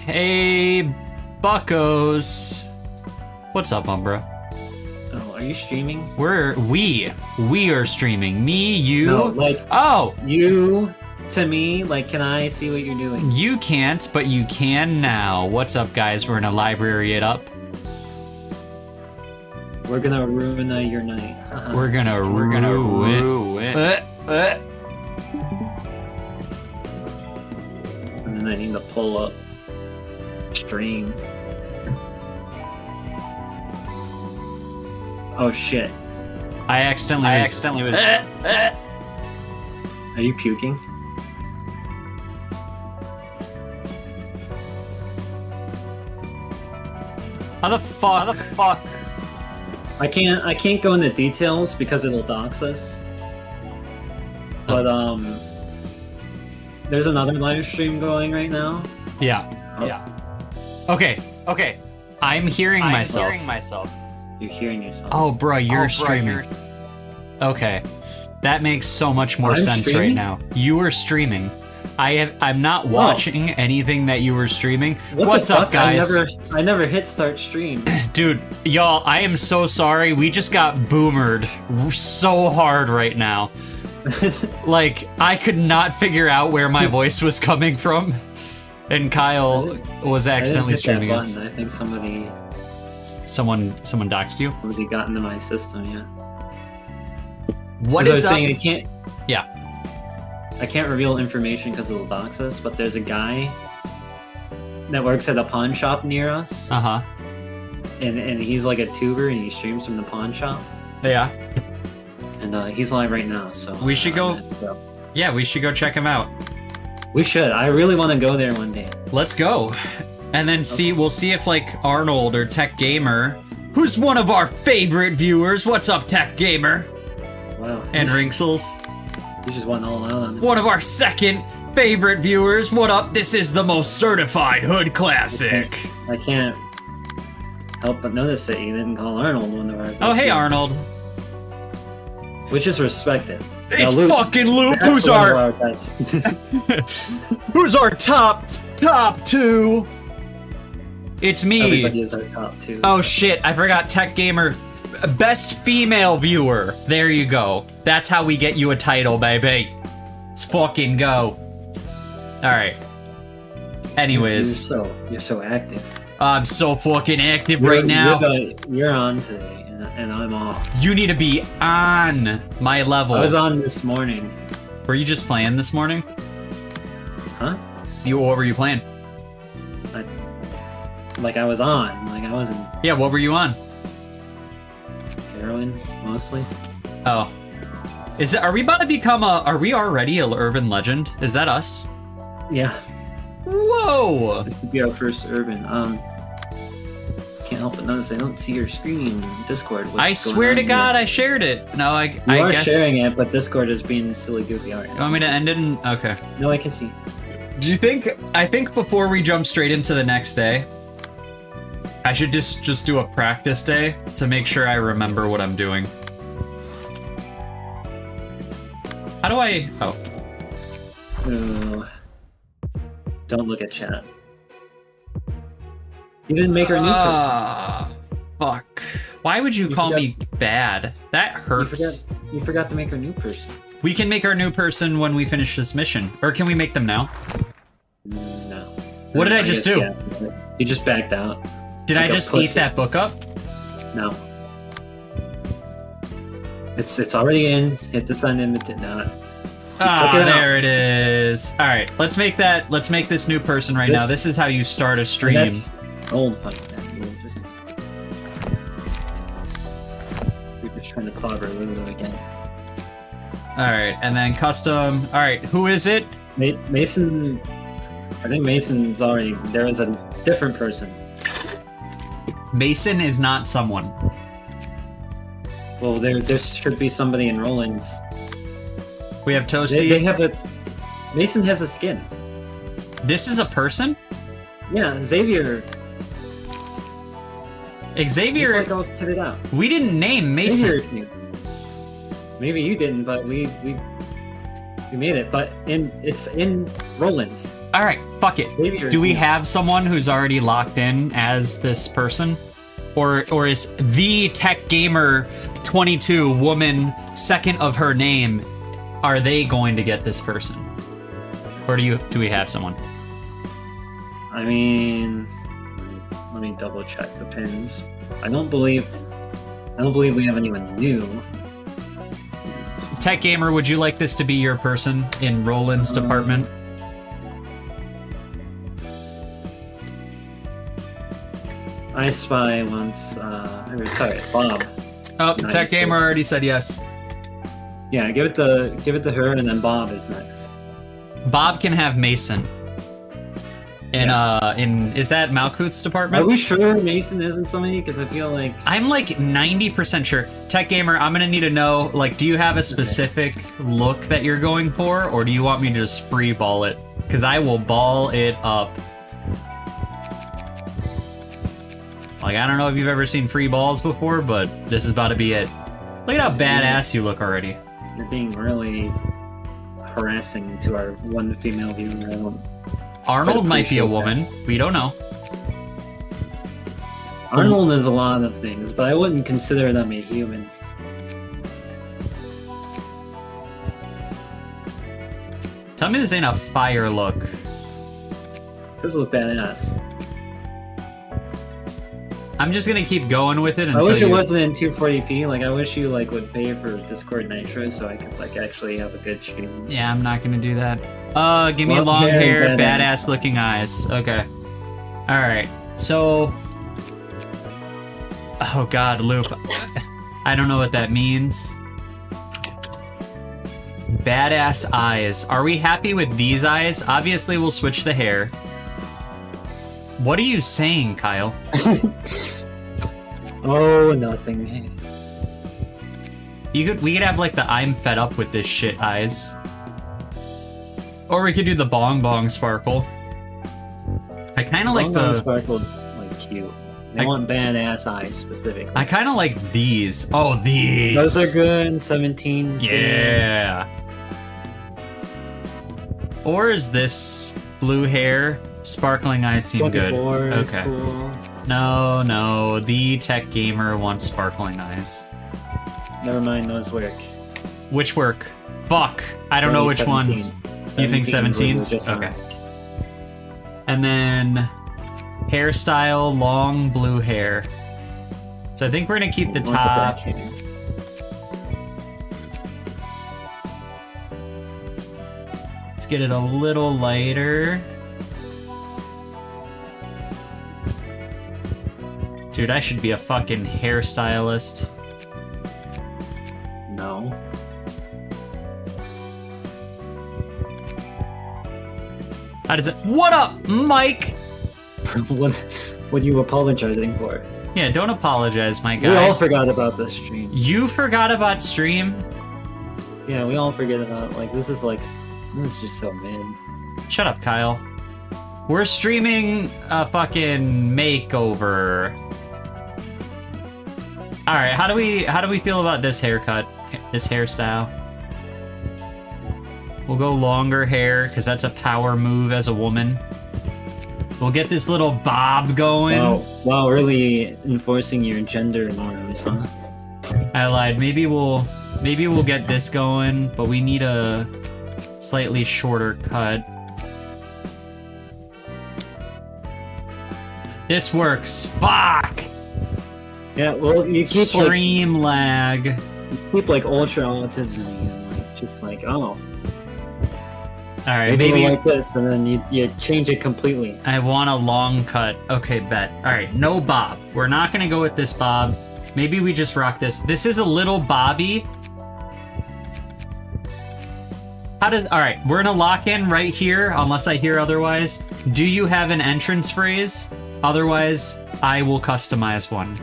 Hey, buckos. What's up, Umbra? Oh, are you streaming? We are streaming. Me, you. No, like oh, you to me. Like, can I see what you're doing? You can't, but you can now. What's up, guys? We're gonna library it up. We're gonna ruin your night. We're gonna ruin. And then I need to pull up stream. Oh shit! I accidentally was. Are you puking? How the fuck? I can't go into details because it'll dox us. But there's another live stream going right now. Yeah. Oh. Yeah. Okay. I'm hearing myself. You're hearing yourself. Oh, bro, you're streaming. Okay, that makes so much more sense streaming? right now. You are streaming. I'm not watching anything that you were streaming. What's up, guys? I never hit start stream. Dude, y'all, I am so sorry. We just got boomered so hard right now. Like, I could not figure out where my voice was coming from. And Kyle was accidentally streaming us. I think someone doxed you? Somebody got into my system, yeah. What is up? Saying I can't reveal information because it'll dox us, but there's a guy that works at a pawn shop near us. Uh-huh. And he's like a tuber and he streams from the pawn shop. Yeah. And he's live right now, so we should go. Yeah, we should go check him out. We should. I really want to go there one day. Let's go. And then we'll see if like Arnold or Tech Gamer, who's one of our favorite viewers. What's up, Tech Gamer? Wow. And Rinksels. You just went all out on it. One of our second favorite viewers. What up? This is the most certified hood classic. I can't help but notice that you didn't call Arnold one of our Oh, hey, Arnold. Which is respected. It's now, Luke, fucking Loop. Who's our top two? It's me. Everybody is our top two. Oh shit, I forgot Tech Gamer. Best female viewer. There you go. That's how we get you a title, baby. Let's fucking go. Alright. Anyways. You're so active. I'm so fucking active right now. You're on today, and I'm off. You need to be on my level. I was on this morning. Were you just playing this morning? Huh? What were you playing? I was on. Like, I wasn't... Yeah, what were you on? Heroin, mostly. Oh. Are we about to become are we already an urban legend? Is that us? Yeah. Whoa! This could be our first urban. Can't help but notice I don't see your screen in Discord. I swear to God, I shared it. No, I guess... sharing it, but Discord is being silly goofy art. You want me to end it in... Okay. No, I can see. Do you think... I think before we jump straight into the next day, I should just do a practice day to make sure I remember what I'm doing. How do I... Oh. Don't look at chat. You didn't make her new person. Fuck. Why would you call me bad? That hurts. You forgot to make her new person. We can make our new person when we finish this mission. Or can we make them now? No. What did I just do? Yeah. You just backed out. Did I just eat that book up? No. It's already in. Hit the send invitation. No. There it is. All right, let's make this new person right now. This is how you start a stream. That's old fucking that. We're just trying to clobber Lulu again. All right, and then custom. All right, who is it? Mason. I think Mason's already. There is a different person. Mason is not someone. Well, there should be somebody in Roland's. We have Toasty. They have a... Mason has a skin. This is a person? Yeah, Xavier. He's like all kitted out. We didn't name Mason. Xavier's new. Maybe you didn't, but we made it. But it's in Roland's. All right, fuck it. Do we have someone who's already locked in as this person, or is the Tech Gamer 22 woman second of her name? Are they going to get this person, or do we have someone? I mean, let me double check the pins. I don't believe we have anyone new. Tech Gamer, would you like this to be your person in Roland's department? I Spy once, sorry, Bob. Oh, Tech Gamer already said yes. Yeah, give it to her, and then Bob is next. Bob can have Mason. Is that Malkuth's department? Are we sure Mason isn't somebody? Because I feel like I'm like 90% sure. Tech Gamer, I'm gonna need to know, like, do you have a specific look that you're going for, or do you want me to just free ball it? Because I will ball it up. Like, I don't know if you've ever seen free balls before, but this is about to be it. Look at how badass you look already. You're being really harassing to our one female viewer. Arnold might be a woman. We don't know. Arnold is a lot of things, but I wouldn't consider them a human. Tell me this ain't a fire look. It does look badass. I'm just gonna keep going with it I until wish it wasn't in 240p. Like, I wish you like would pay for Discord Nitro so I could like actually have a good stream. Yeah, I'm not gonna do that. Give me long hair, badass looking eyes. Okay. Alright, so... Oh god, Loop. I don't know what that means. Badass eyes. Are we happy with these eyes? Obviously, we'll switch the hair. What are you saying, Kyle? Oh, nothing. We could have like the I'm fed up with this shit eyes. Or we could do the bong bong sparkle. I kind of like the sparkle's like cute. I want badass eyes specifically. I kind of like these. Oh, these. Those are good. 17's yeah. Good. Or is this blue hair? Sparkling eyes seem good. Okay. Cool. No. The Tech Gamer wants sparkling eyes. Never mind, those work. Which work? Fuck. I don't know which 17. ones. You think 17's? Okay. And then hairstyle, long blue hair. So I think we're gonna keep the top. Let's get it a little lighter. Dude, I should be a fucking hairstylist. No. How does it? What up, Mike? What are you apologizing for? Yeah, don't apologize, my guy. We all forgot about the stream. You forgot about stream? Yeah, we all forget about, like, this is just so mid. Shut up, Kyle. We're streaming a fucking makeover. Alright, how do we feel about this haircut? This hairstyle? We'll go longer hair, because that's a power move as a woman. We'll get this little bob going. Wow, really enforcing your gender norms, huh? I lied. Maybe we'll get this going, but we need a slightly shorter cut. This works. Fuck! Yeah, well, you keep stream lag. You keep like ultra autism and like just like, oh. Alright, maybe like this, and then you change it completely. I want a long cut. Okay, bet. Alright, no bob. We're not gonna go with this bob. Maybe we just rock this. This is a little bobby. Alright, we're gonna lock in right here, unless I hear otherwise. Do you have an entrance phrase? Otherwise, I will customize one.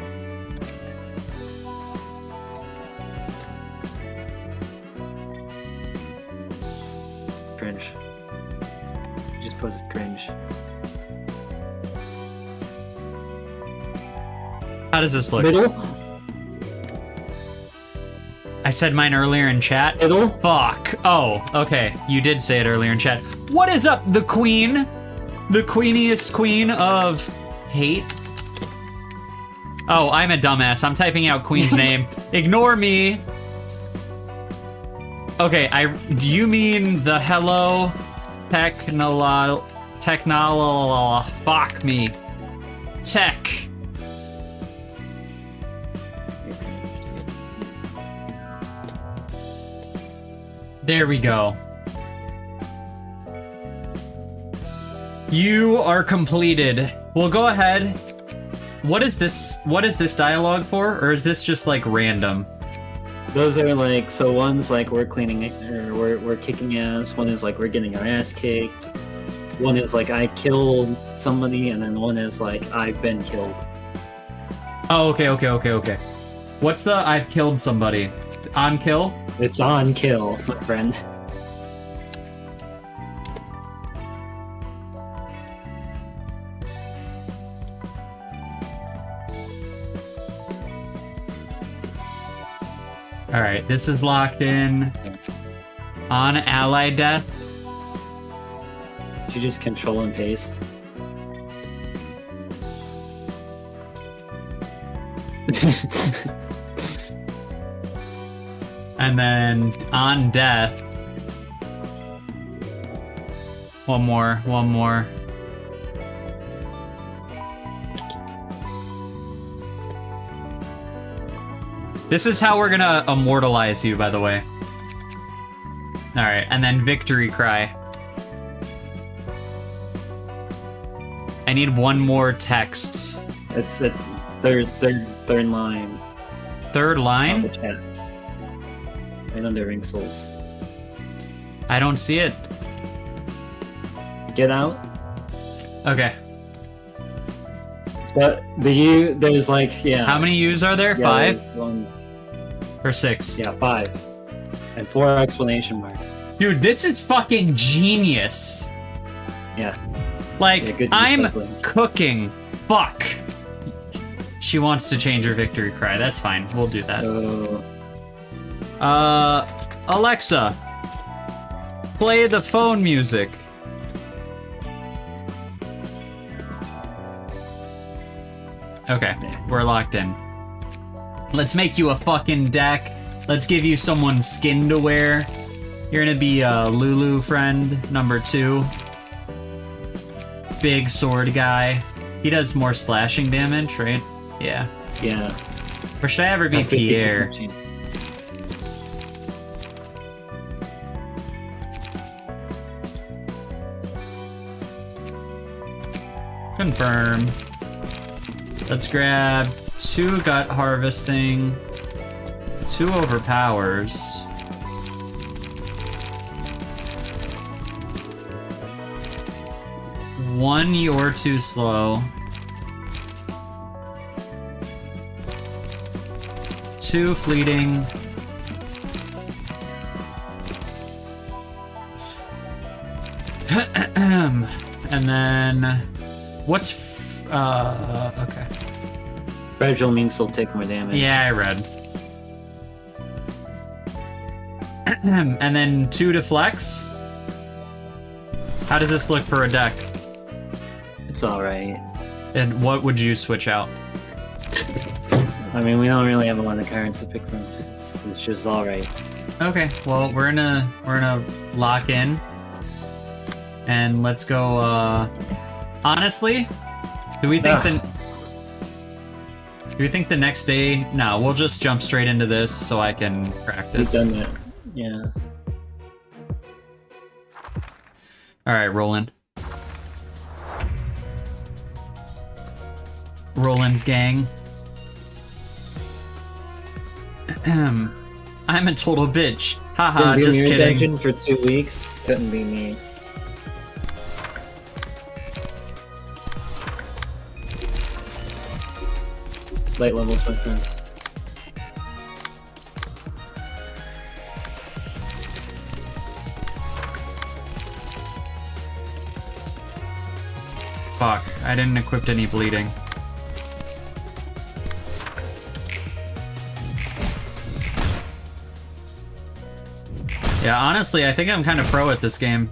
Cringe. Just posted cringe. How does this look? Middle? I said mine earlier in chat. Fiddle? Fuck. Oh, okay. You did say it earlier in chat. What is up, the queen? The queeniest queen of hate? Oh, I'm a dumbass. I'm typing out queen's name. Ignore me. Okay, do you mean the hello fuck me. Tech. There we go. You are completed. Well, go ahead. What is this dialogue for? Or is this just like random? Those are like, so one's like we're cleaning or we're kicking ass, one is like we're getting our ass kicked, one is like I killed somebody, and then one is like I've been killed. Oh, okay. What's the I've killed somebody? On kill? It's on kill, my friend. Alright, this is locked in. On ally death. Did you just control and paste? And then on death. One more. This is how we're gonna immortalize you, by the way. Alright, and then victory cry. I need one more text. It's the third line. Third line? The chat. Right under Ring Souls. I don't see it. Get out. Okay. But there's like, yeah. How many U's are there? Yeah, 5? there's 1, Or 6? yeah, 5. And 4 exclamation marks. Dude, this is fucking genius. Yeah. Like, Yeah, good I'm recycling. cooking. Fuck. She wants to change her victory cry. That's fine. We'll do that. Alexa, play the phone music. Okay, we're locked in. Let's make you a fucking deck. Let's give you someone's skin to wear. You're gonna be Lulu friend number 2. Big sword guy. He does more slashing damage, right? Yeah. Yeah. Or should I ever be Pierre? Confirm. Let's grab 2 gut harvesting, 2 overpowers. One, you're too slow. 2 fleeting. And then what's okay. Fragile means they'll take more damage. Yeah, I read. And then 2 to flex. How does this look for a deck? It's alright. And what would you switch out? I mean, we don't really have a lot of cards to pick from. It's just alright. Okay, well, we're gonna lock in. And let's go, honestly, do we think the next day? No, we'll just jump straight into this so I can practice. We've done that. Yeah. Alright, Roland. Roland's gang. I'm a total bitch. Haha, just Mirror kidding. Dungeon for 2 weeks? Couldn't be me. Light levels, my friend. Fuck, I didn't equip any bleeding. Yeah, honestly, I think I'm kind of pro at this game.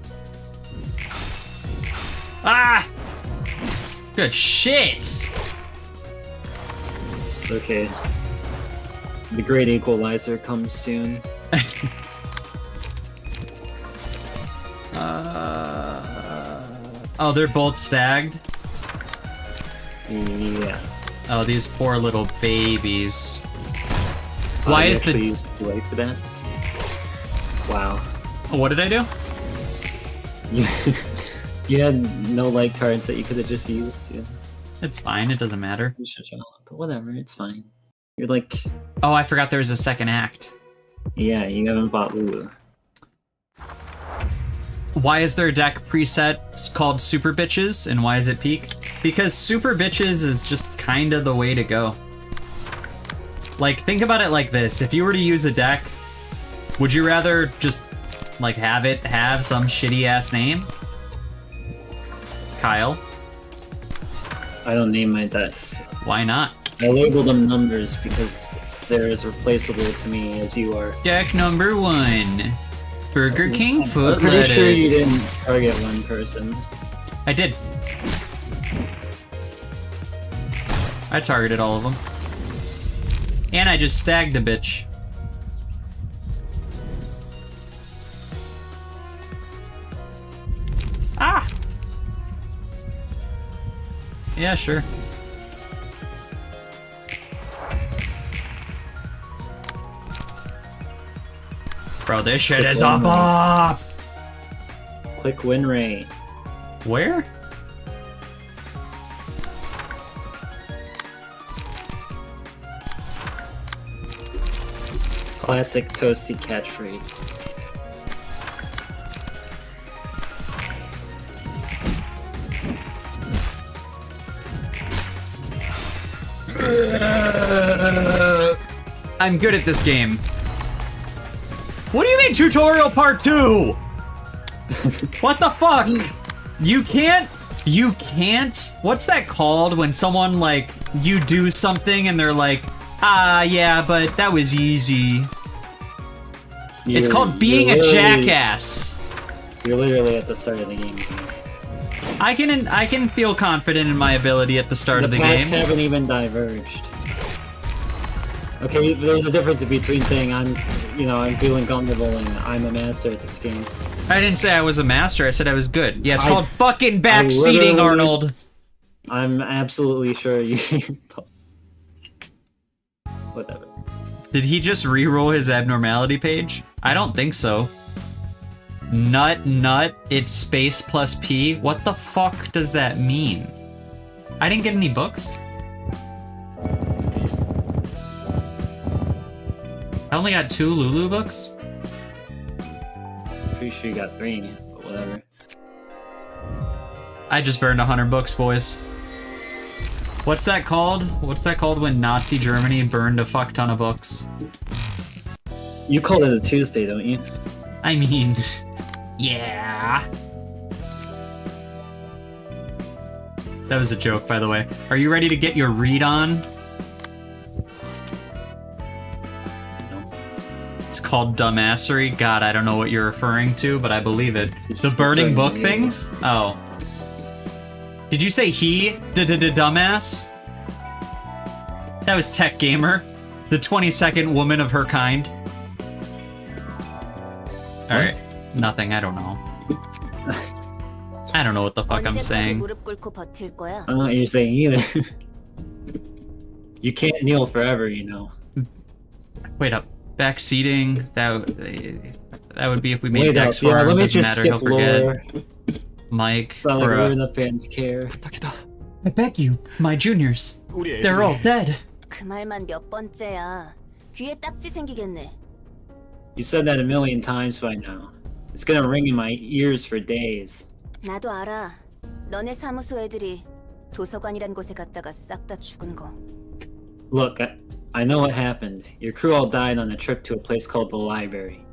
Ah! Good shit! It's okay. The great equalizer comes soon. Oh, they're both stagged? Yeah. Oh, these poor little babies. Why is the... used the light for that? Wow. What did I do? You had no light cards that you could have just used. Yeah. It's fine, it doesn't matter. But whatever, it's fine. You're like... Oh, I forgot there was a second act. Yeah, you haven't bought Lulu. Why is there a deck preset called Super Bitches, and why is it peak? Because Super Bitches is just kinda the way to go. Like, think about it like this. If you were to use a deck, would you rather just, like, have it have some shitty-ass name? Kyle? I don't name my decks. Why not? I label them numbers because they're as replaceable to me as you are. Deck number 1. Burger King foot I'm pretty lettuce. sure you didn't target one person. I did. I targeted all of them. And I just stagged a bitch. Ah! Yeah, sure. Bro, this shit is a bop! Click win rate. Where? Classic toasty catchphrase. I'm good at this game. What do you mean tutorial part 2? What the fuck? You can't, what's that called when someone, like, you do something and they're like, ah, yeah, but that was easy. It's called being a jackass. You're literally at the start of the game. I can feel confident in my ability at the start of the game. The paths haven't even diverged. Okay, there's a difference between saying I'm feeling comfortable and I'm a master at this game. I didn't say I was a master, I said I was good. Yeah, it's called fucking backseating, Arnold. I'm absolutely sure you... Whatever. Did he just re-roll his abnormality page? I don't think so. Nut, it's space plus P? What the fuck does that mean? I didn't get any books? I only got 2 Lulu books? Pretty sure you got 3, but whatever. I just burned 100 books, boys. What's that called? What's that called when Nazi Germany burned a fuck ton of books? You call it a Tuesday, don't you? I mean, yeah. That was a joke, by the way. Are you ready to get your read on? No. It's called dumbassery. God, I don't know what you're referring to, but I believe it. The burning book things? Oh. Did you say he? Dumbass? That was Tech Gamer, the 22nd woman of her kind. Alright. Nothing, I don't know. I don't know what the fuck I'm saying. I don't know what you're saying either. You can't kneel forever, you know. Wait up. Backseating, that would be if we made Wait Dex up, yeah, farm, let me doesn't just matter, he'll skip forget. lore. Mike, It's not like bruh. Ruina fans care. I beg you, my juniors. They're all dead. 그 말만 몇 번째야. 귀에 딱지 생기겠네. You said that a million times by now. It's gonna ring in my ears for days. 나도 알아. 너네 사무소 애들이 도서관이란 곳에 갔다가 싹 다 죽은 거. Look, I know what happened. Your crew all died on a trip to a place called the library.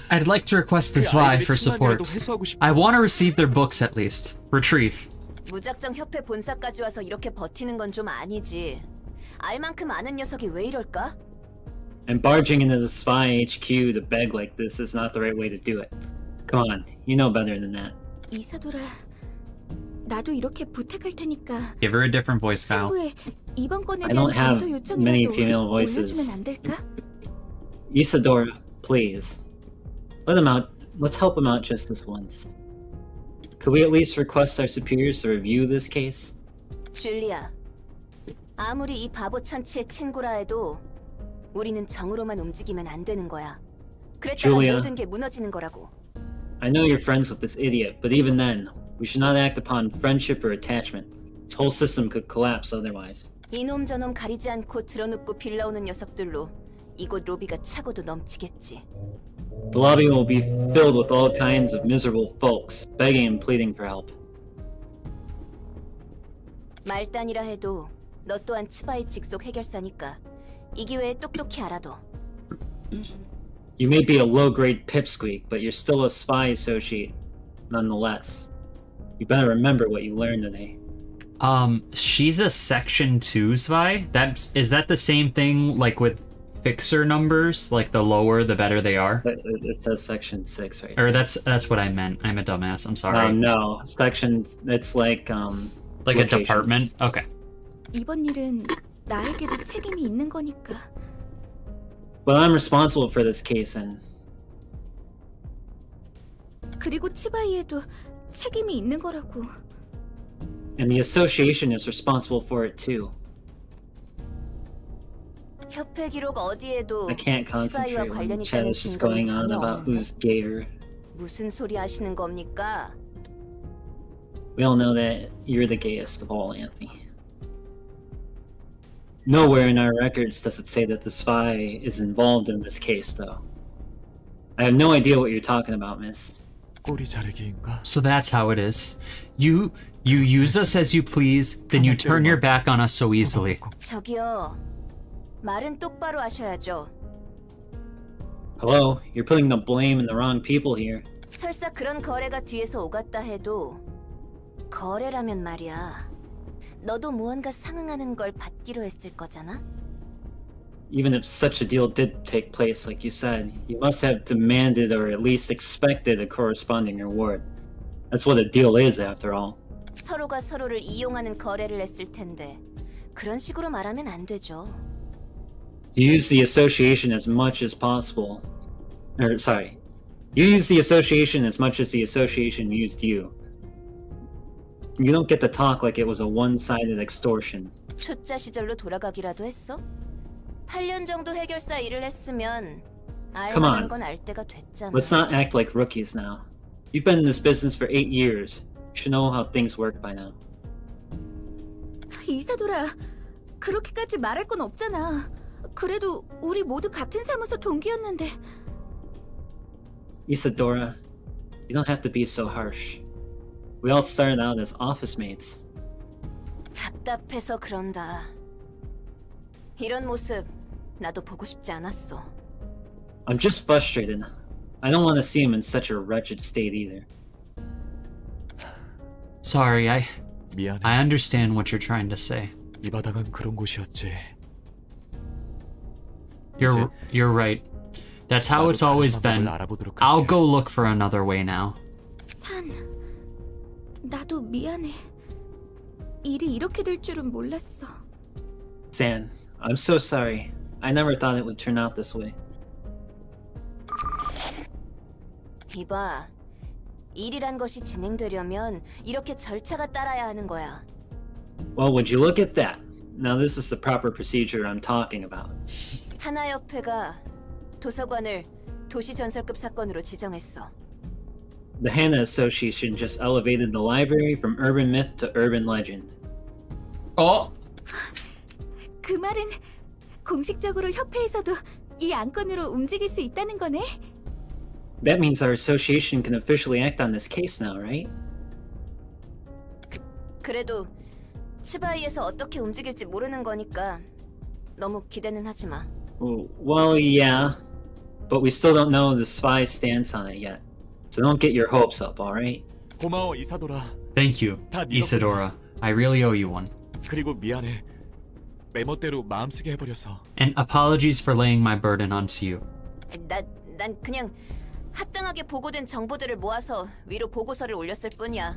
I'd like to request this Vi for support. I want to receive their books at least. Retrieve. 무작정 협회 본사까지 와서 이렇게 버티는 건 좀 아니지. 알 만큼 아는 녀석이 왜 이럴까? And barging into the spy HQ to beg like this is not the right way to do it. Come on, you know better than that. 이사돌아, 나도 이렇게 부탁할 테니까 Give her a different voice, Val. 상부에 이번 건에 I 대한 don't have 검토 many 요청이라도 female voices. 올려주면 안 될까? Isadora, please. Let him out. Let's help him out just this once. Could we at least request our superiors to review this case? 줄리아, 아무리 이 바보 천치의 친구라 해도 우리는 정으로만 움직이면 안 되는 거야. 그랬다가 줄리아. 모든 게 무너지는 거라고. I know you're friends with this idiot, but even then, we should not act upon friendship or attachment. This whole system could collapse otherwise. 이놈 저놈 가리지 않고 드러눕고 빌려오는 녀석들로 이곳 로비가 차고도 넘치겠지. The lobby will be filled with all kinds of miserable folks, begging and pleading for help. 말단이라 해도 너 또한 치바이 직속 해결사니까 이 기회에 똑똑히 알아둬. You may be a low-grade pipsqueak, but you're still a spy associate, nonetheless. You better remember what you learned today. She's a Section 2 spy? Is that the same thing like with fixer numbers? Like the lower, the better they are? It says Section 6 right Or that's what I meant. I'm a dumbass. I'm sorry. No, Section, it's like, like location. a department? Okay. 이번 일은 나에게도 책임이 있는 거니까. But I'm responsible for this case, and 그리고 치바이에도 책임이 있는 거라고. the association is responsible for it too. 협회 기록 어디에도 I can't 치바이와 concentrate when 관련 chat 있다는 is just 증거는 going on 전혀 about 없는데. who's gayer. 무슨 소리 하시는 겁니까? We all know that you're the gayest of all, Anthony. Nowhere in our records does it say that the spy is involved in this case, though. I have no idea what you're talking about, miss. 꼬리 자르기인가? So that's how it is. You use us as you please, then you turn your back on us so easily. 저기요. 말은 똑바로 하셔야죠. Hello, you're putting the blame in the wrong people here. 설사 그런 거래가 뒤에서 오갔다 해도 거래라면 말이야. 너도 무언가 상응하는 걸 받기로 했을 거잖아? Even if such a deal did take place, like you said, you must have demanded or at least expected a corresponding reward. That's what a deal is, after all. 서로가 서로를 이용하는 거래를 했을 텐데 그런 식으로 말하면 안 되죠. You use the association as much as possible. You use the association as much as the association used you. You don't get to talk like it was a one-sided extortion. 초짜 시절로 돌아가기라도 했어? 8년 정도 해결사 일을 했으면 Come on. 알만한 건 알 때가 됐잖아. Let's not act like rookies now. You've been in this business for 8 years. You should know how things work by now. 이사돌아, 그렇게까지 말할 건 없잖아. 그래도 우리 모두 같은 사무소 동기였는데. Isadora, you don't have to be so harsh. We all started out as office mates. 답답해서 그런다. 이런 모습 나도 보고 싶지 않았어. I'm just frustrated. I don't want to see him in such a wretched state either. Sorry, I 미안해. understand what you're trying to say. 이 바닥은 그런 곳이었지. You're right. That's how it's always been. I'll go look for another way now. 산, 나도 미안해. 일이 이렇게 될 줄은 몰랐어. San, I'm so sorry. I never thought it would turn out this way. 이봐, 일이란 것이 진행되려면 이렇게 절차가 따라야 하는 거야. Well, would you look at that? Now this is the proper procedure I'm talking about. 하나협회가 도서관을 도시전설급 사건으로 지정했어. The Hannah Association just elevated the library from urban myth to urban legend. 그 말은 공식적으로 협회에서도 이 안건으로 움직일 수 있다는 거네? That means our association can officially act on this case now, right? 그래도 치바이에서 어떻게 움직일지 모르는 거니까 너무 기대는 하지 마. Well, yeah. But we still don't know the spy's stance on it yet. So don't get your hopes up, alright? 고마워 이사돌아. Thank you, 다 네가 Isadora. I really owe you one. 그리고 미안해. 메모대로 마음쓰게 해버려서. And apologies for laying my burden onto you. 난 그냥 합당하게 보고된 정보들을 모아서 위로 보고서를 올렸을 뿐이야.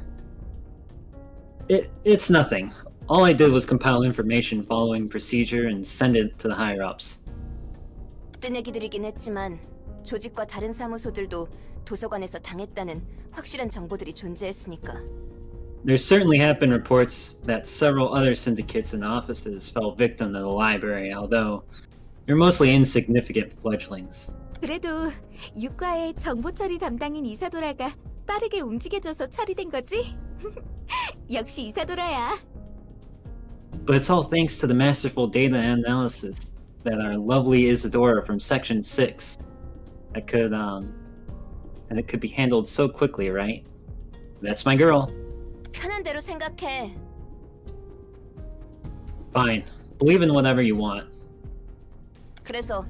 It's nothing. All I did was compile information following procedure and send it to the higher ups. 뜬 얘기들이긴 했지만 조직과 다른 사무소들도 도서관에서 당했다는 확실한 정보들이 존재했으니까. There certainly have been reports that several other syndicates and offices fell victim to the library, although they're mostly insignificant fledglings. 그래도 유과의 정보 처리 담당인 이사도라가 빠르게 움직여줘서 처리된 거지? 역시 이사도라야. But it's all thanks to the masterful data analysis that our lovely Isadora from Section 6 that it could be handled so quickly, right? That's my girl. 편한 대로 생각해. Fine. Believe in whatever you want. 그래서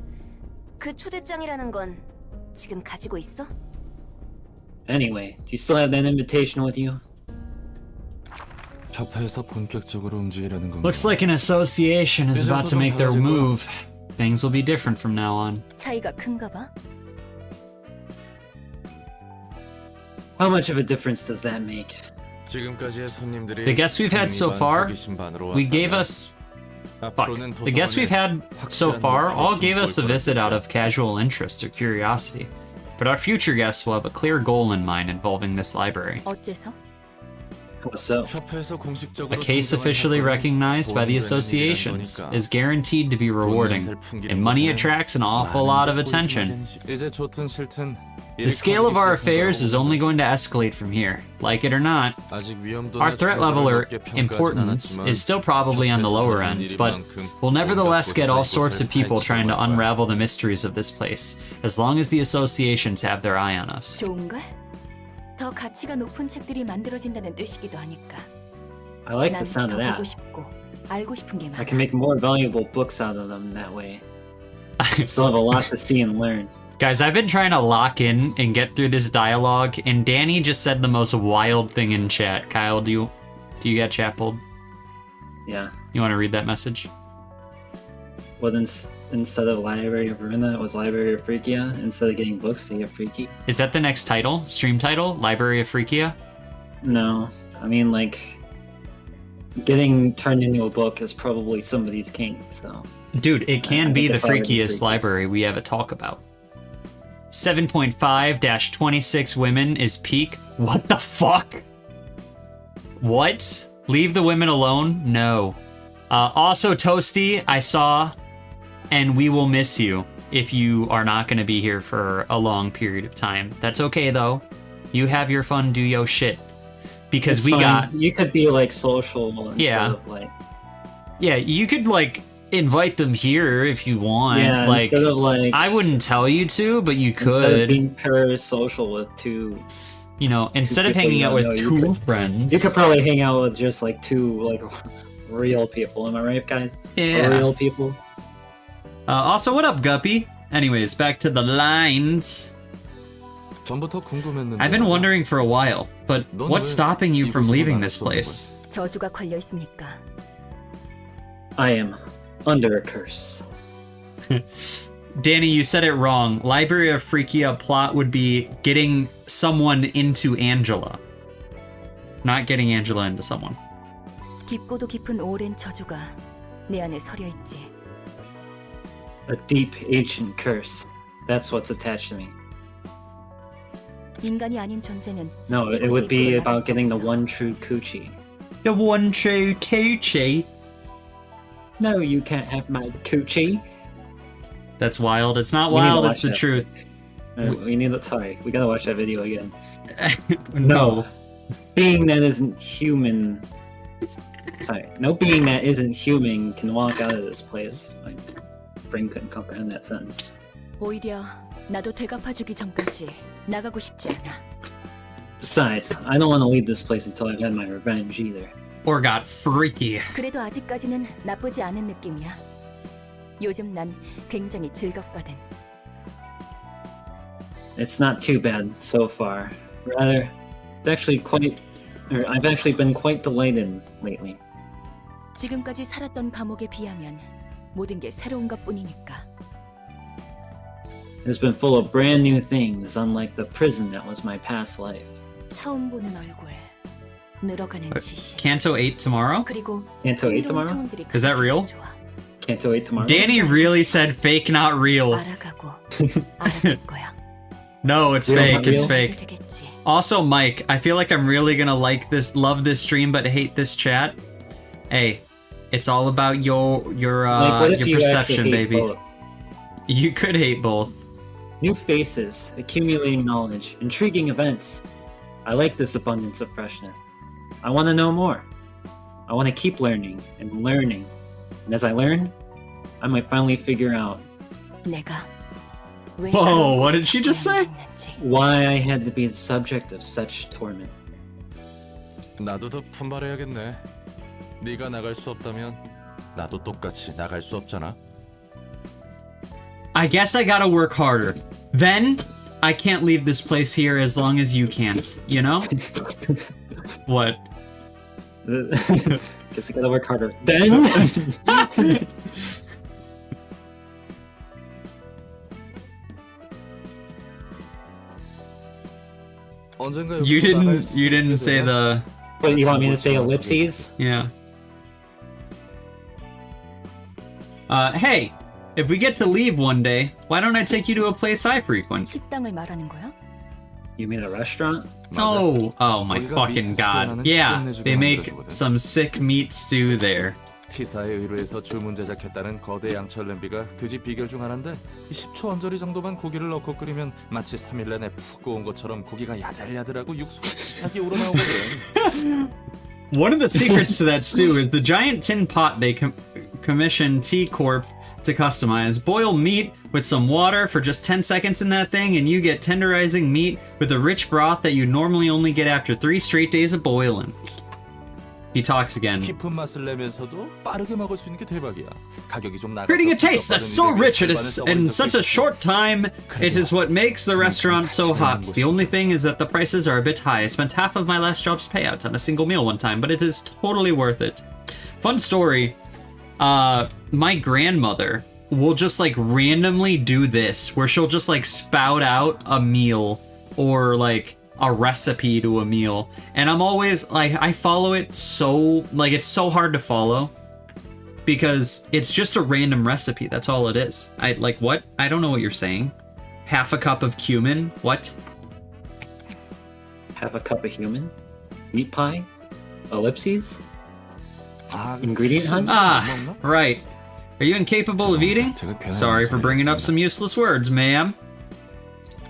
그 초대장이라는 건 지금 가지고 있어? Anyway, do you still have that invitation with you? 협회에서 본격적으로 움직이려는 건가? Looks like an association is about to make their move. Things will be different from now on. 차이가 큰가 봐? How much of a difference does that make? 지금까지의 손님들이 The guests we've had so far, we gave us... Fuck. The guests we've had so far all gave us a visit out of casual interest or curiosity. But our future guests will have a clear goal in mind involving this library. 어째서? How so? 협회에서 공식적으로 A case officially recognized by the associations is guaranteed to be rewarding, and money attracts an awful lot of attention. 이제 좋든 싫든 The scale of our affairs is only going to escalate from here. Like it or not, our threat level or importance is still probably on the lower end, but we'll nevertheless get all sorts of people trying to unravel the mysteries of this place, as long as the associations have their eye on us. 좋은걸? 더 가치가 높은 책들이 만들어진다는 뜻이기도 하니까. I like the sound of 더 보고 that. 싶고 알고 싶은 게 I 많아. can make more valuable books out of them that way. I still have a lot to see and learn. Guys, I've been trying to lock in and get through this dialogue, and Danny just said the most wild thing in chat. Kyle, do you get chat pulled? Yeah. You want to read that message? Well, instead of Library of Ruina, it was Library of Freakia. Instead of getting books, they get Freaky. Is that the next title? Stream title? Library of Freakia? No. I mean, like, getting turned into a book is probably somebody's king, so... Dude, it can I be think the it's already freakiest freaky. library we have a talk about. 7.5-26 women is peak. What the fuck? What? Leave the women alone? No. Also, Toasty, I saw, and we will miss you if you are not going to be here for a long period of time. That's okay, though. You have your fun, do yo shit. Because It's we fine. got... You could be, like, social instead Yeah. of, like... Yeah, you could, like, invite them here if you want. Yeah, like, instead of, like... I wouldn't tell you to, but you Instead of could. being parasocial with two... You know, instead of people hanging you out don't with know, you two could- friends. You could probably hang out with just, like, two, like, real people. Am I right, guys? Yeah. Real people. Also, what up, Guppy? Anyways, back to the lines. 전부터 궁금했는데. I've been wondering for a while, but what's stopping you from leaving this place? 저주가 걸려 있으니까. I am under a curse. Danny, you said it wrong. Library of Freakia plot would be getting someone into Angela. Not getting Angela into someone. 깊고도 깊은 오랜 저주가 내 안에 서려 있지. A deep, ancient curse. That's what's attached to me. 인간이 아닌 존재는 No, it would be about getting the one true coochie. The one true coochie. No, you can't have my coochie. That's wild. It's not We need to wild, watch it's the that. truth. We need to... Sorry, we gotta watch that video again. No. Being that isn't human... Sorry, no being that isn't human can walk out of this place. My brain couldn't comprehend that sentence. 오히려 나도 되갚아주기 전까지 나가고 싶지 않아. Besides, I don't want to leave this place until I've had my revenge either. Or got freaky. 그래도 아직까지는 나쁘지 않은 느낌이야. 요즘 난 굉장히 즐겁거든. It's not too bad so far. Rather, I've actually been quite delighted lately. 지금까지 살았던 감옥에 비하면 모든 게 새로운 것뿐이니까. It's been full of brand new things, unlike the prison that was my past life. 처음 보는 얼굴, 늘어가는 지식, Kanto 8 tomorrow? 그리고 Kanto 8 흥미로운 tomorrow? 상황들이 Is that real? 좋아. Kanto 8 tomorrow? Danny really said fake, not real. 알아가고 알아갈 거야. No, it's Real, fake, not it's real? fake. 되겠지. Also, Mike, I feel like I'm really gonna love this stream, but hate this chat. Hey, it's all about your What if your you perception, actually hate baby. both? You could hate both. New faces, accumulating knowledge, intriguing events. I like this abundance of freshness. I want to know more. I want to keep learning and learning. And as I learn, I might finally figure out 내가 왜 Whoa, 그런 what did she just say? 있는지. why I had to be the subject of such torment. 나도 더 분발해야겠네. 네가 나갈 수 없다면 나도 똑같이 나갈 수 없잖아. I guess I gotta work harder. Then, I can't leave this place here as long as you can't, you know? What? Guess I gotta work harder. Then 언젠가 You 여기서 나갈 didn't 수 you didn't 있게 say 되면 the what you want me to say ellipses? yeah. Hey, if we get to leave one day, why don't I take you to a place I frequent? 식당을 말하는 거야? You mean a restaurant? Oh, oh my 거기가 fucking 미트 god. 스튜어라는 Yeah, 끝내주고 they make 만들어주거든. some sick meat stew there. T사에 의뢰해서 주문 제작했다는 거대 양철 냄비가 그 집 비결 중 하나인데 10초 언저리 정도만 고기를 넣고 끓이면 마치 3일 내내 푹 구운 것처럼 고기가 야들야들하고 육수가 시하게 우러나오거든. One of the secrets to that stew is the giant tin pot they commissioned T Corp to customize. Boil meat with some water for just 10 seconds in that thing, and you get tenderizing meat with a rich broth that you normally only get after 3 straight days of boiling. He talks again. 깊은 맛을 내면서도 빠르게 먹을 수 있는 게 대박이야. 가격이 좀 나가서 Creating a taste that's so rich in such a 서 short time, it is what makes the restaurant so hot. The only thing is that the prices are a bit high. I spent half of my last job's payouts on a single meal one time, but it is totally worth it. Fun story. My grandmother will just like randomly do this, where she'll just like spout out a meal or like a recipe to a meal, and I'm always like, I follow it so like it's so hard to follow because it's just a random recipe. That's all it is. I like what? I don't know what you're saying. Half a cup of cumin? What? Half a cup of human? Meat pie? Ellipses? Ingredient hunt? Ah, right. Are you incapable of eating? Sorry for bringing up some useless words, ma'am.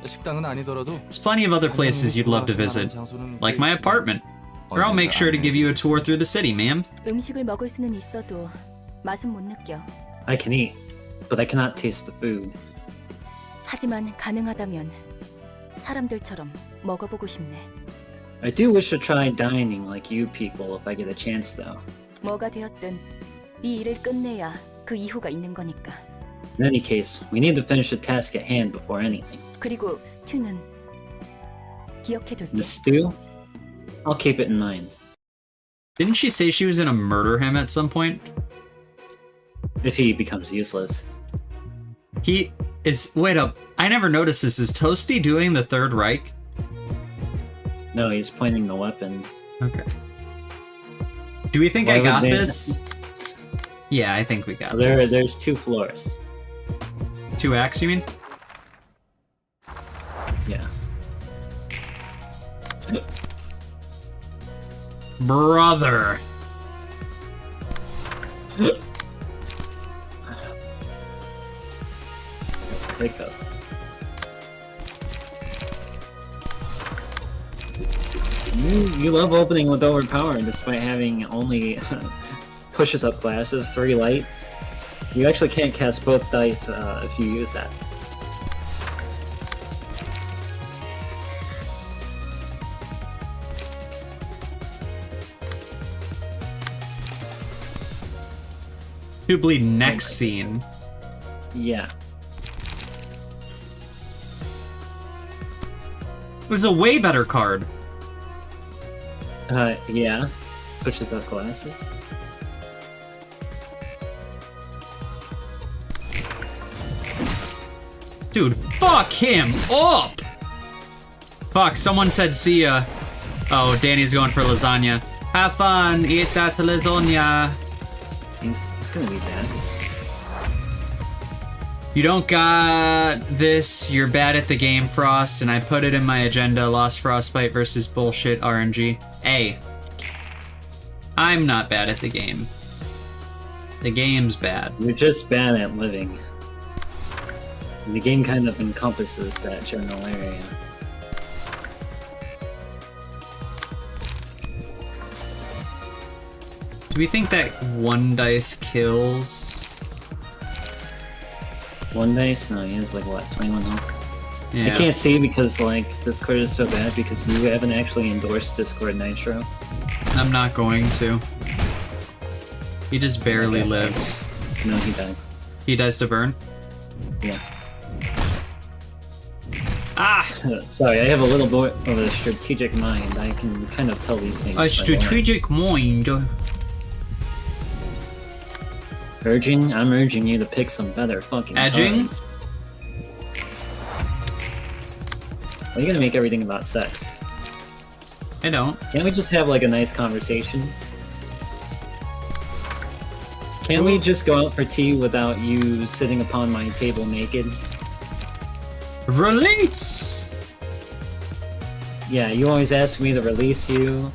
식당은 아니더라도 There's plenty of other places you'd love to visit, like my apartment. Or I'll make sure to give you a tour through the city, ma'am. 음식을 먹을 수는 있어도 맛은 못 느껴. I can eat, but I cannot taste the food. 하지만 가능하다면 사람들처럼 먹어보고 싶네. I do wish to try dining like you people if I get a chance though. 뭐가 되었든 이 일을 끝내야 그 이후가 있는 거니까. In any case, we need to finish the task at hand before anything. 그리고 스튜는 기억해둘게. The stew? I'll keep it in mind. Didn't she say she was gonna murder him at some point? If he becomes useless. He is. Wait up. I never noticed this. Is Toasty doing the Third Reich? No, he's pointing the weapon. Okay. Do we think Why I would got they- this? Yeah, I think we got There's this. 2 floors. 2 acts, you mean? Yeah. Brother. Wake up. You love opening with overpower despite having only pushes up classes, 3 light. You actually can't cast both dice if you use that. Who bleed next scene? Yeah. It was a way better card. Yeah. Pushes up glasses. Dude, fuck him up! Fuck, someone said see ya. Oh, Danny's going for lasagna. Have fun, eat that lasagna. It's gonna be bad. You don't got this, you're bad at the game, Frost, and I put it in my agenda, Lost Frostbite versus bullshit RNG. A. I'm not bad at the game. The game's bad. You're just bad at living. And the game kind of encompasses that general area. Do we think that one dice kills? One dice? No, he has like what, 21 health? Yeah. I can't see because like Discord is so bad because you haven't actually endorsed Discord Nitro. I'm not going to. He just barely lived. No, he died. He dies to burn? Yeah. Ah! Sorry, I have a little bit of a strategic mind. I can kind of tell these things. A strategic mind. I'm urging you to pick some better fucking Edging? cards. Why are you gonna make everything about sex? I don't. Can't we just have like a nice conversation? Can't we just go out for tea without you sitting upon my table naked? Release! Yeah, you always ask me to release you.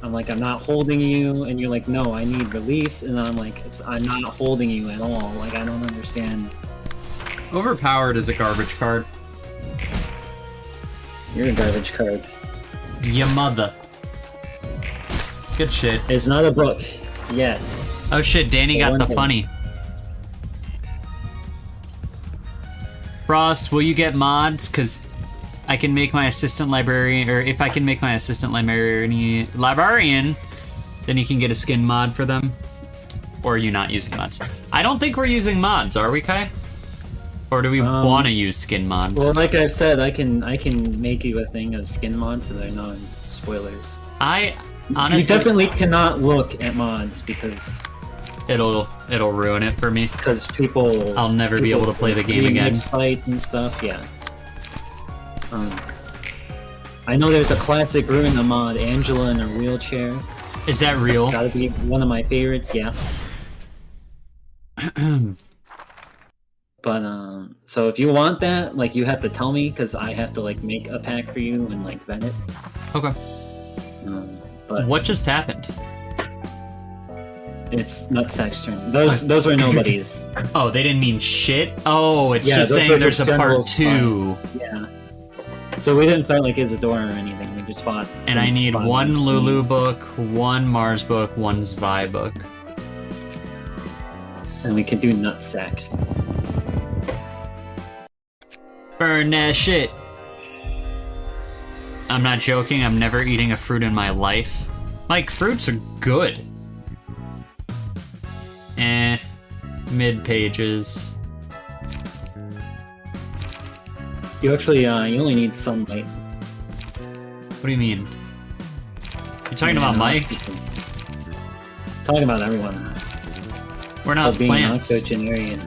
I'm like, I'm not holding you, and you're like, no, I need release, and I'm like, I'm not holding you at all. Like, I don't understand. Overpowered is a garbage card. You're a garbage card. Ya mother. Good shit. It's not a book yet. Oh shit, Danny got the funny. Frost, will you get mods? Cause I can make my assistant librarian, or if I can make my assistant librarian, then you can get a skin mod for them. Or are you not using mods? I don't think we're using mods, are we, Kai? Or do we want to use skin mods? Well, like I've said, I can make you a thing of skin mods so they're non-spoilers. I honestly... You definitely cannot look at mods because... It'll ruin it for me. Because people... I'll never be able to play the game again. Fights and stuff, yeah. I know there's a classic Ruina mod, Angela in a wheelchair. Is that real? Gotta be one of my favorites, yeah. But, so if you want that, like, you have to tell me, because I have to, like, make a pack for you and, like, vet it. Okay. But what just happened? It's Nutsack's turn. Those were nobodies. Oh, they didn't mean shit? Oh, it's Yeah, just those saying were there's just a part general 2. Yeah. So we didn't fight, like, Isadora or anything. We just fought. And I need some one spawning Lulu bees. book, one Mars book, one Zvi book. And we could do Nutsack. Burn that shit. I'm not joking, I'm never eating a fruit in my life. Like, fruits are good. Mid-pages. You actually, you only need sunlight. What do you mean? You talking about Mike? Talking about everyone. We're not being plants. octogenarian.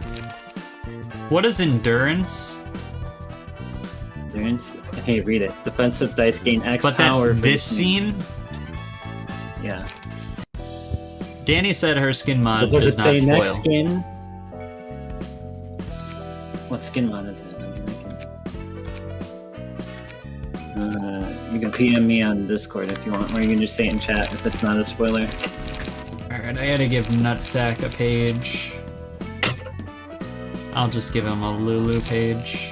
What is endurance? Endurance? Hey, read it. Defensive dice gain X But that's power. for this the- scene? Yeah. Danny said her skin mod But does does it not say spoil. next skin? What skin mod is it? I mean, you can PM me on Discord if you want, or you can just say it in chat if it's not a spoiler. Alright, I gotta give Nutsack a page. I'll just give him a Lulu page.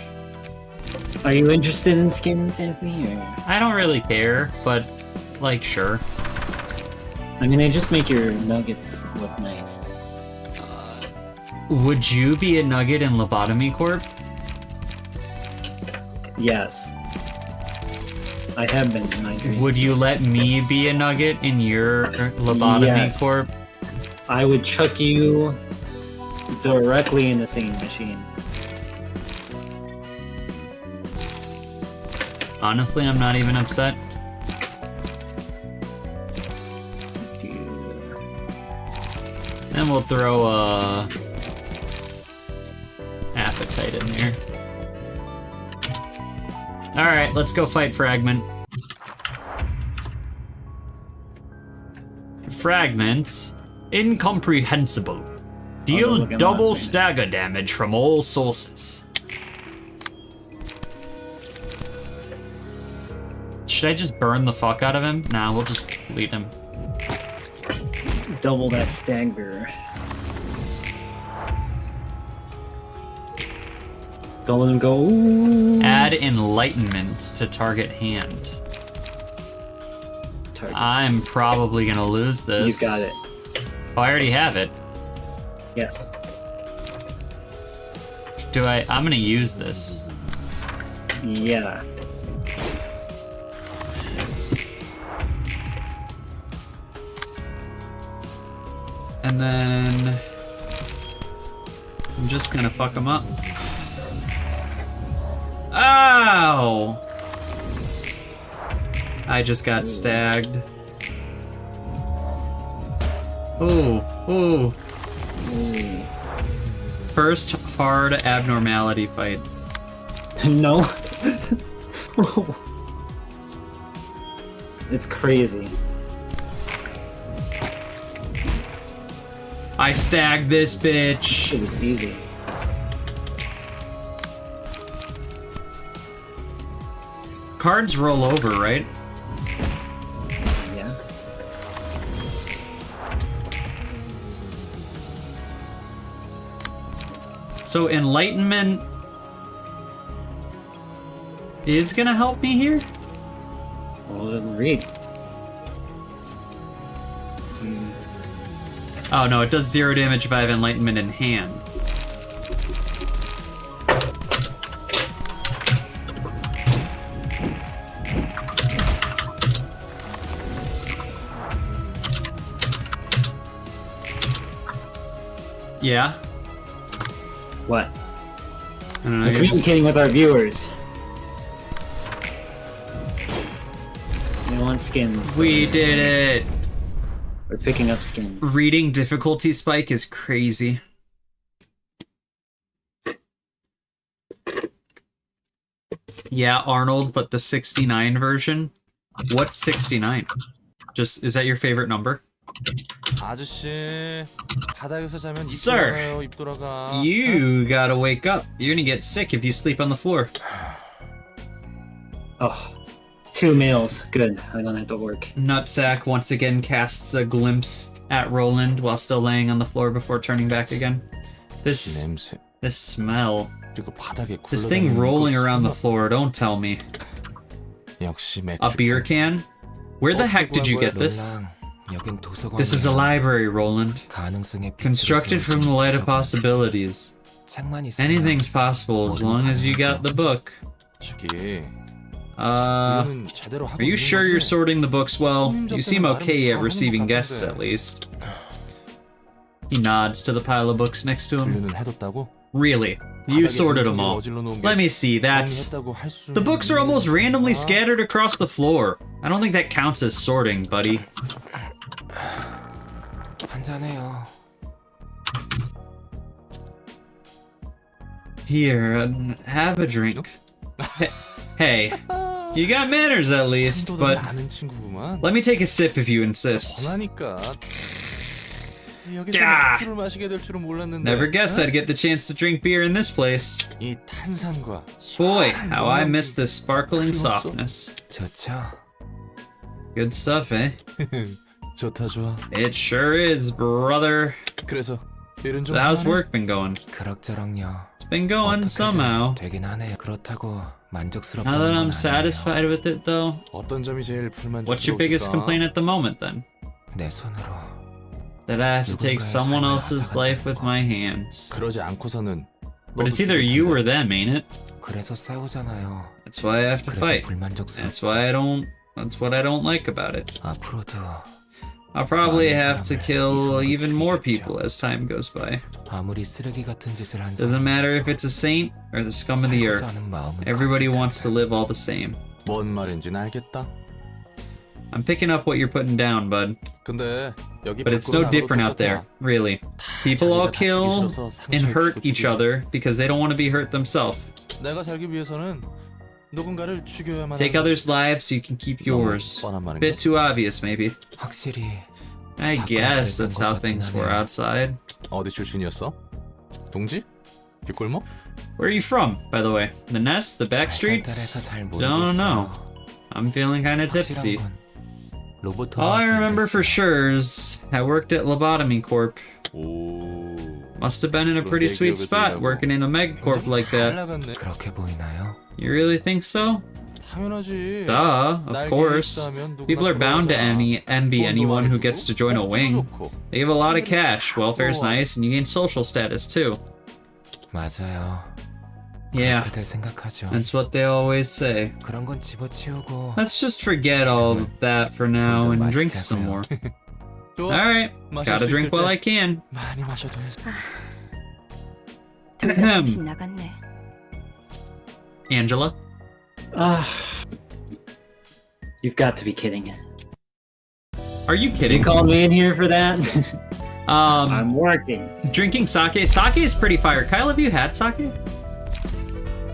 Are you interested in skins, Anthony? Or... I don't really care, but, like, sure. I mean, they just make your nuggets look nice. Would you be a nugget in Lobotomy Corp? Yes. I have been in my dreams. Would you let me be a nugget in your Lobotomy Yes. Corp? I would chuck you directly in the same machine. Honestly, I'm not even upset. Then we'll throw a appetite in there. Alright, let's go fight Fragment. Fragments. Incomprehensible. Deal look at double mods right stagger damage from all sources. Should I just burn the fuck out of him? Nah, we'll just lead him. Double that stagger. Don't let him go. Ooh. Add enlightenment to target hand. Target. I'm probably gonna lose this. You got it. Oh, I already have it. Yes. Do I? I'm gonna use this. Yeah. And then I'm just gonna fuck him up. Ow! I just got stagged. Ooh, ooh. First hard abnormality fight. No. It's crazy. I stagged this bitch. It was easy. Cards roll over, right? Yeah. So enlightenment is gonna help me here? Well, then read. Oh no, it does 0 damage if I have enlightenment in hand. Yeah. What? I don't know. We're You're just... communicating with our viewers. We want skins. We did it. We're picking up skins. Reading difficulty spike is crazy. Yeah, Arnold, but the 69 version? What's 69? Just, is that your favorite number? 아저씨, 바닥에서 자면 입 Sir, 돌아가요, 입 돌아가. You gotta wake up. You're gonna get sick if you sleep on the floor. Oh. 2 meals. Good. I don't have to work. Nutsack once again casts a glimpse at Roland while still laying on the floor before turning back again. This 냄새. smell. 그리고 바닥에 This thing rolling around the floor, don't tell me. 역시 맥주. A beer can? Where the heck did you get this? This is a library, Roland. Constructed from the light of possibilities. Anything's possible as long as you got the book. 저기. Are you sure you're sorting the books well? You seem okay at receiving guests, at least. He nods to the pile of books next to him. 분류는 해뒀다고? Really? You sorted them all. Let me see, that's... The books are almost randomly scattered across the floor. I don't think that counts as sorting, buddy. 한잔해요. Here, have a drink. Hey, you got manners at least, but let me take a sip if you insist. Gah! Never guessed I'd get the chance to drink beer in this place. Boy, how I miss this sparkling softness. 좋죠. Good stuff, eh? 좋다 좋아. It sure is, brother. 그래서 일은 좀 So how's 하네? work been going? 그럭저럭요. It's been going somehow. 되긴 하네요. 그렇다고 만족스럽다는 Now that 건 I'm 아니에요. satisfied with it, though, 어떤 점이 제일 불만족스러우실까? what's your biggest complaint at the moment, then? 내 손으로. That I have to take someone else's life with my hands. 그러지 않고서는 But it's either you or them, ain't it? 그래서 싸우잖아요. That's why I have to 그래서 fight. 불만족스럽. That's why I don't. That's what I don't like about it. 앞으로도 I'll probably have to kill even more people as time goes by. 아무리 쓰레기 같은 짓을 한 Doesn't matter if it's a saint or the scum of the earth. Everybody wants to live all the same. 뭔 말인지는 알겠다. I'm picking up what you're putting down, bud. 근데 여기 But it's no 밖으로 different 나가도 out there, 똑같아. really. People all 자기가 다치기 kill 싫어서 and 상처를 hurt 주고 each 죽이지. other because they don't want to be hurt themselves. 내가 살기 위해서는 누군가를 죽여야만 Take 하는 others' lives so you can keep yours. 뻔한 말인가? Bit too obvious, maybe. 확실히 I guess that's how things were outside. 어디 출신이었어? 둥지? 뒷골목? Where are you from, by the way? The Nest? The back streets? Don't know. I'm feeling kinda tipsy. All I remember for sure is I worked at Lobotomy Corp. 오. Must have been in a pretty sweet spot working in a megacorp like that. 나갔네. 그렇게 보이나요? You really think so? 당연하지. Duh, of course. People are bound to envy anyone who gets to join a wing. They give a lot of cash, welfare's nice, and you gain social status too. 맞아요. Yeah, 그렇게들 생각하죠. that's what they always say. 그런 건 집어치우고 Let's just forget all of that for now and drink some more. Alright, gotta drink while I can. 많이 마셔도 해. 정신 나갔네. Angela? You've got to be kidding. Are you You kidding? called me in here for that? I'm working. Drinking sake. Sake is pretty fire. Kyle, have you had sake?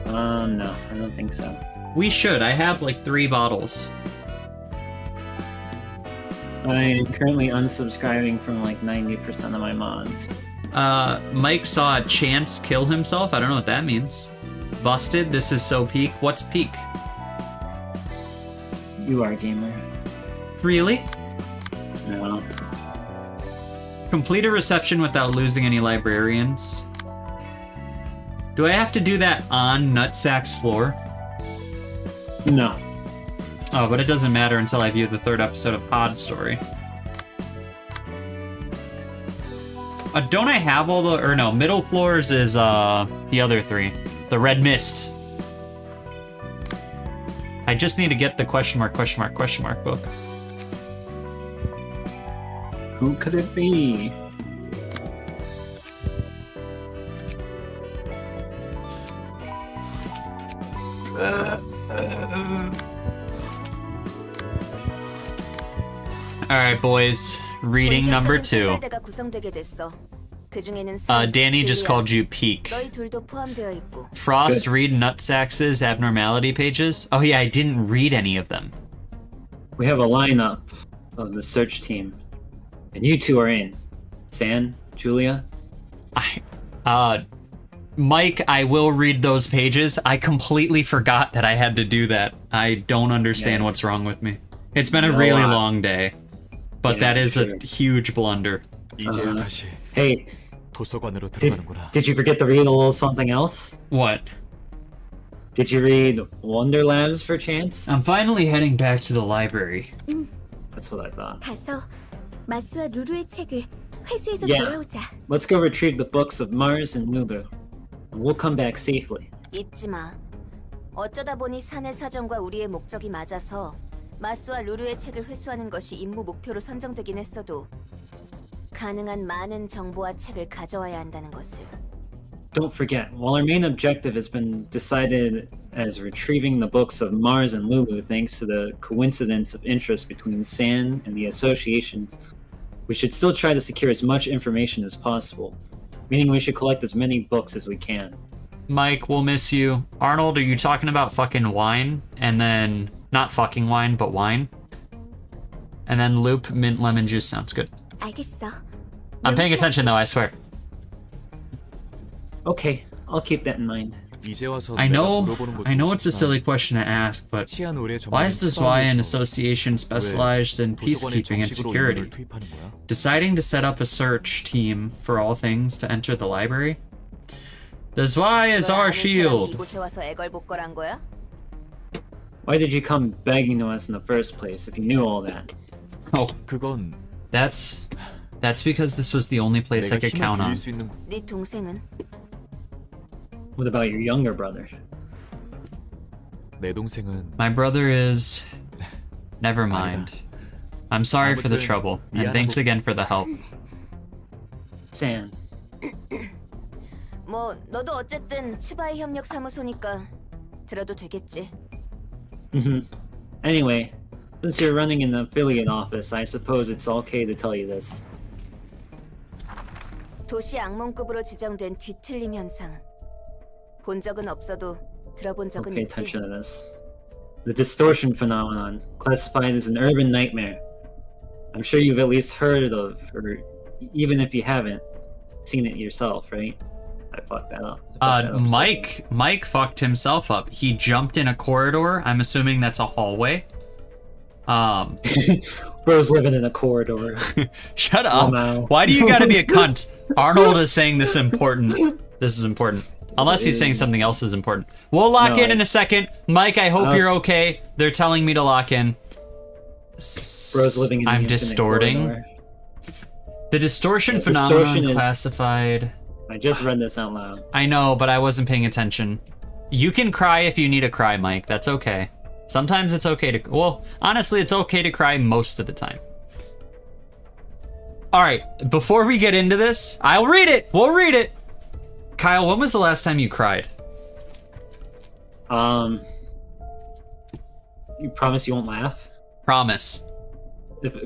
No, I don't think so. We should. I have like 3 bottles. I'm currently unsubscribing from like 90% of my mods. Mike saw a Chance kill himself. I don't know what that means. Busted. This is so peak. What's peak? You are a gamer. Really? No. Complete a reception without losing any librarians. Do I have to do that on Nutsack's floor? No. Oh, but it doesn't matter until I view the 3rd episode of Pod Story. Don't I have all the... Or no, middle floors is the other 3. The Red Mist. I just need to get the question mark book. Who could it be? Alright, boys. Reading number 2. 생활대가 구성되게 됐어. 그중에는 Danny just called you peak. 너희 둘도 포함되어 있고. Frost, Good. read Nutsack's abnormality pages. Oh yeah, I didn't read any of them. We have a lineup of the search team. And you two are in. San, Julia. Mike, I will read those pages. I completely forgot that I had to do that. I don't understand Yeah. what's wrong with me. It's been a A really lot. long day. But Yeah, that is sure. a huge blunder. 이제야 다시 Hey, 도서관으로 did, 들어가는구나. did you forget to read a little something else? What? Did you read Wonder Labs for chance? I'm finally heading back to the library. That's what I thought. 가서 마스와 루루의 책을 회수해서 Yeah. 돌아오자. Let's go retrieve the books of Mars and Lulu. And we'll come back safely. 잊지 마. 어쩌다 보니 산의 사정과 우리의 목적이 맞아서 마스와 루루의 책을 회수하는 것이 임무 목표로 선정되긴 했어도 가능한 많은 정보와 책을 가져와야 한다는 것을. Don't forget, while our main objective has been decided as retrieving the books of Mars and Lulu thanks to the coincidence of interest between San and the associations, we should still try to secure as much information as possible, meaning we should collect as many books as we can. Mike, we'll miss you. Arnold, are you talking about fucking wine? And then, not fucking wine, but wine? And then Loop, mint lemon juice sounds good. 알겠어. I'm paying attention though, I swear. Okay, I'll keep that in mind. 이제 와서 I 내가 know 물어보는 것도 it's a 좋지만 silly question to ask, but 치안 의뢰 why is this why an 전문가 association specialized in 도서관에 peacekeeping and 정식으로 security? 인원을 투입하는 거야? Deciding to set up a search team for all things to enter the library? The Zwei is our shield. 이곳에 와서 애걸복걸한 거야? Why did you come begging to us in the first place if you knew all that? Oh, 그건 that's because this was the only place I 내가 could 힘을 count 빌릴 on. 수 있는 네 동생은? What about your younger brother? 내 동생은 My brother is... Never mind. I'm sorry for the trouble, and thanks again for the help. San. 뭐 너도 어쨌든 치바이 협력 사무소니까 들어도 되겠지. Anyway, since you're running an affiliate office, I suppose it's okay to tell you this. 도시 악몽급으로 지정된 뒤틀림 현상. 본 적은 없어도 들어본 적은 pay 있지? attention to this. The distortion phenomenon, classified as an urban nightmare. I'm sure you've at least heard of, or even if you haven't, seen it yourself, right? I fucked that up. Mike fucked himself up. He jumped in a corridor. I'm assuming that's a hallway. Bro's living in a corridor. Shut up. Oh, no. Why do you gotta be a cunt? Arnold is saying this important. This is important. Unless he's saying something else is important. We'll lock in a second. Mike, I hope you're okay. They're telling me to lock in. Bro's living in the I'm infinite distorting. corridor. The distortion Yeah, phenomenon distortion is- classified. I just read this out loud. I know, but I wasn't paying attention. You can cry if you need to cry, Mike. That's okay. Sometimes it's okay to... Well, honestly, it's okay to cry most of the time. Alright, before we get into this, I'll read it! We'll read it! Kyle, when was the last time you cried? You promise you won't laugh? Promise.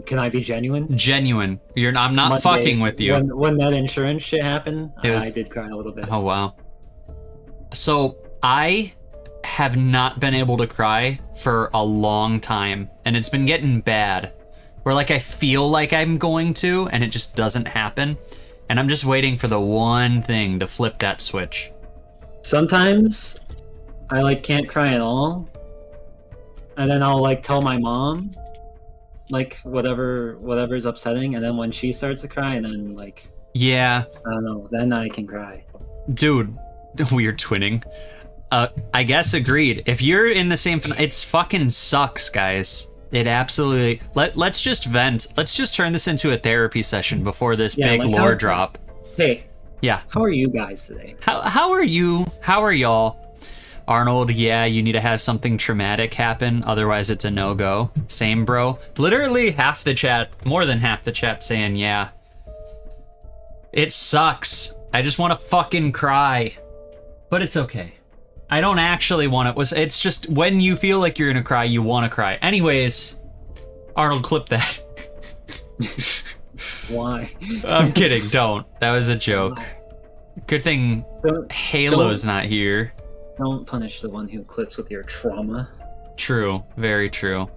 Can I be genuine? Genuine. I'm not Monday, fucking with you. When that insurance shit happened, was- I did cry a little bit. Oh, wow. So, I have not been able to cry for a long time, and it's been getting bad. Where, like, I feel like I'm going to, and it just doesn't happen. And I'm just waiting for the one thing to flip that switch. Sometimes I like can't cry at all, and then I'll like tell my mom like whatever's upsetting, and then when she starts to cry, and then like Yeah. I don't know, then I can cry. Dude, we're twinning. I guess agreed. If you're in the same... It's fucking sucks, guys. It absolutely... Let's just vent. Let's just turn this into a therapy session before this big like lore drop. Hey, Yeah. how are you guys today? How are you? How are y'all? Arnold, yeah, you need to have something traumatic happen, otherwise it's a no-go. Same, bro. Literally half the chat, more than half the chat saying yeah. It sucks. I just want to fucking cry. But it's okay. I don't actually want it. It's just when you feel like you're gonna cry, you want to cry. Anyways, Arnold, clip that. Why? I'm kidding, don't. That was a joke. Good thing Don't- Halo's not here. Don't punish the one who clips with your trauma. True, very true.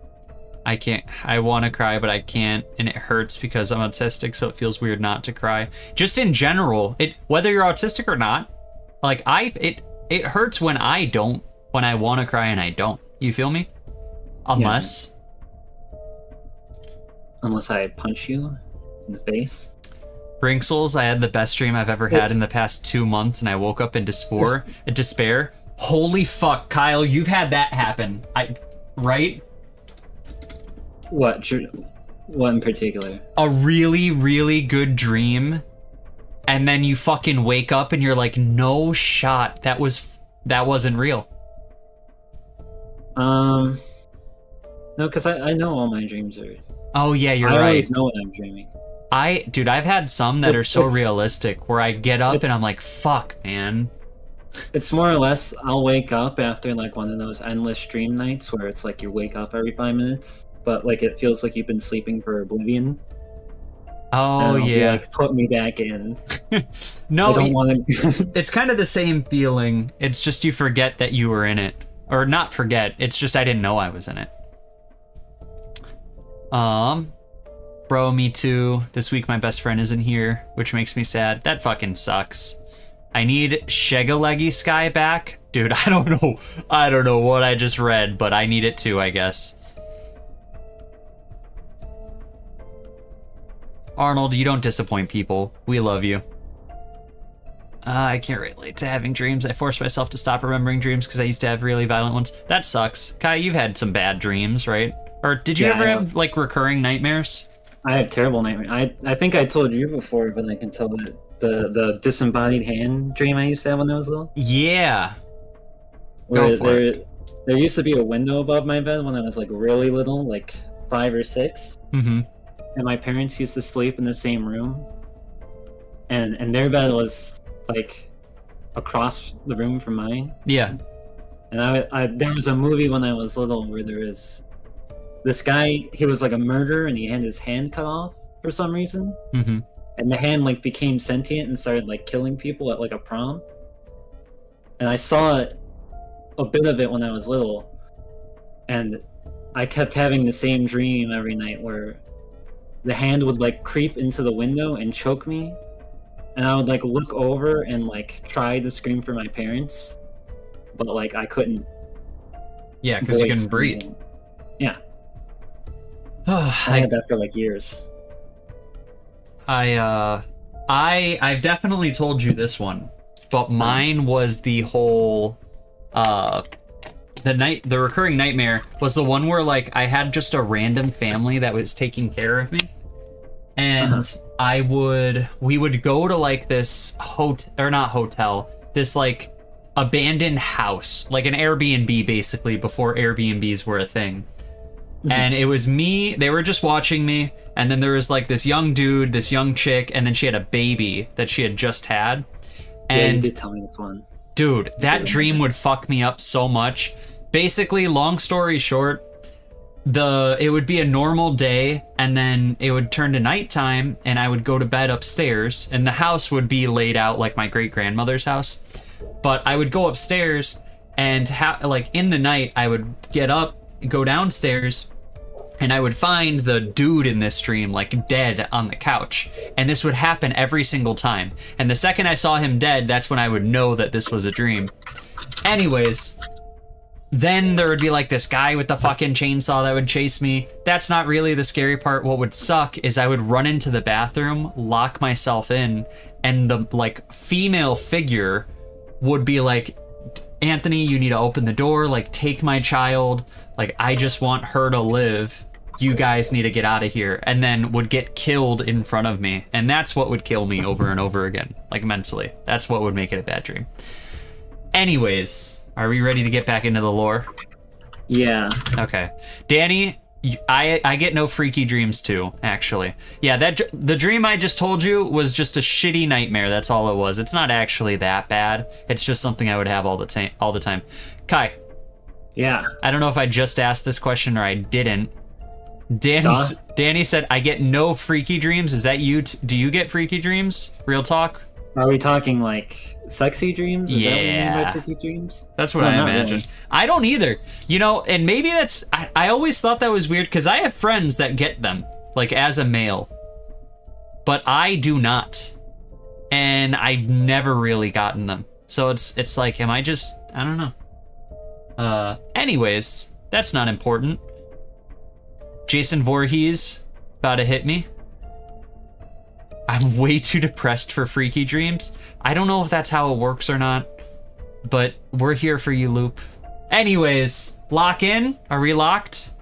I want to cry, but I can't, and it hurts because I'm autistic, so it feels weird not to cry. Just in general, whether you're autistic or not, like it hurts when I want to cry and I don't. You feel me? Unless I punch you in the face. Brinksels, I had the best dream I've ever had in the past 2 months, and I woke up in despair. Holy fuck, Kyle, you've had that happen. Right? What in particular? A really, really good dream, and then you fucking wake up and you're like, no shot, that wasn't real. No, because I know all my dreams are... Oh yeah, you're I right. always know what I'm dreaming. Dude, I've had some that are so It's- realistic where I get up and it's- I'm like, fuck, man. It's more or less, I'll wake up after like one of those endless dream nights where it's like you wake up every 5 minutes, but like it feels like you've been sleeping for oblivion. Oh And I'll be yeah. like, put me back in. No, I don't want to. it's kind of the same feeling. It's just you forget that you were in it. Or not forget, it's just I didn't know I was in it. Bro, me too. This week my best friend isn't here, which makes me sad. That fucking sucks. I need Shegaleggy Sky back. Dude, I don't know what I just read, but I need it too, I guess. Arnold, you don't disappoint people. We love you. I can't relate to having dreams. I forced myself to stop remembering dreams because I used to have really violent ones. That sucks. Kai, you've had some bad dreams, right? Or did you Yeah, ever I have like recurring nightmares? I have terrible nightmares. I think I told you before, but I can tell that the disembodied hand dream I used to have when I was little. Yeah. Where Go for it. there used to be a window above my bed when I was like really little, like 5 or 6. Mm-hmm. And my parents used to sleep in the same room, and their bed was like across the room from mine. Yeah. And there was a movie when I was little where there was this guy. He was like a murderer, and he had his hand cut off for some reason. Mm-hmm. And the hand like became sentient and started like killing people at like a prom. And I saw it a bit of it when I was little, and I kept having the same dream every night where the hand would like creep into the window and choke me, and I would like look over and like try to scream for my parents, but like I couldn't. Yeah, because you voice can breathe. anything. Yeah, I had that for like years. I've definitely told you this one, but mine was the whole the recurring nightmare was the one where like I had just a random family that was taking care of me, and we would go to like this this like abandoned house, like an Airbnb basically, before Airbnbs were a thing. And it was me, they were just watching me, and then there was like this young dude, this young chick, and then she had a baby that she had just had. Yeah, you And did tell me this one. dude, that dream would fuck me up so much. Basically, long story short, it would be a normal day, and then it would turn to nighttime, and I would go to bed upstairs, and the house would be laid out like my great grandmother's house. But I would go upstairs, and like in the night, I would get up, go downstairs, and I would find the dude in this dream like dead on the couch. And this would happen every single time. And the second I saw him dead, that's when I would know that this was a dream. Anyways, then there would be like this guy with the fucking chainsaw that would chase me. That's not really the scary part. What would suck is I would run into the bathroom, lock myself in, and the like female figure would be like, Anthony, you need to open the door, like take my child, like I just want her to live, you guys need to get out of here, and then would get killed in front of me. And that's what would kill me over and over again, like mentally. That's what would make it a bad dream. Anyways, are we ready to get back into the lore? Yeah. Okay, Danny, I get no freaky dreams too, actually. Yeah, the dream I just told you was just a shitty nightmare. That's all it was. It's not actually that bad. It's just something I would have all the time. Kai. Yeah. I don't know if I just asked this question or I didn't. Danny said, I get no freaky dreams. Is that you? Do you get freaky dreams? Real talk? Are we talking like sexy dreams? Is that what you mean by freaky dreams? That's what I imagine. Really. I don't either. You know, and maybe that's... I always thought that was weird because I have friends that get them, like as a male. But I do not. And I've never really gotten them. So it's like, am I just... I don't know. Anyways, that's not important. Jason Voorhees about to hit me. I'm way too depressed for freaky dreams. I don't know if that's how it works or not, but we're here for you, Loop. Anyways, lock in? Are we locked?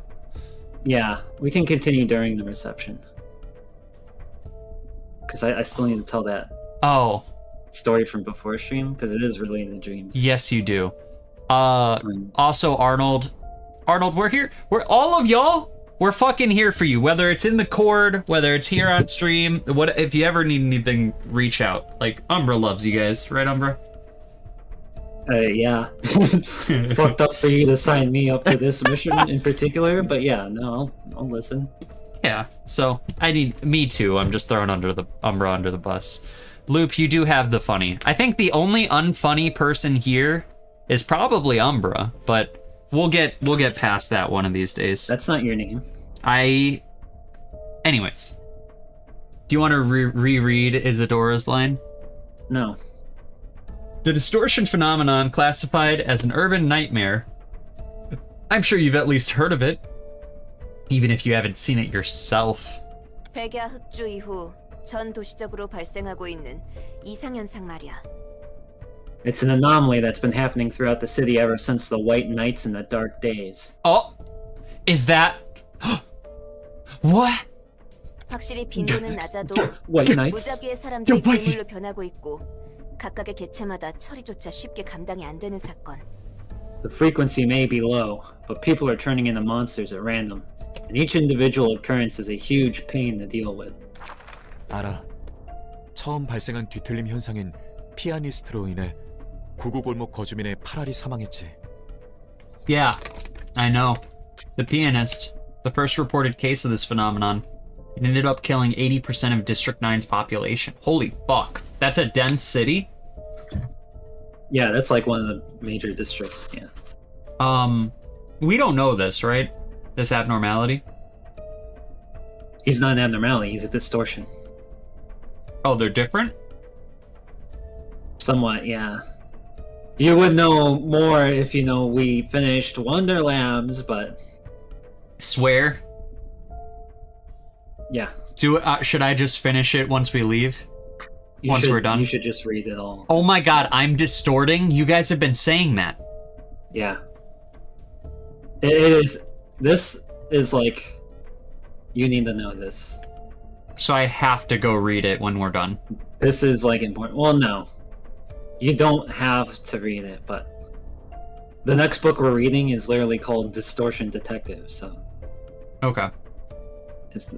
Yeah, we can continue during the reception. Because I still need to tell that story from before stream, because it is related to dreams. Yes, you do. Also, Arnold, we're here. We're all of y'all. We're fucking here for you. Whether it's in the Cord, whether it's here on stream, what if you ever need anything, reach out. Like Umbra loves you guys, right, Umbra? Yeah. Fucked up for you to sign me up for this mission in particular, but yeah, no, I'll listen. Yeah. So me too. I'm just throwing Umbra under the bus. Loop, you do have the funny. I think the only unfunny person here is probably Umbra, but we'll get past that one of these days. That's not your name. Anyways, do you want to reread Isadora's line? No. The distortion phenomenon, classified as an urban nightmare. I'm sure you've at least heard of it, even if you haven't seen it yourself. 백야 흑주 이후 전 도시적으로 발생하고 있는 이상현상 말이야. It's an anomaly that's been happening throughout the city ever since the White Nights and the Dark Days. Oh, is that... What? 확실히 빈도는 낮아도 White Nights? 무작위의 사람들이 괴물로 변하고 있고 각각의 개체마다 처리조차 쉽게 감당이 안 되는 사건. The frequency may be low, but people are turning into monsters at random, and each individual occurrence is a huge pain to deal with. 알아. 처음 발생한 뒤틀림 현상인 피아니스트로 인해 구구골목 거주민의 8알이 사망했지. Yeah, I know. The pianist, the first reported case of this phenomenon, it ended up killing 80% of District 9's population. Holy fuck. That's a dense city? Yeah, that's like one of the major districts, yeah. We don't know this, right? This abnormality? He's not an abnormality, he's a distortion. Oh, they're different? Somewhat, yeah. You would know more if you know we finished Wonder Labs, but Swear. yeah. Should I just finish it once we leave? Once we're done? You should just read it all. Oh my god, I'm distorting? You guys have been saying that. Yeah. It is. This is like. You need to know this. So I have to go read it when we're done. This is like important. Well, no. You don't have to read it, but. The next book we're reading is literally called Distortion Detective, so. Okay. It's,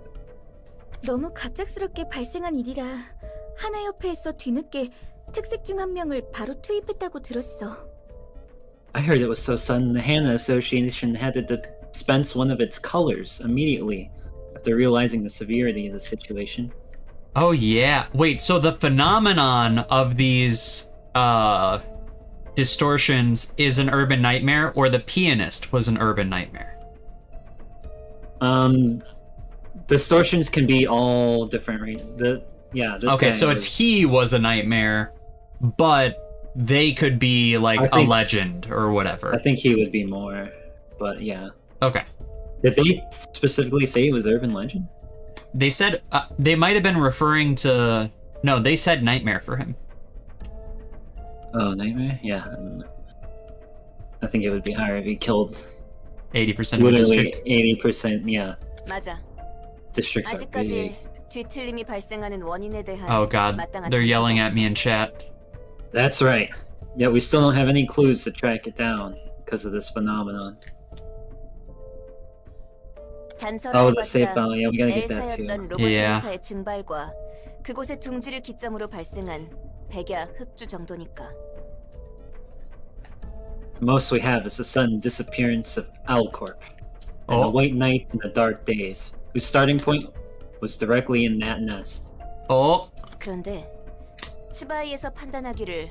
너무 갑작스럽게 발생한 일이라 하나 협회에서 뒤늦게 특색 중 한 명을 바로 투입했다고 들었어. I heard it was so sudden the Hana Association had to dispense one of its colors immediately after realizing the severity of the situation. Oh yeah. Wait, so the phenomenon of these distortions is an urban nightmare, or the pianist was an urban nightmare? Distortions can be all different, right? This Okay, guy so it's he was a nightmare, but they could be like a legend or whatever. I think he would be more, but yeah. Okay. Did they specifically say it was urban legend? They said they might have been referring to. No, they said nightmare for him. Oh, nightmare? Yeah. I don't know. I think it would be higher if he killed 80% of the literally district. 80%. Yeah. 맞아. Districts are 아직까지 big. 뒤틀림이 발생하는 원인에 대한 Oh god, 마땅한 they're yelling 단서가 at me 없어. in chat. That's right. Yet we still don't have any clues to track it down because of this phenomenon. 단서를 Oh, the save 해봤자 file. Yeah, we gotta get that too. 엘사였던 로봇 Yeah. 행사의 증발과 그곳의 둥지를 기점으로 발생한 백야 흑주 정도니까. The most we have is the sudden disappearance of Alcorp and the Oh. white nights and the dark days, whose starting point was directly in that nest. Oh, 그런데 치바이에서 판단하기를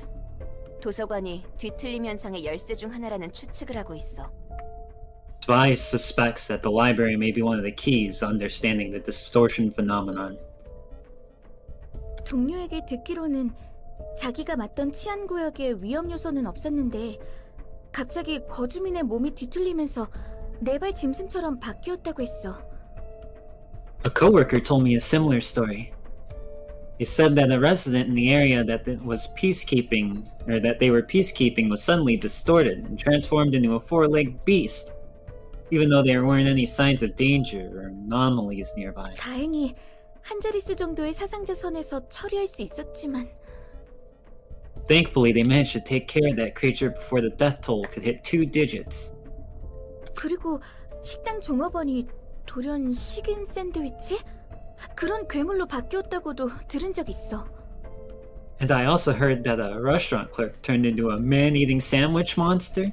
도서관이 뒤틀림 현상의 열쇠 중 하나라는 추측을 하고 있어. Spies suspects that the library may be one of the keys to understanding the distortion phenomenon. 동료에게 듣기로는 자기가 맡던 치안 구역에 위험 요소는 없었는데 갑자기 거주민의 몸이 뒤틀리면서 네발 짐승처럼 바뀌었다고 했어. A coworker told me a similar story. He said that a resident in the area that was peacekeeping, or that they were peacekeeping, was suddenly distorted and transformed into a four-legged beast, even though there weren't any signs of danger or anomalies nearby. 다행히 한 자릿수 정도의 사상자 선에서 처리할 수 있었지만 Thankfully, they managed to take care of that creature before the death toll could hit 2 digits. 그리고 식당 종업원이 돌연 식인 샌드위치? 그런 괴물로 바뀌었다고도 들은 적 있어. And I also heard that a restaurant clerk turned into a man-eating sandwich monster.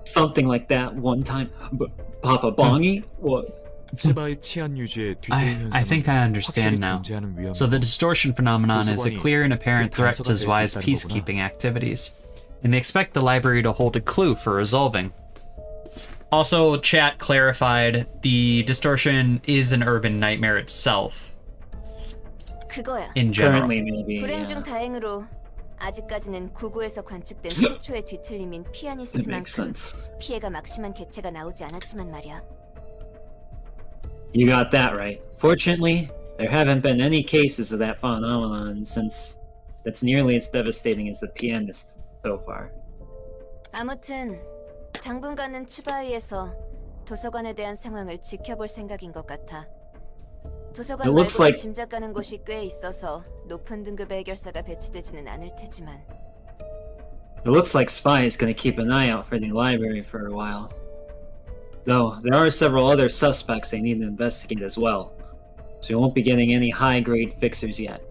Something like that one time. But Papa Bongi? What? 치바의 치안 유지에 뒤틀린 I think I 현상은 understand 확실히 now. 존재하는 위험이고 So the distortion phenomenon is a 도서관이 clear and apparent 그 threat 단서가 to 될수 Zwei's 있다는 peacekeeping activities, and they expect the library to hold a clue for resolving. Also, chat clarified the distortion is an urban nightmare itself 그거야. in general. Currently, maybe. 불행 중 Yeah. 다행으로 아직까지는 구구에서 관측된 최초의 뒤틀림인 It makes 피아니스트만큼 sense. 피해가 막심한 개체가 나오지 않았지만 말이야. You got that right. Fortunately, there haven't been any cases of that phenomenon since that's nearly as devastating as the pianist so far. 아무튼 당분간은 치바이에서 도서관에 대한 상황을 지켜볼 생각인 것 같아. 도서관 It looks 말고 like- 짐작 가는 곳이 꽤 있어서 높은 등급의 해결사가 배치되지는 않을 테지만 It looks like Spy is going to keep an eye out for the library for a while. Though, there are several other suspects they need to investigate as well. So you won't be getting any high-grade fixers yet.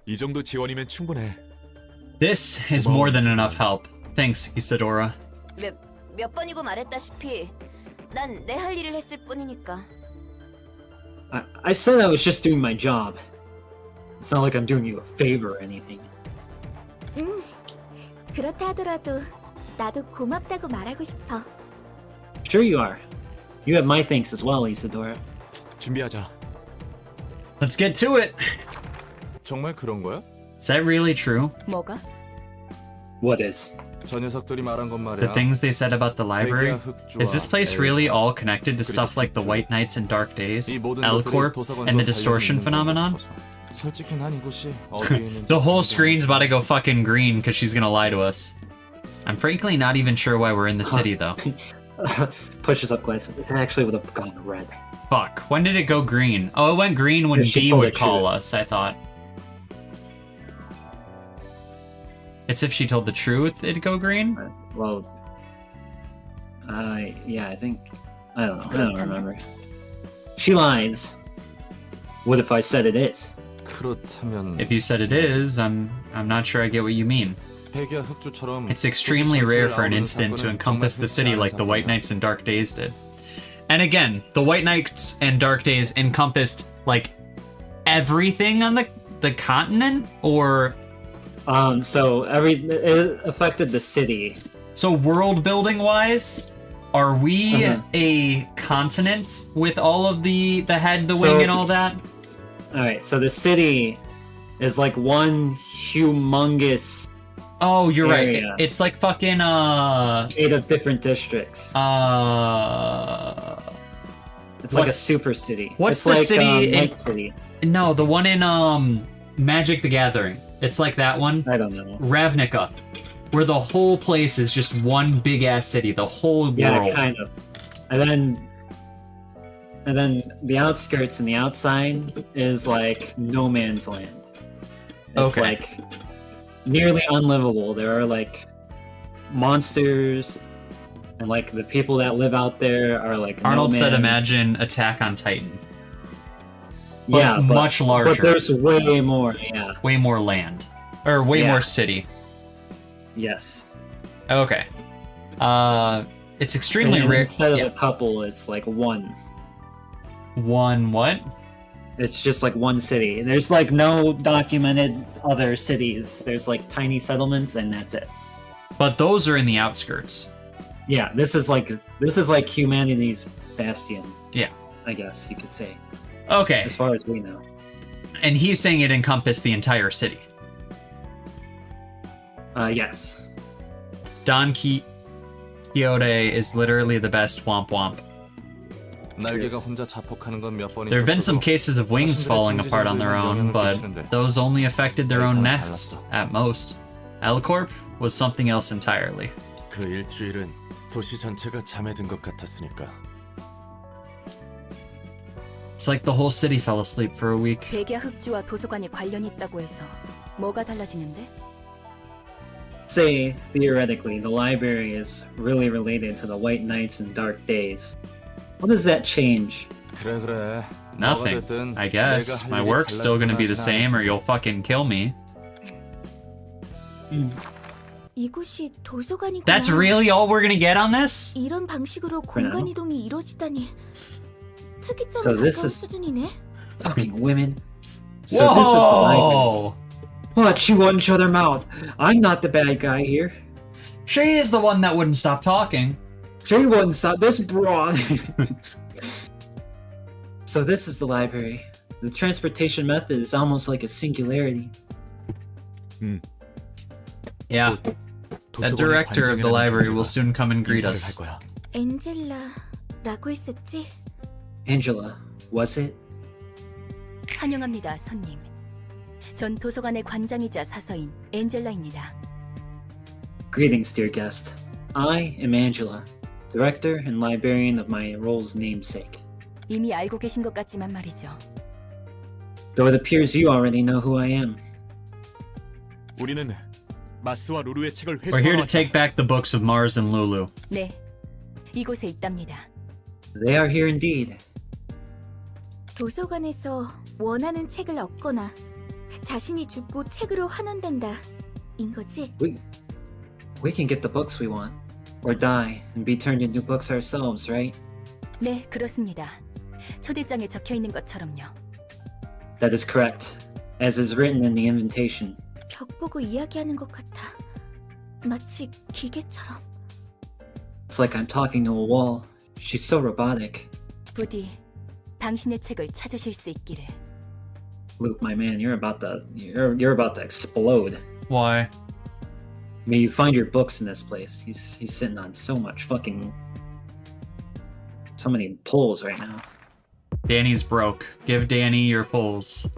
이 정도 지원이면 충분해. This is more than enough help. Thanks, Isadora. 몇 번이고 말했다시피 난 내 할 일을 했을 뿐이니까. I said I was just doing my job. It's not like I'm doing you a favor or anything. 그렇다 하더라도 나도 고맙다고 말하고 싶어. Sure you are. You have my thanks as well, Isadora. 준비하자. Let's get to it. 정말 그런 거야? Is that really true? 뭐가? What is? 저 녀석들이 말한 건 The 말이야. things they said about the library? 회계와 흑주와 Is this place really all connected to stuff like the White Knights and Dark Days, 이 모든 L-Corp, 것들이 도서관과 and the 관련이 distortion 있는 걸 phenomenon? 보고 싶어서. 솔직히 난 이곳이 어디에 있는지 The whole 모르겠어. screen's about to go fucking green because she's gonna lie to us. I'm frankly not even sure why we're in the city though. Pushes up glasses. It actually would have gone red. Fuck. When did it go green? Oh, it went green when Yeah, she D told would the call truth. us, I thought. It's if she told the truth, it'd go green? Well, yeah, I think. I don't know. I don't remember. She lies. What if I said it is? 그렇다면 If you said it is, I'm not sure I get what you mean. 회계와 흑주처럼 It's extremely rare for an 도시 incident to 전체를 encompass the 아우르는 city 사건은 like the White 정말 Knights and Dark Days did. And again, the White Knights and Dark Days encompassed like everything on the continent, or So it affected the city. so world building wise, are we Uh-huh. a continent with all of the head, the So- wing, and all that? All right, so the city is like one humongous Oh, you're right. Area. It's like fucking 8 of different districts. It's like a what's- super city. what's it's the like, city in- Night City? no, the one in Magic the Gathering. It's like that one. I don't know. Ravnica, where the whole place is just one big ass city, the whole Yeah, world. kind of. And then the outskirts and the outside is like no man's land. It's Okay. like nearly unlivable. There are like monsters, and like the people that live out there are like Arnold no said, man's- "Imagine Attack on Titan, but yeah, much larger. But there's way more. Yeah. way more land, or way Yeah. more city." Yes. Okay. It's extremely And rare. instead of Yeah. a couple, it's like one. One what? It's just like one city. There's like no documented other cities. There's like tiny settlements, and that's it. But those are in the outskirts. Yeah, this is like humanity's bastion. Yeah. I guess you could say, Okay. as far as we know. And he's saying it encompassed the entire city. Yes. Don Quixote is literally the best womp womp. 날개가 혼자 자폭하는 건 몇 번 There have been some 있었어도 cases of wings 자신들의 falling apart on their 경제적으로 own, 영향을 but 끼치는데 those only affected their own 예상은 nest 달랐어. at most. L-Corp was something else entirely. 그 일주일은 도시 전체가 잠에 든 것 같았으니까. It's like the whole city fell asleep for a week. 백야 흑주와 도서관이 관련이 있다고 해서 뭐가 달라지는데? Say theoretically, the library is really related to the White Knights and Dark Days. What does that change? 그래. Nothing, 뭐가 됐든 I guess. 내가 할 My 일이 work's still gonna be the 달라지거나 same, or 하진 you'll fucking kill me. 이곳이 도서관이구나. That's really all we're gonna get on this? 이런 방식으로 공간 이동이 이루어지다니 So 특이점에 this 가까운 is- 수준이네. Fucking women. So this is the library. Whoa! What? You wouldn't shut her mouth. I'm not the bad guy here. She is the one that wouldn't stop talking. She wouldn't stop this broad. So this is the library. The transportation method is almost like a singularity. Yeah, the director of the library will soon come and greet us. 엔젤라라고 했었지? Angela, was it? 환영합니다, 손님. 전 도서관의 관장이자 사서인 엔젤라입니다. Greetings, dear guest. I am Angela, director and librarian of my role's namesake. 이미 알고 계신 것 같지만 말이죠. Though it appears you already know who I am. 우리는 마스와 루루의 책을 We're here to 회수하러 take back the books of Mars and Lulu. 네, 이곳에 있답니다. They are here indeed. 도서관에서 원하는 책을 얻거나 자신이 죽고 책으로 환원된다. 인 거지? We can get the books we want, or die and be turned into books ourselves, right? 네, 그렇습니다. 초대장에 적혀 있는 것처럼요. That is correct, as is written in the invitation. 벽 보고 이야기하는 것 같아. 마치 기계처럼. It's like I'm talking to a wall. She's so robotic. 부디 당신의 책을 찾으실 수 있기를. Luke, my man, you're about to explode. Why? May you find your books in this place. He's sitting on so many pulls right now. Danny's broke. Give Danny your pulls.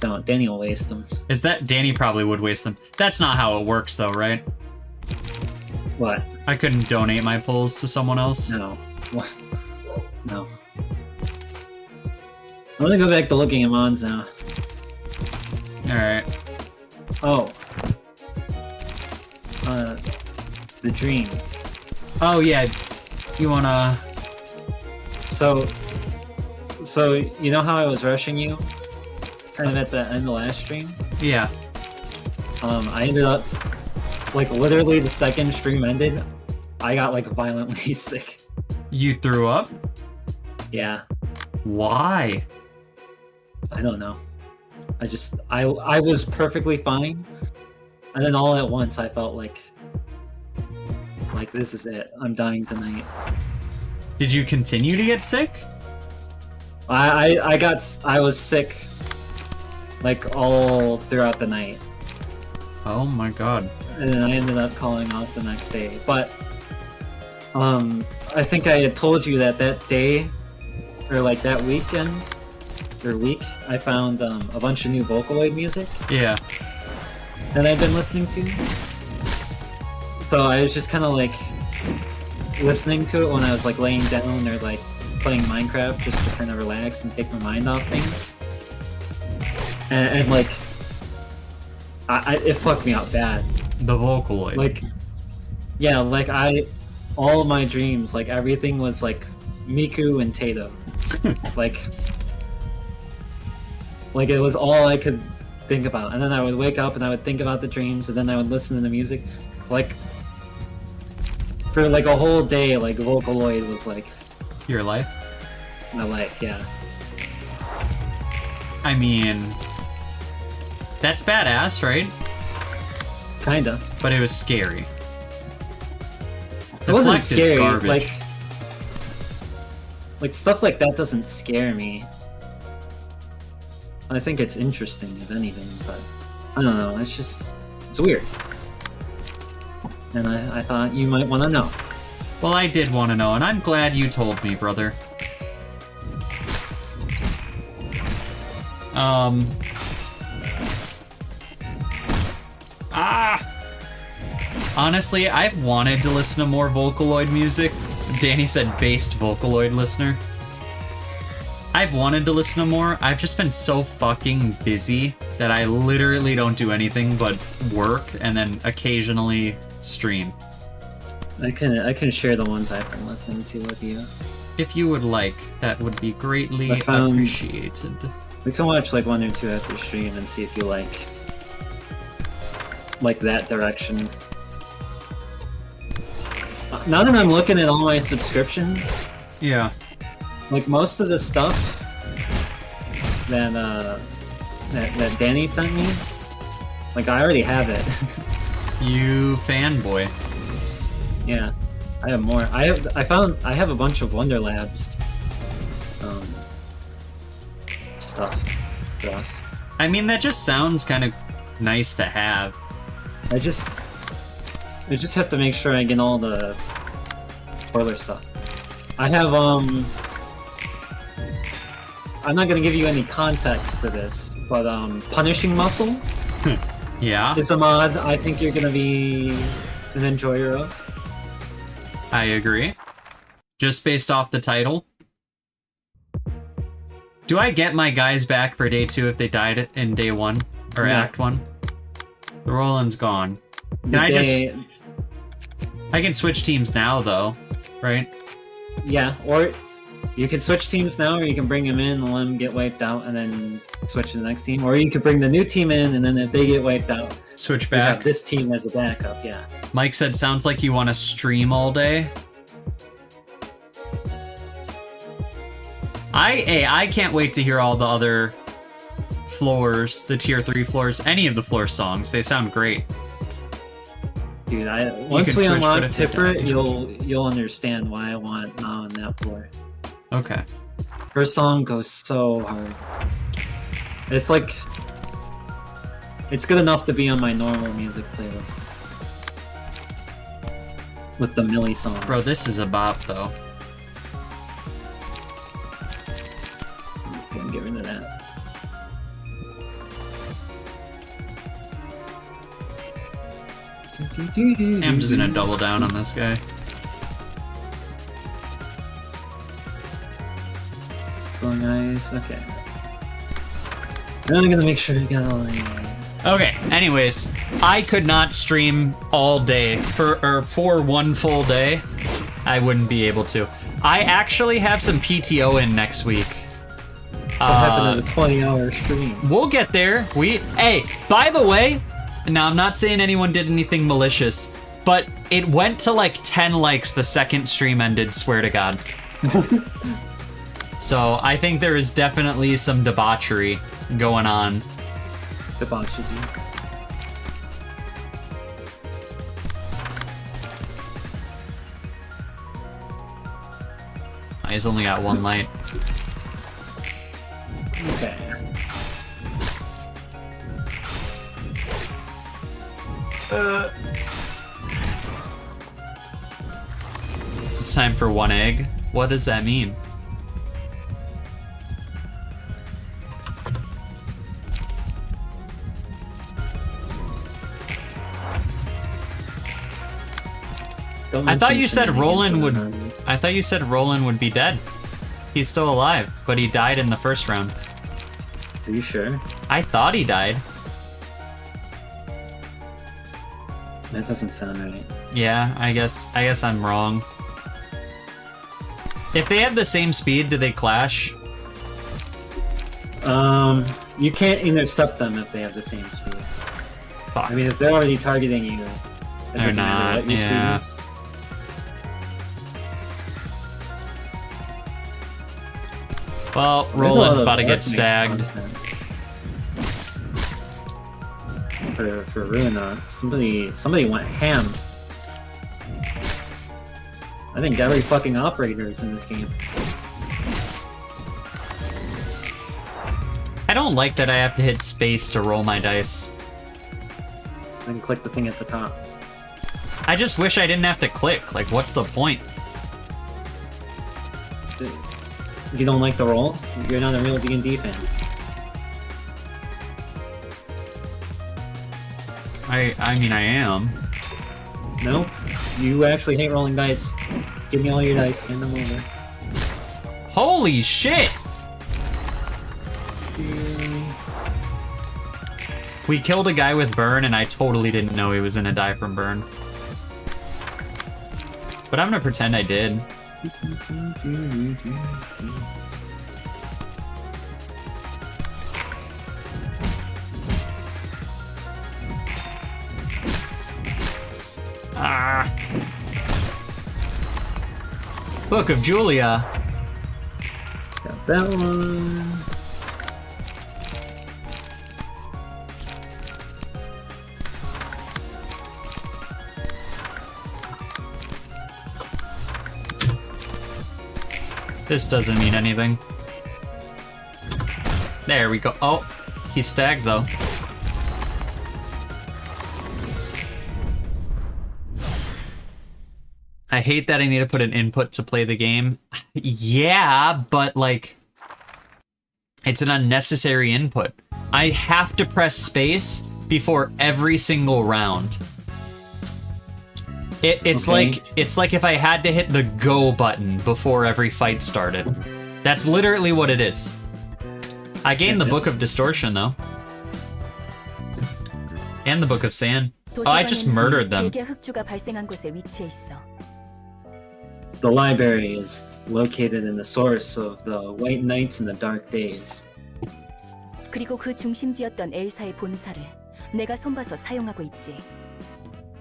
Don't. Danny will waste them. Is that Danny probably would waste them? That's not how it works, though, right? What? I couldn't donate my pulls to someone else. No. What? No. I'm gonna go back to looking at Mons now. All right. Oh. The dream. Oh yeah. You wanna? So you know how I was rushing you, kind of at the end of the last stream? Yeah. I ended up, like, literally the second stream ended, I got like violently sick. You threw up? Yeah. Why? I don't know. I was perfectly fine, and then all at once I felt like this is it. I'm dying tonight. Did you continue to get sick? I was sick like all throughout the night, Oh my god. and then I ended up calling off the next day. But I think I had told you that day, or like that weekend or week, I found a bunch of new Vocaloid music Yeah. that I've been listening to. So I was just kind of like listening to it when I was like laying down or like playing Minecraft, just to kind of relax and take my mind off things. And like, it fucked me up bad. The Vocaloid. Like, yeah, like all of my dreams, like everything was like Miku and Tato. like it was all I could think about. And then I would wake up and I would think about the dreams, and then I would listen to the music. Like, for like a whole day, like Vocaloid was like Your life? my life, yeah. I mean, that's badass, right? Kinda. But it was scary. It wasn't Deflect is scary. garbage. Like stuff like that doesn't scare me. I think it's interesting, if anything, but I don't know. It's weird. And I thought you might want to know. Well, I did want to know, and I'm glad you told me, brother. Honestly, I've wanted to listen to more Vocaloid music. Danny said based Vocaloid listener. I've wanted to listen to more. I've just been so fucking busy that I literally don't do anything but work and then occasionally stream. I can share the ones I've been listening to with you. If you would like, that would be greatly I found- appreciated. We can watch like one or two after stream and see if you like that direction. Now that I'm looking at all my subscriptions, Yeah. like most of the stuff that that Danny sent me, like I already have it. You fanboy. Yeah, I have more. I have a bunch of Wonder Labs stuff for us. I mean, that just sounds kind of nice to have. I just have to make sure I get all the spoiler stuff. I have I'm not gonna give you any context to this, but Punishing Muscle Yeah, is a mod I think you're gonna be an enjoyer of. I agree. Just based off the title. Do I get my guys back for day 2 if they died in day 1? Or No. act 1? The Roland's gone. The I day- I can switch teams now, though, right? Yeah, or you can switch teams now, or you can bring them in and let them get wiped out, and then switch to the next team. Or you could bring the new team in, and then if they get wiped out, Switch you have back. this team as a backup. Yeah. Mike said, sounds like you want to stream all day. I can't wait to hear all the other floors, the tier 3 floors, any of the floor songs. They sound great. Dude, once can we switch, unlock but if you Tipper, die- you'll understand why I want Mao on that floor. Okay. Her song goes so hard. It's like it's good enough to be on my normal music playlist. With the Millie songs. Bro, this is a bop though. I'm gonna get rid of that. I'm just gonna double down on this guy. Oh, nice. Okay. Now I'm gonna make sure you got all the. Okay, anyways, I could not stream all day for one full day. I wouldn't be able to. I actually have some PTO in next week. What happened to the 20-hour stream? We'll get there. Hey, by the way, now I'm not saying anyone did anything malicious, but it went to like 10 likes the second stream ended, swear to God. So I think there is definitely some debauchery going on. Debauches you. He's only got one light. Okay. It's time for one egg. What does that mean? I thought you said Roland would. I thought you said Roland would be dead. He's still alive, but he died in the first round. Are you sure? I thought he died. That doesn't sound right. Yeah, I guess I'm wrong. If they have the same speed, do they clash? You can't intercept them if they have the same speed. Fuck. I mean, if they're already targeting you, it They're doesn't matter not, what your yeah. speed is. Well, There's a lot Roland's of about to get ethnic stagged. content. For Ruina, somebody went ham. I think every fucking operator is in this game. I don't like that I have to hit space to roll my dice. Then click the thing at the top. I just wish I didn't have to click. Like, what's the point? You don't like the roll? You're not a real D&D fan. I mean, I am. No? You actually hate rolling dice. Give me all your dice, hand them over. Holy shit! We killed a guy with burn, and I totally didn't know he was gonna die from burn. But I'm gonna pretend I did. Ah. Book of Julia. Got that one. This doesn't mean anything. There we go. Oh, he's stagged though. I hate that I need to put an input to play the game. Yeah, but like, it's an unnecessary input. I have to press space before every single round. It's Okay. like if I had to hit the go button before every fight started. That's literally what it is. I gained the Book of Distortion though. And the Book of Sand. Oh, I just murdered them. 대개 흑주가 발생한 곳에 위치해 있어. The library is located in the source of the White Nights and the Dark Days. 그리고 그 중심지였던 엘사의 본사를 내가 손봐서 사용하고 있지.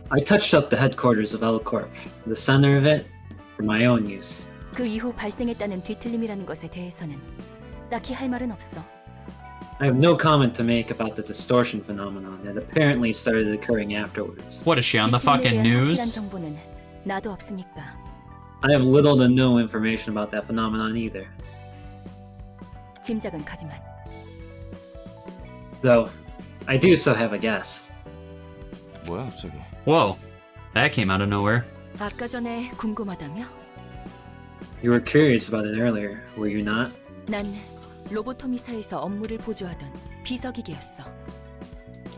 I touched up the headquarters of L-Corp, the center of it, for my own use. 그 이후 발생했다는 뒤틀림이라는 것에 대해서는 딱히 할 말은 없어. I have no comment to make about the distortion phenomenon that apparently started occurring afterwards. What is she on the 디테일에 fucking 대한 확실한 news? 정보는 나도 없으니까. I have little to no information about that phenomenon either. 짐작은 가지만. Though, I do so have a guess. 뭐야 갑자기? Whoa, that came out of nowhere. 아까 전에 궁금하다며? You were curious about it earlier, were you not? 난 로보토미사에서 업무를 보조하던 비서기계였어.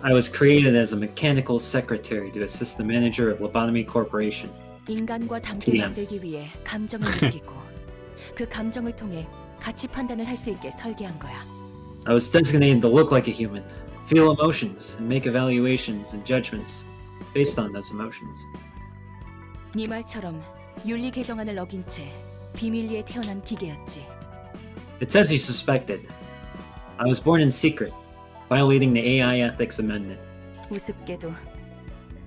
I was created as a mechanical secretary to assist the manager of Lobotomy Corporation. 인간과 닮게 TM. 만들기 위해 감정을 느끼고 그 감정을 통해 가치 판단을 할 수 있게 설계한 거야. I was designated to look like a human, feel emotions, and make evaluations and judgments based on those emotions. 네 말처럼 윤리 개정안을 어긴 채 비밀리에 태어난 기계였지. It's as you suspected. I was born in secret, violating the AI Ethics Amendment. 우습게도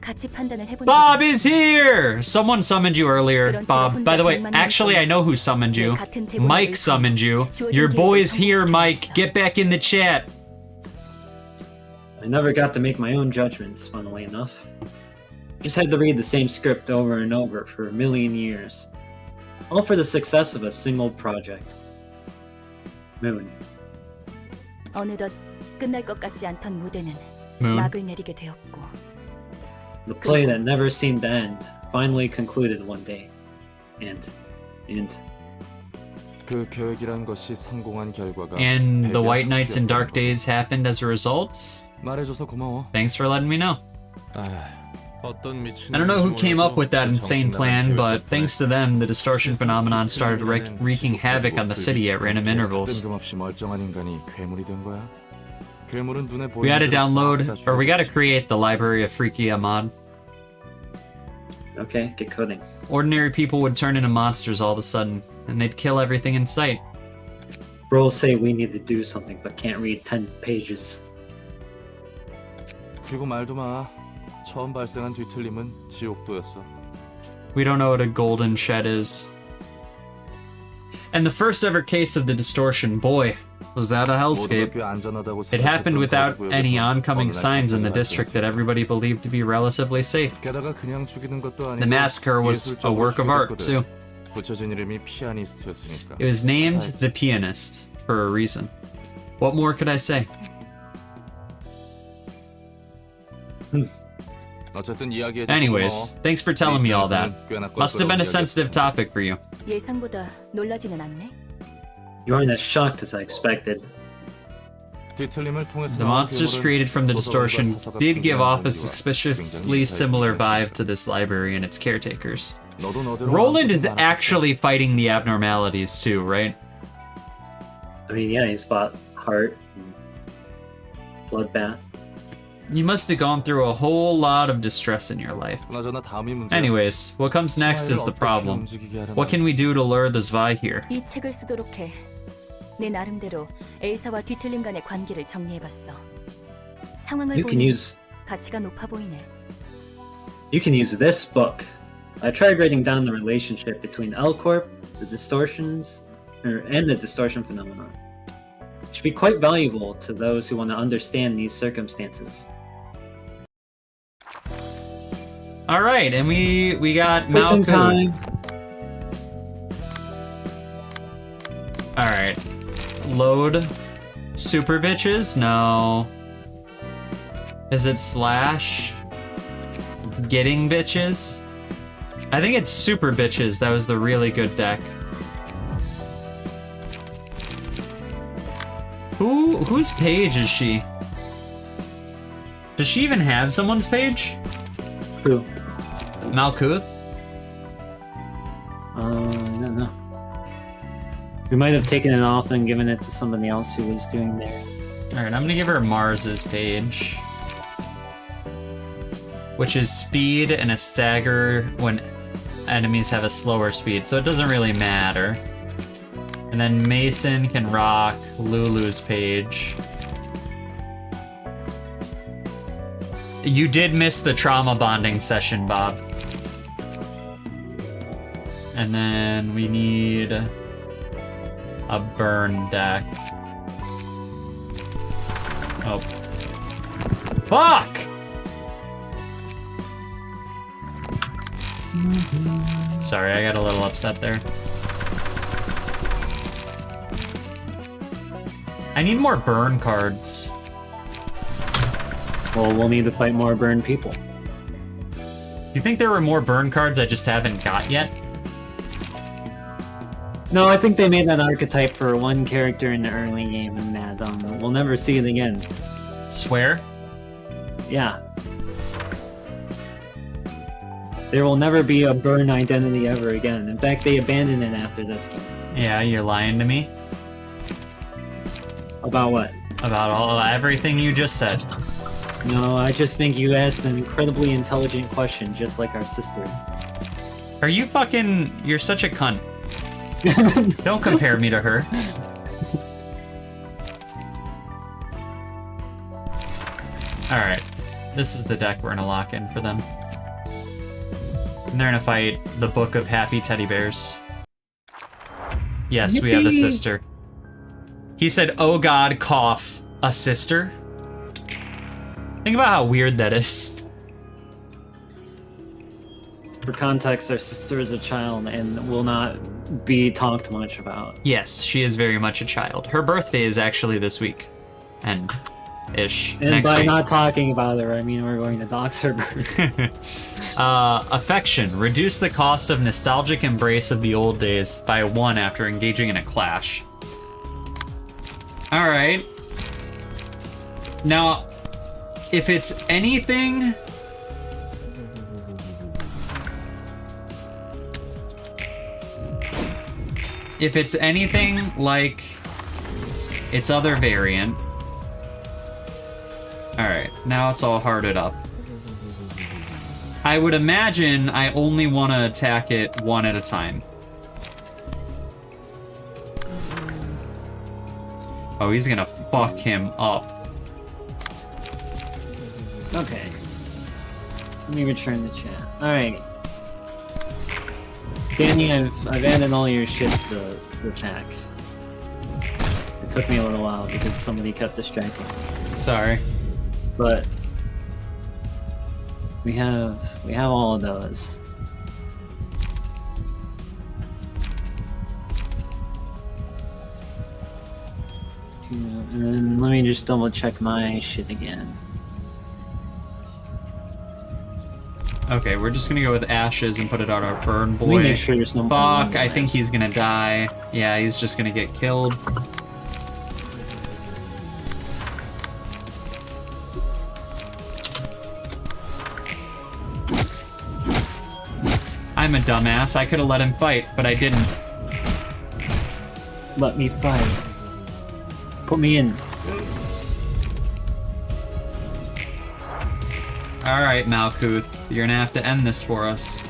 가치 판단을 해본 Bob 적이 is here! Someone summoned you earlier, Bob. By the way, actually, I know who summoned you. Mike summoned you. Your boy's here, Mike. Get back in the chat. I never got to make my own judgments, funnily enough. Just had to read the same script over and over for a million years. All for the success of a single project. Moon. 어느덧 끝날 것 같지 않던 무대는 Moon. 막을 내리게 되었고 The play that never seemed to end finally concluded one day. And 그 계획이란 것이 성공한 결과가 And the 대개 White Nights and Dark 합치였다는 Days happened as a result? 말해줘서 고마워. Thanks for letting me know. 어떤 미친 I don't know who 놈인지 came up 몰라도 with that 그 insane 정신나간 plan, 계획 but 덕분에 thanks to them, the distortion phenomenon started wreaking havoc on the city at random intervals. 뜬금없이 멀쩡한 인간이 괴물이 된 거야. 괴물은 눈에 We gotta 보이는 대로 download, 싹다 or we gotta 죽여버리지. create the library of Freakia mod. okay, get coding. Ordinary people would turn into monsters all of a sudden, and they'd kill everything in sight. Bros say we need to do something but can't read 10 pages. 그리고 말도 마. 처음 발생한 뒤틀림은 지옥도였어. We don't know what a golden shed is. And the first ever case of the distortion, boy, was that a hellscape. 모두가 꽤 안전하다고 It happened 생각했던 without 거주구역에서 any oncoming 어느 날 signs in the 갑자기 district that 발생했어. everybody believed to be relatively safe. 게다가 그냥 죽이는 것도 아니고 The massacre was a 예술적으로 work of art, 죽여줬거든. too. 붙여진 이름이 피아니스트였으니까. It was named the Pianist for a reason. What more could I say? 어쨌든 이야기해줘서 Anyways, 고마워. thanks for telling me all that. 입장에서는 꽤나 Must have been a 껄끄러운 sensitive 이야기였어. topic for you. 예상보다 놀라지는 않네. You aren't as shocked as I expected. 뒤틀림을 통해서 The 나온 monsters 괴물은 created from the 도서관과 distortion 사서가 did give 풍부한 off a 분위기와 suspiciously 굉장히 similar 잘 vibe to this library and its caretakers. 너도 너대로 Roland is 마음고생 많았겠어. actually fighting the abnormalities too, right? I mean, yeah, he's fought Heart and Bloodbath. You must have gone through a whole lot of distress in your life. 그나저나 다음이 문제야. Anyways, what comes next is the 치마를 problem. 어떻게 움직이게 하려나. What can we do to lure the Zwei here? 이 책을 쓰도록 해. 내 나름대로 엘사와 뒤틀림 간의 관계를 정리해봤어. 상황을 You can 보니 use 가치가 높아 보이네. you can use this book. I tried writing down the relationship between L Corp, the distortions, and the distortion phenomenon. It should be quite valuable to those who want to understand these circumstances. All right, and we got Prison Malcolm. time. All right, load super bitches. No. Is it slash getting bitches? I think it's super bitches. That was the really good deck. Whose page is she? Does she even have someone's page? Who? Malkuth? I don't know. We might have taken it off and given it to somebody else who was doing their. Alright, I'm gonna give her Mars's page. Which is speed and a stagger when enemies have a slower speed, so it doesn't really matter. And then Mason can rock Lulu's page. You did miss the trauma bonding session, Bob. And then we need a burn deck. Oh. Fuck! Sorry, I got a little upset there. I need more burn cards. Well, we'll need to fight more burn people. Do you think there were more burn cards I just haven't got yet? No, I think they made that archetype for one character in the early game, and that we'll never see it again. Swear? Yeah. There will never be a burn identity ever again. In fact, they abandoned it after this game. Yeah, you're lying to me. About what? About everything you just said. No, I just think you asked an incredibly intelligent question, just like our sister. Are you fucking... You're such a cunt. Don't compare me to her. Alright. This is the deck we're gonna lock in for them. And they're gonna fight the Book of Happy Teddy Bears. Yes, we have a sister. He said, oh god, cough. A sister? Think about how weird that is. For context, our sister is a child and will not be talked much about. Yes, she is very much a child. Her birthday is actually this week. And ish. And next by week. not talking about her, I mean we're going to dox her birthday. Affection. Reduce the cost of nostalgic embrace of the old days by 1 after engaging in a clash. Alright. Now, if it's anything... If it's anything like its other variant... Alright, now it's all hearted up. I would imagine I only want to attack it 1 at a time. Oh, he's gonna fuck him up. Okay. Let me return the chat. Alright. Danny, I've added all your shit to the attack. It took me a little while because somebody kept distracting me. Sorry. But we have all of those. And then let me just double check my shit again. Okay, we're just gonna go with Ashes and put it on our burn Let me boy. make sure there's no Fuck, I think he's gonna die. Yeah, he's just gonna get killed. I'm a dumbass. I could have let him fight, but I didn't. Let me fight. Put me in. Alright, Malkuth. You're gonna have to end this for us.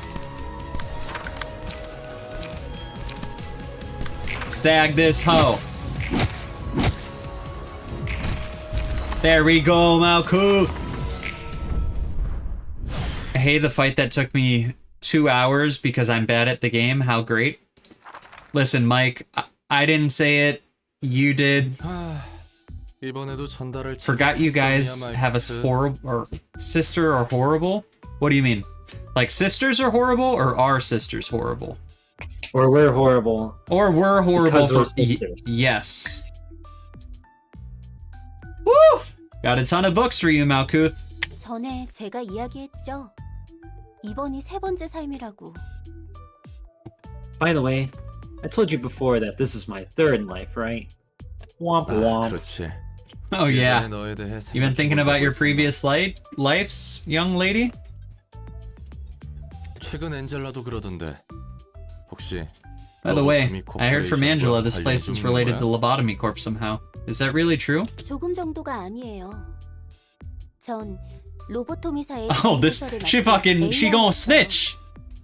Stag this hoe. There we go, Malkuth! Hey, the fight that took me 2 hours because I'm bad at the game. How great. Listen, Mike, I didn't say it. You did. Forgot you guys have us horrible, or sister are horrible? What do you mean? Like sisters are horrible, or are sisters horrible? Or we're horrible. Or we're horrible Because we're for sisters. yes. Woo! Got a ton of books for you, Malkuth. 전에 제가 이야기했죠. 이번이 3번째 삶이라고. By the way, I told you before that this is my 3rd life, right? Womp womp. 그렇지. Oh yeah. 예전에 너에 대해 You been thinking about your 생각해보고 previous lives, young lady? 있었나? 최근 엔젤라도 그러던데. 혹시 By the way, 로보토미 I heard from 코퍼레이션과 Angela this place is 관련 related to 좀 있는 거야? Lobotomy Corp somehow. Is that really true? 조금 정도가 아니에요. 전 로보토미사의 Oh, this she gonna snitch.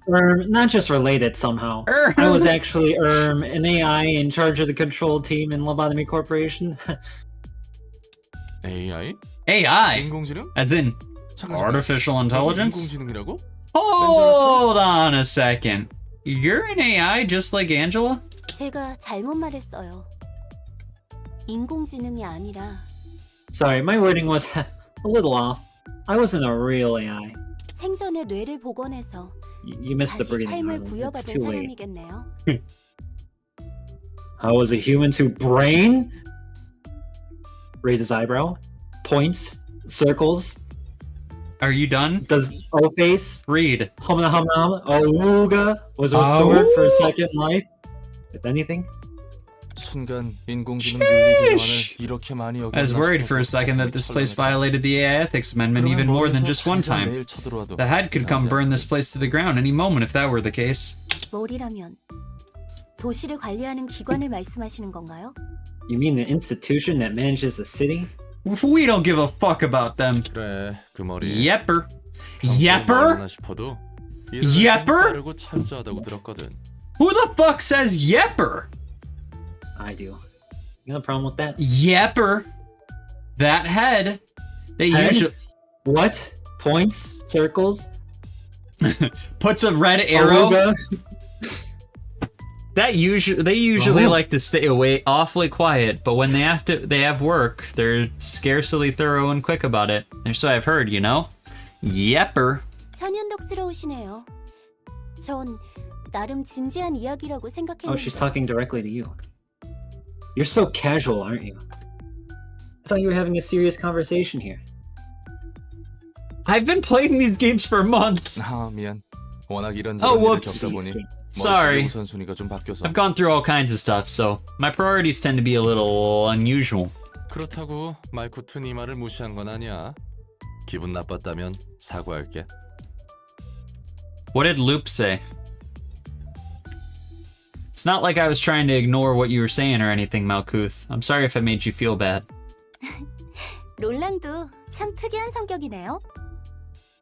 Not just related somehow. I was actually an AI in charge of the control team in Lobotomy Corporation. AI? AI, 인공지능? as in 잠깐, artificial intelligence. 인공지능이라고? Hold on a second. You're an AI just like 제가 잘못 말했어요. 인공지능이 아니라 Sorry, my wording was a little off. I wasn't a real AI. 생전에 뇌를 복원해서 You missed the 다시 breathing. 삶을 It's 부여받은 too late. 사람이겠네요. I was a human to brain. Raises eyebrow. Points. Circles. Are you done? Does O face. Read. Humna humna. Awooga was restored for a second life. If anything. 순간 인공지능 윤리 규정안을 이렇게 많이 I was worried for a second that this place violated the AI Ethics Amendment even more than just one time. 내일 쳐들어와도 The Had could come burn this place to the ground any moment if that were the case. 뭘이라면 도시를 관리하는 기관을 말씀하시는 건가요? You mean the institution that manages the city? We don't give a fuck about them. 그래 그 머리. Yepper. 평소에 Yepper? 뭐라나 싶어도 일은 Yepper? 빠르고 철저하다고 들었거든. Who the fuck says Yepper? I do. You got a problem with that? Yepper. That head. They Head? usually What? Points? Circles? puts a red arrow. Awooga? They usually Oh. like to stay away awfully quiet, but when they have work, they're scarcely thorough and quick about it. Or so I've heard, you know? Yepper. 천연덕스러우시네요. 전 나름 진지한 이야기라고 Oh, 생각했는데 she's talking directly to you. You're so casual, aren't you? I thought you were having a serious conversation here. I've been playing these games for months. 아 미안. 워낙 이런저런 Oh, 일을 whoops. 겪다 보니 Sorry. 머릿속의 우선순위가 좀 바뀌어서. I've gone through all kinds of stuff, so my priorities tend to be a little unusual. 그렇다고 말쿠트 네 말을 무시한 건 아니야. 기분 나빴다면 사과할게. What did Loop say? It's not like I was trying to ignore what you were saying or anything, Malkuth. I'm sorry if I made you feel bad. 롤랑도 참 특이한 성격이네요.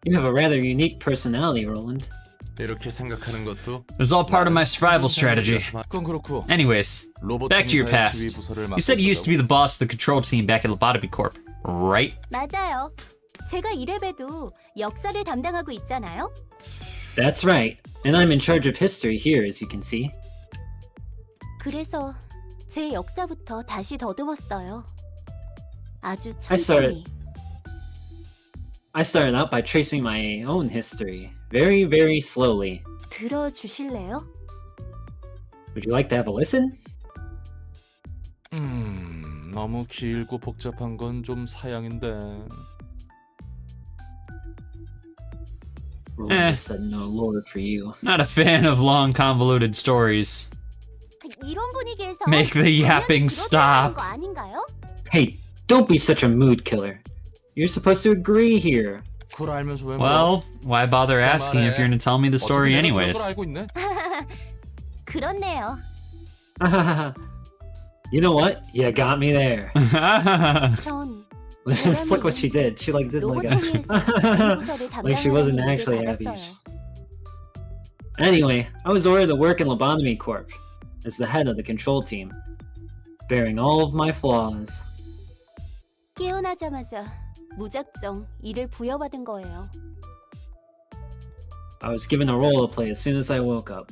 You have a rather unique personality, Roland. 이렇게 생각하는 것도 It was all part of my survival strategy. 그건 그렇고. Anyways, back to your past. You said you used to be the boss of the control team back at Lobotomy Corp, right? 맞아요. 제가 이래봬도 역사를 담당하고 있잖아요. That's right. And I'm in charge of history here, as you can see. 그래서 제 역사부터 다시 더듬었어요. 아주 I started- 천천히. I started out by tracing my own history, very, very slowly. 들어주실래요? Would you like to have a listen? 너무 길고 복잡한 건 좀 사양인데. Roland said no lord for you. Not a fan of long, convoluted stories. 이런 분위기에서 Make the yapping 당연히 들어줘야 하는 stop. 거 아닌가요? Hey, don't be such a mood killer. You're supposed to agree here. 그걸 알면서 왜 물어? Well, why bother asking if you're gonna tell me the story 어차피 내가 그런 걸 anyways? 알고 있네. 그렇네요. You know what? You got me there. 전 It's like what she did. She like did like a 로보토미에서 연구소를 like she wasn't 담당하는 actually 일을 happy. 받았어요. Anyway, I was ordered to work in Lobotomy Corp as the head of the control team, bearing all of my flaws. 깨어나자마자 무작정 일을 부여받은 거예요. I was given a role to play as soon as I woke up.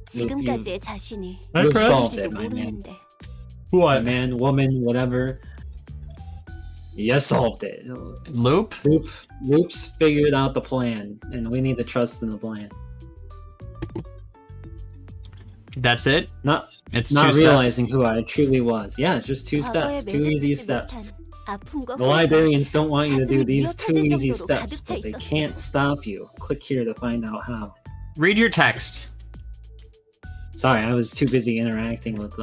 지금까지의 자신이 You solved 뭔지도 it, my man. 모르는데 What? Man, woman, whatever. You solved it. Loop? Loops figured out the plan, and we need to trust in the plan. That's it? It's Not two steps. realizing who I truly was. Yeah, it's just two 과거에 steps, two easy 매듭지지 steps. 못한 아픔과 The librarians don't want you to do 가슴이 these two 미어터질 easy 정도로 steps, 가득 차 but they 있었죠. can't stop you. Click here to find out how. Read your text. Sorry, I was too busy interacting with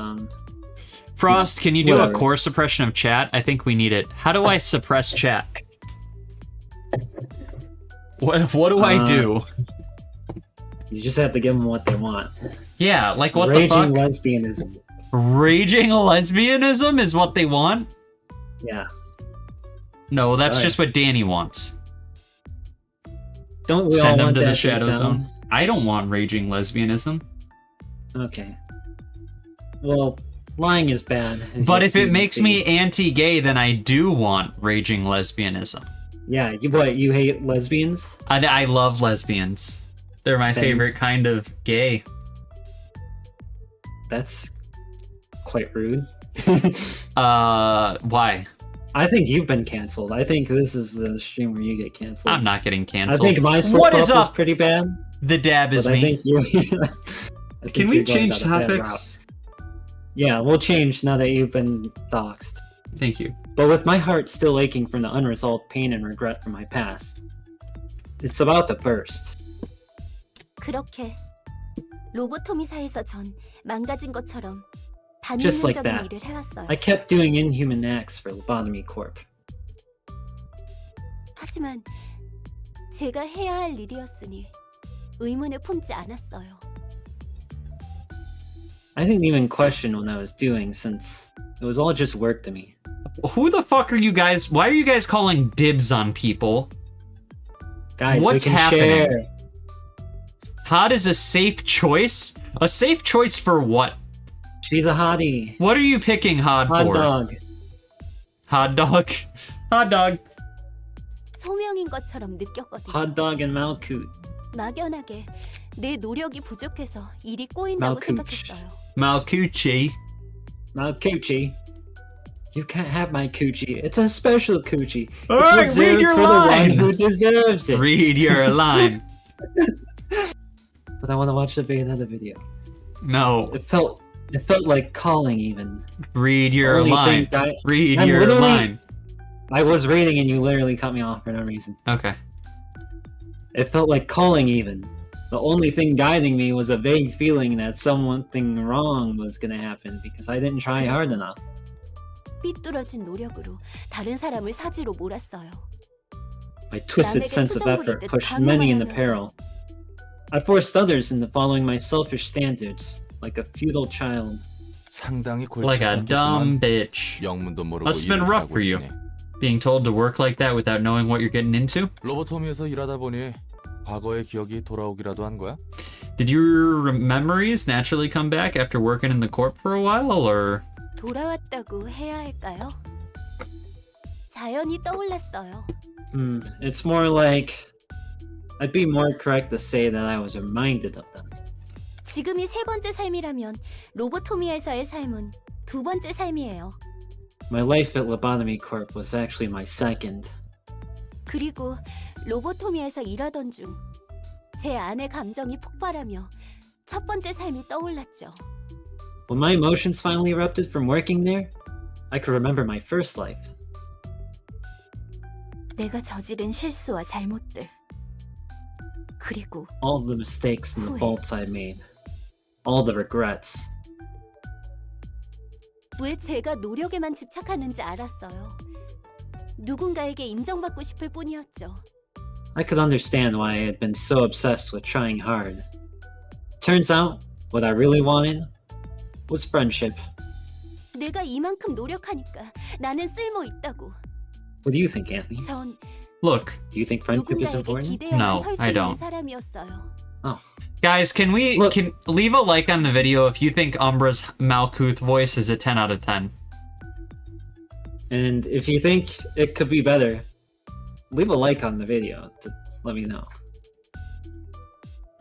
Frost, can you do a Whatever. core suppression of chat? I think we need it. How do I suppress chat? What do I do? You just have to give them what they want. Yeah, like what Raging the fuck? lesbianism. Raging lesbianism is what they want? Yeah. No, that's Sorry. just what Danny wants. Don't we all Send him want to the that deep Shadow down? Zone. I don't want raging lesbianism. Okay. Well, lying is bad. as But you if it see- makes see. me anti-gay, then I do want raging lesbianism. Yeah, you hate lesbians? I love lesbians. They're my Then- favorite kind of gay. That's quite rude. Why? I think you've been canceled. I think this is the stream where you get canceled. I'm not getting I canceled. think my slip What up is was up? pretty bad. The dab is but I me. think you. Can we change topics? Yeah, we'll change now that you've been doxxed. Thank you. But with my heart still aching from the unresolved pain and regret from my past, it's about to burst. 그렇게 로보토미사에서 전 망가진 것처럼 Just like 반인륜적인 that. 일을 해왔어요. I kept doing inhuman acts for Lobotomy Corp. 하지만 제가 해야 할 일이었으니 의문을 품지 않았어요. I didn't even question what I was doing since it was all just work to me. Who the fuck are you guys? Why are you guys calling dibs on people? Guys, What's we can happening? share. Hot is a safe choice? A safe choice for what? She's a hottie. What are you picking Hot Hot for? dog. Hot dog. Hot dog. 소명인 것처럼 느꼈거든요. Hot dog and Malkoot. 막연하게 내 노력이 부족해서 일이 꼬인다고 Malcooch. 생각했어요. Malcoochie. Malcoochie. You can't have my coochie. It's a special coochie. It's Alright, read reserved your for the one line. who deserves it. Read your line. But I want to watch the another video. No. It felt like calling even. Read your Only line. thing Read I'm your literally- line. I was reading and you literally cut me off for no reason. Okay. It felt like calling even. The only thing guiding me was a vague feeling that something wrong was gonna happen because I didn't try hard enough. 삐뚤어진 노력으로 다른 사람을 사지로 몰았어요. My twisted sense of effort pushed many into peril. I forced others into following my selfish standards, like a futile child. 상당히 골치 Like a dumb bitch. 영문도 모르고 Must have been 일을 rough 하고 for you. 있으니. Being told to work like that without knowing what you're getting into? 로보토미에서 일하다 보니 과거의 기억이 돌아오기라도 한 거야? Did your memories naturally come back after working in the corp for a while, or? 돌아왔다고 해야 할까요? 자연히 떠올랐어요. It's more like I'd be more correct to say that I was reminded of them. 지금이 세 번째 삶이라면 로보토미에서의 삶은 두 번째 삶이에요. My life at Lobotomy Corp was actually my second. 그리고 로보토미에서 일하던 중 제 안의 감정이 폭발하며 첫 번째 삶이 떠올랐죠. When my emotions finally erupted from working there, I could remember my first life. 내가 저지른 실수와 잘못들. 그리고 All the mistakes and the faults I made. All the regrets. 왜 제가 노력에만 집착하는지 알았어요. 누군가에게 인정받고 싶을 뿐이었죠. I could understand why I had been so obsessed with trying hard. Turns out, what I really wanted was friendship. 내가 이만큼 노력하니까 나는 쓸모 있다고. What do you think, Anthony? 전 Look, Do you think friendship is 누군가에게 important? 기대어만 No, 설 수 I 있는 don't. 사람이었어요. guys, can we Look. can leave a like on the video if you think Umbra's Malkuth voice is a 10 out of 10. And if you think it could be better, leave a like on the video to let me know.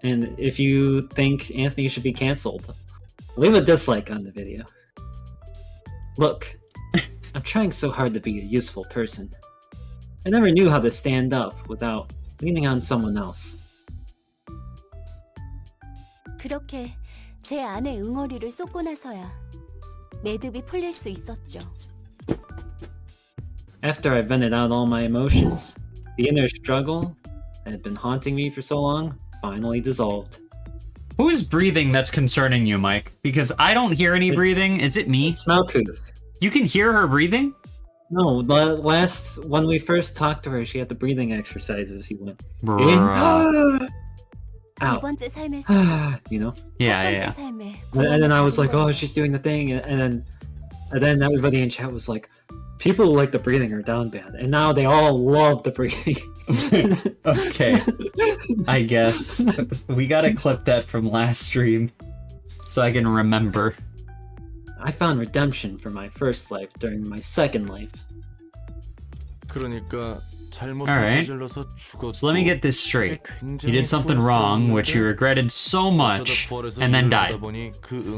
And if you think Anthony should be canceled, leave a dislike on the video. Look, I'm trying so hard to be a useful person. I never knew how to stand up without leaning on someone else. 그렇게 제 안에 응어리를 쏟고 나서야 매듭이 풀릴 수 있었죠. After I vented out all my emotions, the inner struggle that had been haunting me for so long finally dissolved. Who's breathing that's concerning you, Mike? Because I don't hear any breathing. Is it me? It's Malkuth. You can hear her breathing? No, when we first talked to her, she had the breathing exercises. He went in, Bruh. 두 out, 번째 삶에서 you know. Yeah, 첫 번째 yeah. 삶에 And then I was like, 구원을 oh, she's doing the thing, and then everybody in chat was like, people who like the breathing are down bad, and now they all love the breathing. Okay. I guess. We gotta clip that from last stream so I can remember. I found redemption for my first life during my second life. 그러니까 잘못을 Alright. 저질러서 죽었고. So let me get this straight. You did something wrong, which you regretted so much, and then died.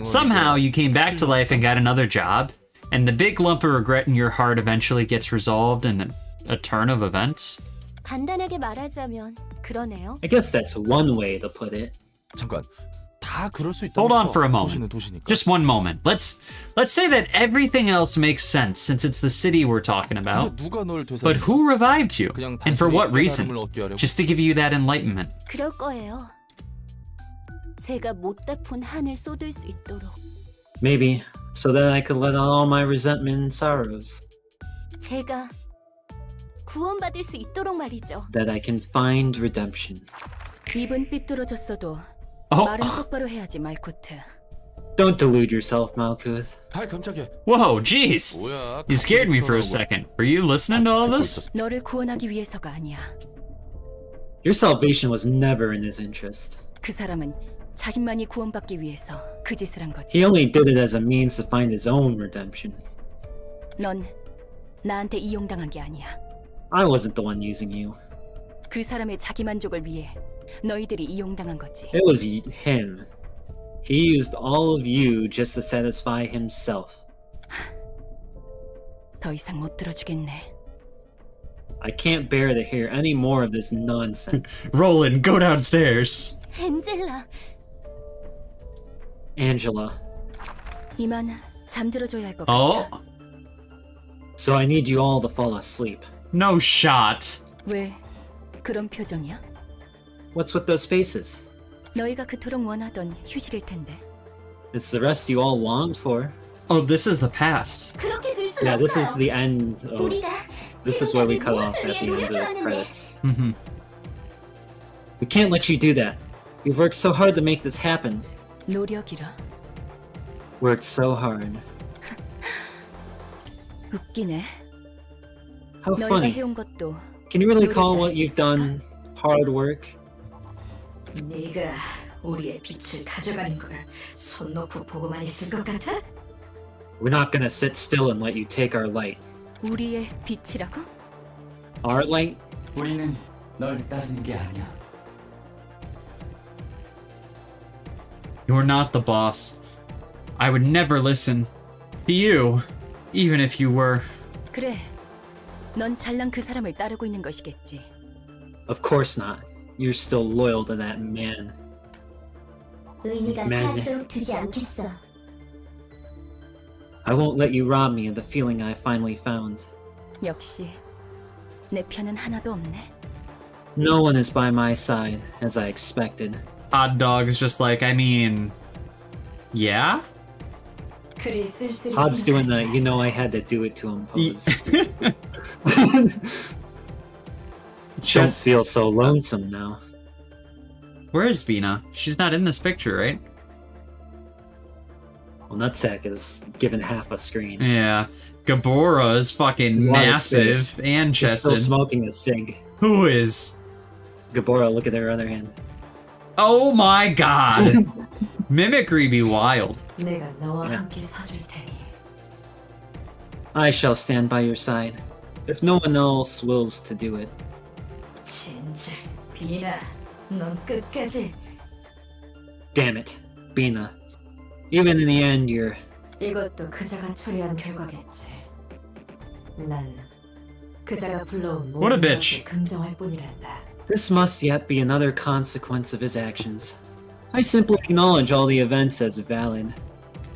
Somehow you came back to life and got another job. and the big lump of regret in your heart eventually gets resolved in a turn of events? 간단하게 말하자면 그러네요. I guess that's one way to put it. 잠깐, 다 그럴 수 있다. Hold on for a moment. 도시는 도시니까. Just one moment. Let's say that everything else makes sense since it's the city we're talking about. 근데 누가 널 되살렸어? But who revived you? 그냥 And for 단순히 what 깨달음을 reason? 얻게 하려고. Just to give you that enlightenment. 그럴 거예요. 제가 못다 푼 한을 쏟을 수 있도록. Maybe so that I could let out all my resentment and sorrows. 제가 구원받을 수 있도록 말이죠. That I can find redemption. 입은 삐뚤어졌어도 Oh, 말은 똑바로 해야지 말코트. Don't delude yourself, Malkuth. 아 깜짝이야. whoa, jeez. 뭐야? You scared me for a 갑자기 second. Were you listening to all this? 너를 구원하기 위해서가 아니야. Your salvation was never in his interest. 그 사람은 자신만이 구원받기 위해서 그 짓을 한 거지. He only did it as a means to find his own redemption. 넌 나한테 이용당한 게 아니야. I wasn't the one using you. 그 사람의 자기 만족을 위해 너희들이 이용당한 거지. It was him. He used all of you just to satisfy himself. 더 이상 못 들어주겠네. I can't bear to hear any more of this nonsense. Roland, go downstairs. 엔젤라, Angela, 이만 잠들어줘야 할 것 같아. Oh, so I need you all to fall asleep. no shot. 왜 그런 표정이야? What's with those faces? 너희가 그토록 원하던 휴식일 텐데. It's the rest you all longed for. Oh, this is the past. 그렇게 둘 순 Yeah, this 없어요. is the end of... 우리가 This is where we cut off 지금까지 at the 무엇을 end 위해 of the 노력해왔는데. credits. Mm-hmm. We can't let you do that. We've worked so hard to make this happen. 노력이라. Worked so hard. 웃기네. How 너희가 funny. 해온 것도 Can you really 노력이라 call 할 what 수 you've 있을까? done hard work? 네가 우리의 빛을 가져가는 걸 손 놓고 보고만 있을 것 같아? We're not gonna sit still and let you take our light. 우리의 빛이라고? Our light? 우리는 널 따르는 게 아니야. You're not the boss. I would never listen to you, even if you were. 그래. 넌 잘난 그 사람을 따르고 있는 것이겠지. Of course not. You're still loyal to that man. 의미가 Man. 사라지도록 두지 않겠어. I won't let you rob me of the feeling I finally found. 역시 내 편은 하나도 없네. No one is by my side, as I expected. Hot Dog's just like, I mean, yeah? 그리 쓸쓸히 Hod's doing the, you know I had to do it to him pose. Don't Just, feel so lonesome now. where is Bina? She's not in this picture, right? Well, Nutsack is given half a screen. Yeah. Gabora is fucking There's a lot of massive space. and She's still chested. smoking a cig. Who is? Gabora, look at her other hand. Oh my god! Mimicry be wild. 내가 너와 Yeah. 함께 서줄 테니. I shall stand by your side, if no one else wills to do it. 진짜 비나, 넌 끝까지. Damn it, Bina. Even in the end, you're... 이것도 그자가 초래한 결과겠지. 난 그자가 불러온 What a 모든 bitch. 것을 긍정할 뿐이란다. This must yet be another consequence of his actions. I simply acknowledge all the events as valid.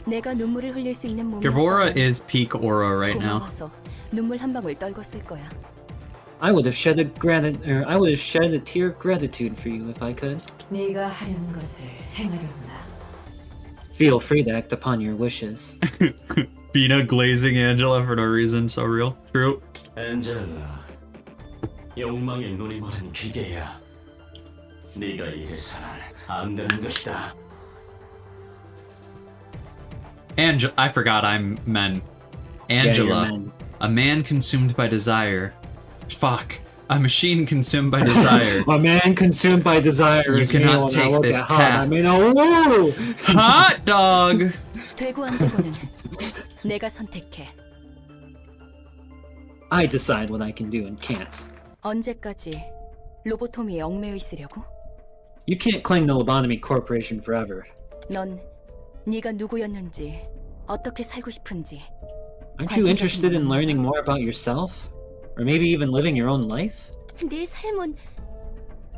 내가 눈물을 흘릴 수 있는 몸이 Gabora is peak aura right now. 고마워서 눈물 한 방울 떨궜을 거야. I would have shed a tear of gratitude for you if I could. 네가 하려는 것을 행하려구나. Feel free to act upon your wishes. Bina glazing Angela for no reason, so real. True. 엔젤라, 욕망의 눈이 멀은 기계야. 네가 이래서는 안 되는 것이다. I forgot I'm men. Yeah, you're Angela, men. a man consumed by desire. Fuck. A machine consumed by desire. A man consumed by desire You is me cannot when I take look this at Hod. path. I mean, oh, whoa! Hot dog! 되고 안 되고는 내가 선택해. I decide what I can do and can't. 언제까지 로보토미에 얽매여 있으려고? You can't cling to Lobotomy Corporation forever. 넌 네가 누구였는지, 어떻게 살고 싶은지 Aren't you interested in learning more about yourself? Or maybe even living your own life? 내 삶은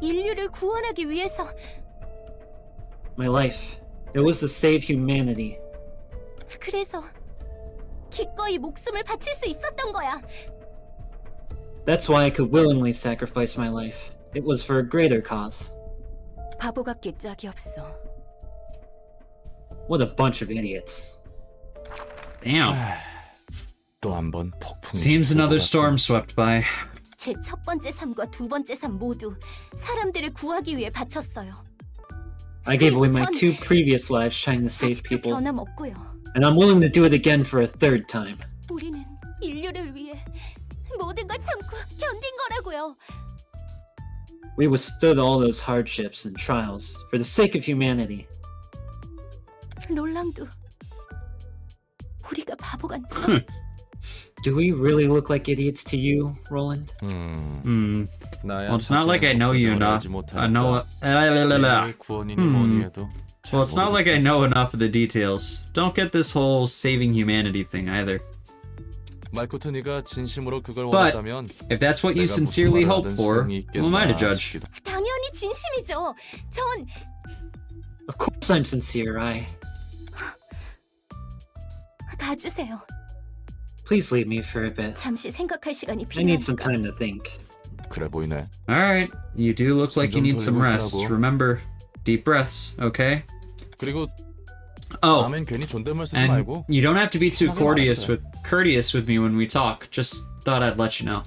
인류를 구원하기 위해서. My life, it was to save humanity. 그래서 기꺼이 목숨을 바칠 수 있었던 거야. That's why I could willingly sacrifice my life. It was for a greater cause. 바보 같게 짝이 없어. What a bunch of idiots. Damn. 또 한 번 폭풍이. Seems another storm swept by. 제 첫 번째 삶과 두 번째 삶 모두 사람들을 구하기 위해 바쳤어요. I gave away my 2 previous lives trying to save 아직도 people, 변함없고요. and I'm willing to do it again for a 3rd time. 우리는 인류를 위해 모든 걸 참고 견딘 거라고요. We withstood all those hardships and trials for the sake of humanity. 롤랑도 우리가 바보 같아. Do we really look like idiots to you, Roland? Well, it's not like I know you enough. I know. Well, it's not like I know enough of the details. Don't get this whole saving humanity thing either. 말코트니가 진심으로 그걸 But 원한다면 if that's what you sincerely hope for, who am I to judge? 당연히 진심이죠. 전 Of course I'm sincere, 가주세요. Please leave me for a bit. 잠시 생각할 시간이 I need some 필요하니까. time to think. 그래 보이네. Alright, you do look like you need some rest. 돌리고 Remember, deep breaths, okay? 그리고 Oh, 다음엔 괜히 존댓말 쓰지 and 말고. you don't have to be too 하지 courteous with me when we talk. Just thought I'd let you know.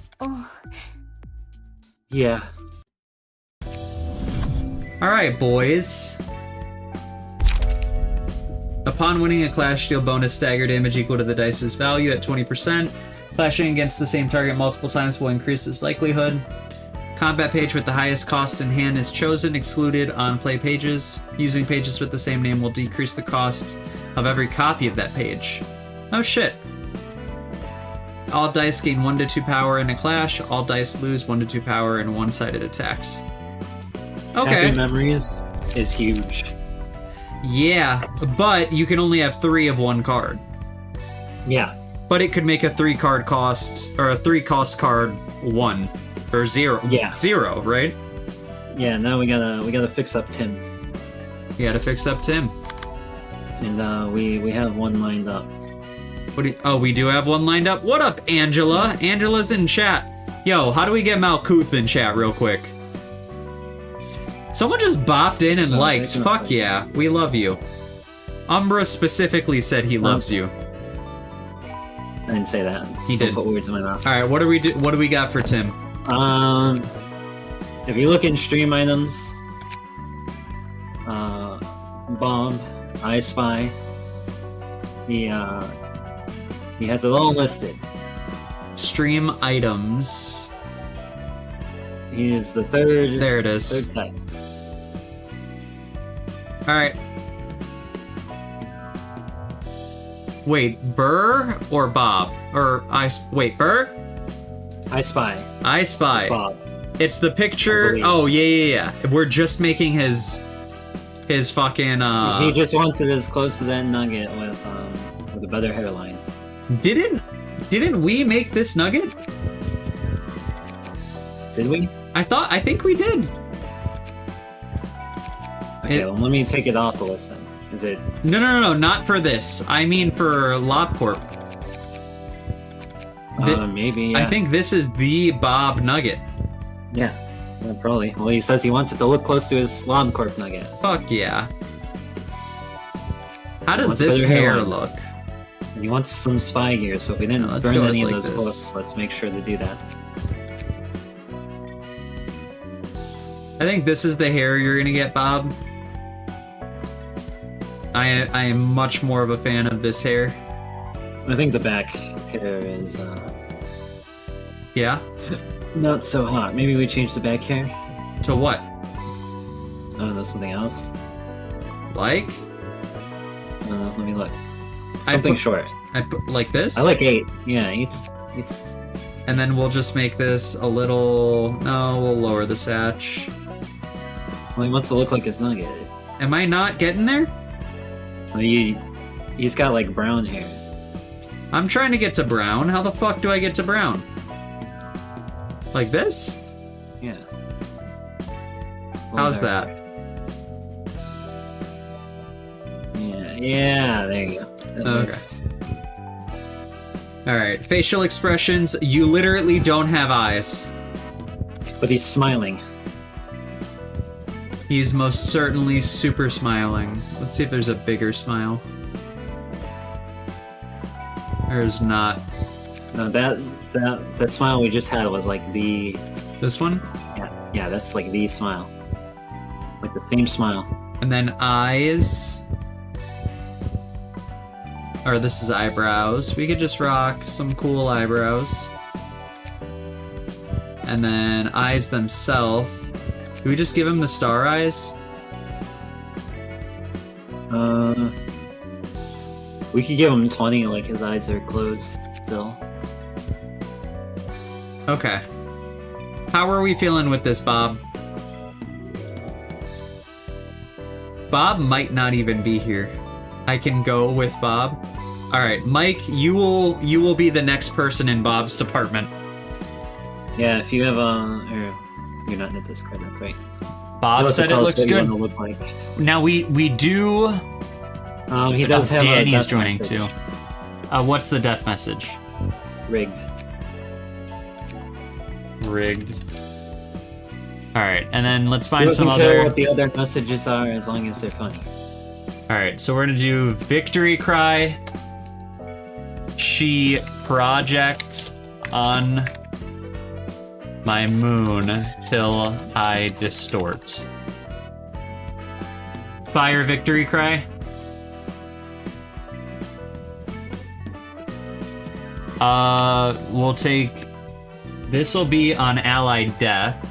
Yeah. Alright, boys. Upon winning a clash, deal bonus stagger damage equal to the dice's value at 20%. Clashing against the same target multiple times will increase its likelihood. Combat page with the highest cost in hand is chosen, excluded on play pages. Using pages with the same name will decrease the cost of every copy of that page. Oh shit. All dice gain 1 to 2 power in a clash. All dice lose 1 to 2 power in one-sided attacks. Okay. Happy Memories is huge. Yeah, but you can only have 3 of one card. Yeah. But it could make a 3-card cost, or a 3-cost card 1 or 0. Yeah. 0, right? Yeah, now we gotta fix up Tim. You gotta fix up Tim. And we have one lined up. Oh, we do have one lined up. What up, Angela? Angela's in chat. Yo, how do we get Malkuth in chat real quick? Someone just bopped in and liked. Fuck yeah, we love you. Umbra specifically said he loves you. I didn't say that. He did. Don't put words in my mouth. All right, what do we got for Tim? If you look in stream items, Bomb, I Spy, he has it all listed. Stream items. He is the third. There it is. Third text. All right. Wait, Burr or Bob? Wait, Burr? I Spy. I Spy. It's Bob. It's the picture. Oh yeah. We're just making his fucking. He just wants it as close to that nugget with a better hairline. Didn't we make this nugget? Did we? I think we did. Okay, well, let me take it off the list then. Is it? No, not for this. I mean for LobCorp. Maybe. Yeah. I think this is the Bob nugget. Yeah, probably. Well, he says he wants it to look close to his LobCorp nugget. Fuck yeah. How does this hair look? He wants some spy gear, so if we didn't burn any of those books, let's make sure to do that. I think this is the hair you're gonna get, Bob. I am much more of a fan of this hair. I think the back hair is Yeah? not so hot. Maybe we change the back hair? To what? I don't know, something else? Like? Let me look. Something short. I put like this? I like 8. Yeah, 8's... And then we'll just make this a little... No, we'll lower the satch. Well, he wants to look like his nugget. Am I not getting there? Well, he's got like brown hair. I'm trying to get to brown. How the fuck do I get to brown? Like this? Yeah. How's there. that? Yeah, there you go. That Okay. looks- Alright, facial expressions. You literally don't have eyes. But he's smiling. He's most certainly super smiling. Let's see if there's a bigger smile. There's not. No, that smile we just had was like the This one? yeah, that's like the smile. It's like the same smile. And then eyes. Or this is eyebrows. We could just rock some cool eyebrows. And then eyes themselves. Do we just give him the star eyes? We could give him 20, like his eyes are closed still. Okay. How are we feeling with this, Bob? Bob might not even be here. I can go with Bob. All right, Mike, you will be the next person in Bob's department. Yeah, if you have you're not in the Discord, that's right. Bob You'll have to said it tell us looks what you good. wanna look like. Now we do. He does have Danny's a death joining message. too. What's the death message? Rigged. Rigged. All right, and then let's He find doesn't some care other. what the other messages are as long as they're funny. All right, so we're gonna do victory cry. She project on my moon till I distort. Fire victory cry. We'll take. This will be on allied death.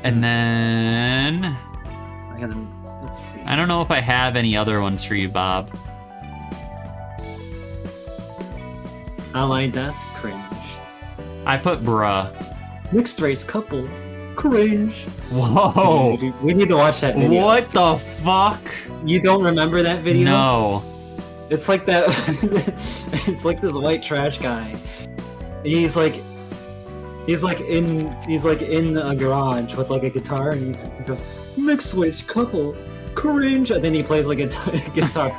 And then Let's see. I don't know if I have any other ones for you, Bob. Allied death, cringe. I put bruh. Mixed race couple, cringe. Whoa! Dude, we need to watch that video. What the fuck? You don't remember that video? No. It's like that. It's like this white trash guy. And he's like in a garage with like a guitar, and he goes mixed race couple, cringe, and then he plays like a guitar.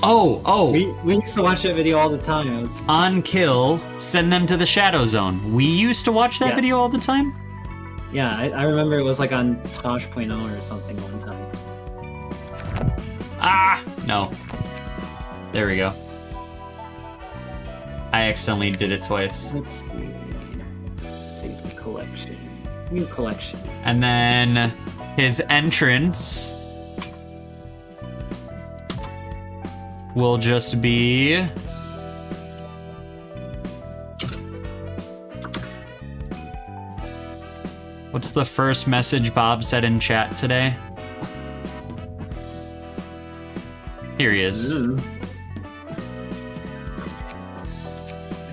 Oh. We used to watch that video all the time. It was... On kill, send them to the Shadow Zone. We used to watch that Yes. video all the time? Yeah, I remember it was like on Tosh.0 or something one time. Ah! No. There we go. I accidentally did it twice. Let's see. Save the collection. New collection. And then his entrance will just be... What's the first message Bob said in chat today? Here he is.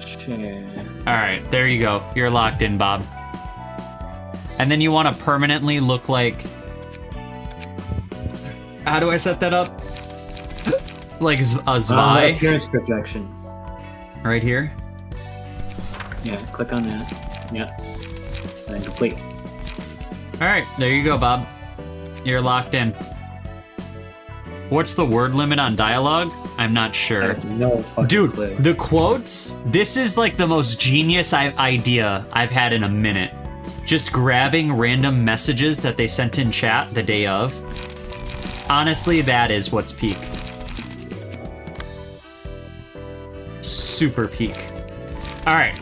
Share. Alright, there you go. You're locked in, Bob. And then you want to permanently look like... How do I set that up? Like a Zwei? Appearance projection. Right here? Yeah, click on that. Yeah. And then complete. Alright, there you go, Bob. You're locked in. What's the word limit on dialogue? I'm not I sure. have no fucking Dude, clue. the quotes, this is like the most genius idea I've had in a minute. Just grabbing random messages that they sent in chat the day of. Honestly, that is what's peak. Super peak. Alright.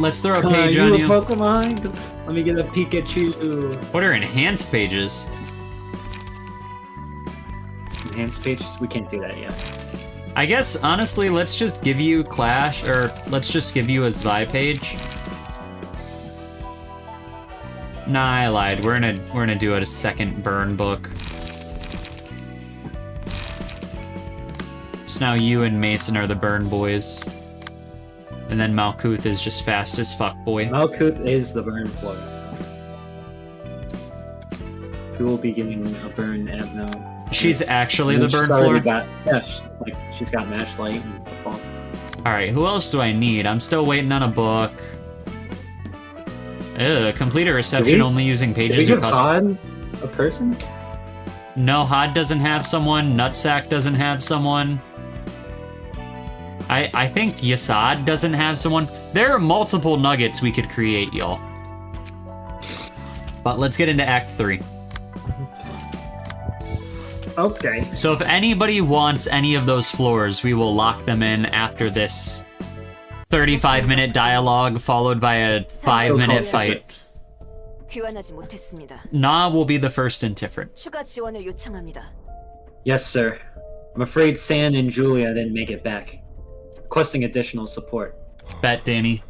Let's throw a page on you. you. A Pokemon? Let me get a Pikachu. What are enhanced pages? Enhanced pages? We can't do that yet. I guess, honestly, let's just give you Clash, or let's just give you a Zwei page. Nah, I lied. We're gonna do a second burn book. So now you and Mason are the burn boys. And then Malkuth is just fast as fuck boy. Malkuth is the burn floor. So. who will be getting a burn Abno. She's actually the She's burn already floor? She's got matchlight and football. Alright, who else do I need? I'm still waiting on a book. Complete a reception only using Did we pages you give custom. Hod a person? No, Hod doesn't have someone. Nutsack doesn't have someone. I think Yasad doesn't have someone. There are multiple nuggets we could create, y'all. But let's get into Act 3. Okay. So if anybody wants any of those floors, we will lock them in after this 35-minute dialogue followed by a 5-minute fight. 귀환하지 못했습니다. Na will be the first in Tiferet. 추가 지원을 요청합니다. Yes, sir. I'm afraid San and Julia didn't make it back. Requesting additional support. Bet, Danny.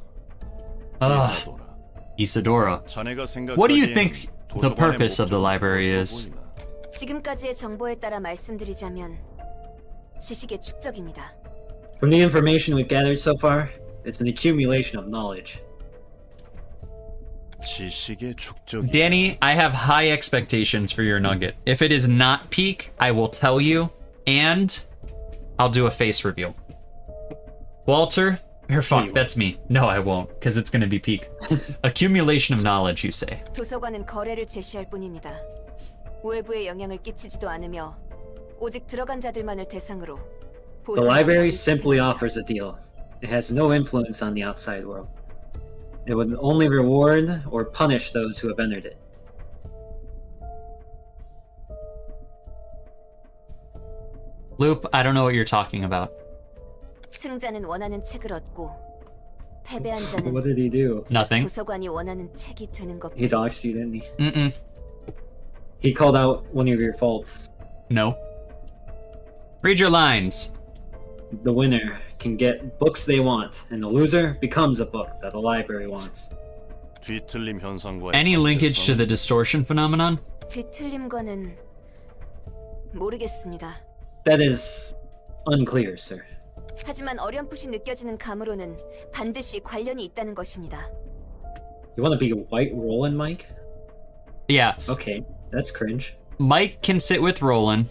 이사도라. Isadora. 자네가 생각하기에는 What do you think the 도서관의 purpose of the 목적은 library 무엇으로 is? 보이나? 지금까지의 정보에 따라 말씀드리자면 지식의 축적입니다. From the information we've gathered so far, it's an accumulation of knowledge. 지식의 축적이. Danny, I have high expectations for your nugget. If it is not peak, I will tell you, and I'll do a face reveal. Walter, or fuck, that's me. No, I won't, because it's gonna be peak. Accumulation of knowledge, you say. 도서관은 거래를 제시할 뿐입니다. 외부에 영향을 끼치지도 않으며 오직 들어간 자들만을 대상으로 The library simply offers a deal. It has no influence on the outside world. It would only reward or punish those who have entered it. Loop, I don't know what you're talking about. 승자는 원하는 책을 얻고 패배한 자는 What did he do? Nothing. 도서관이 원하는 책이 되는 것. He doxed you, didn't he? Mm-mm. He called out one of your faults. No. Read your lines. The winner can get books they want, and the loser becomes a book that the library wants. 뒤틀림 현상과 Any linkage to the distortion phenomenon? 뒤틀림과는 모르겠습니다. That is unclear, sir. 하지만 어렴풋이 느껴지는 감으로는 반드시 관련이 있다는 것입니다. You want to be a white Roland, Mike? Yeah. Okay, that's cringe. Mike can sit with Roland.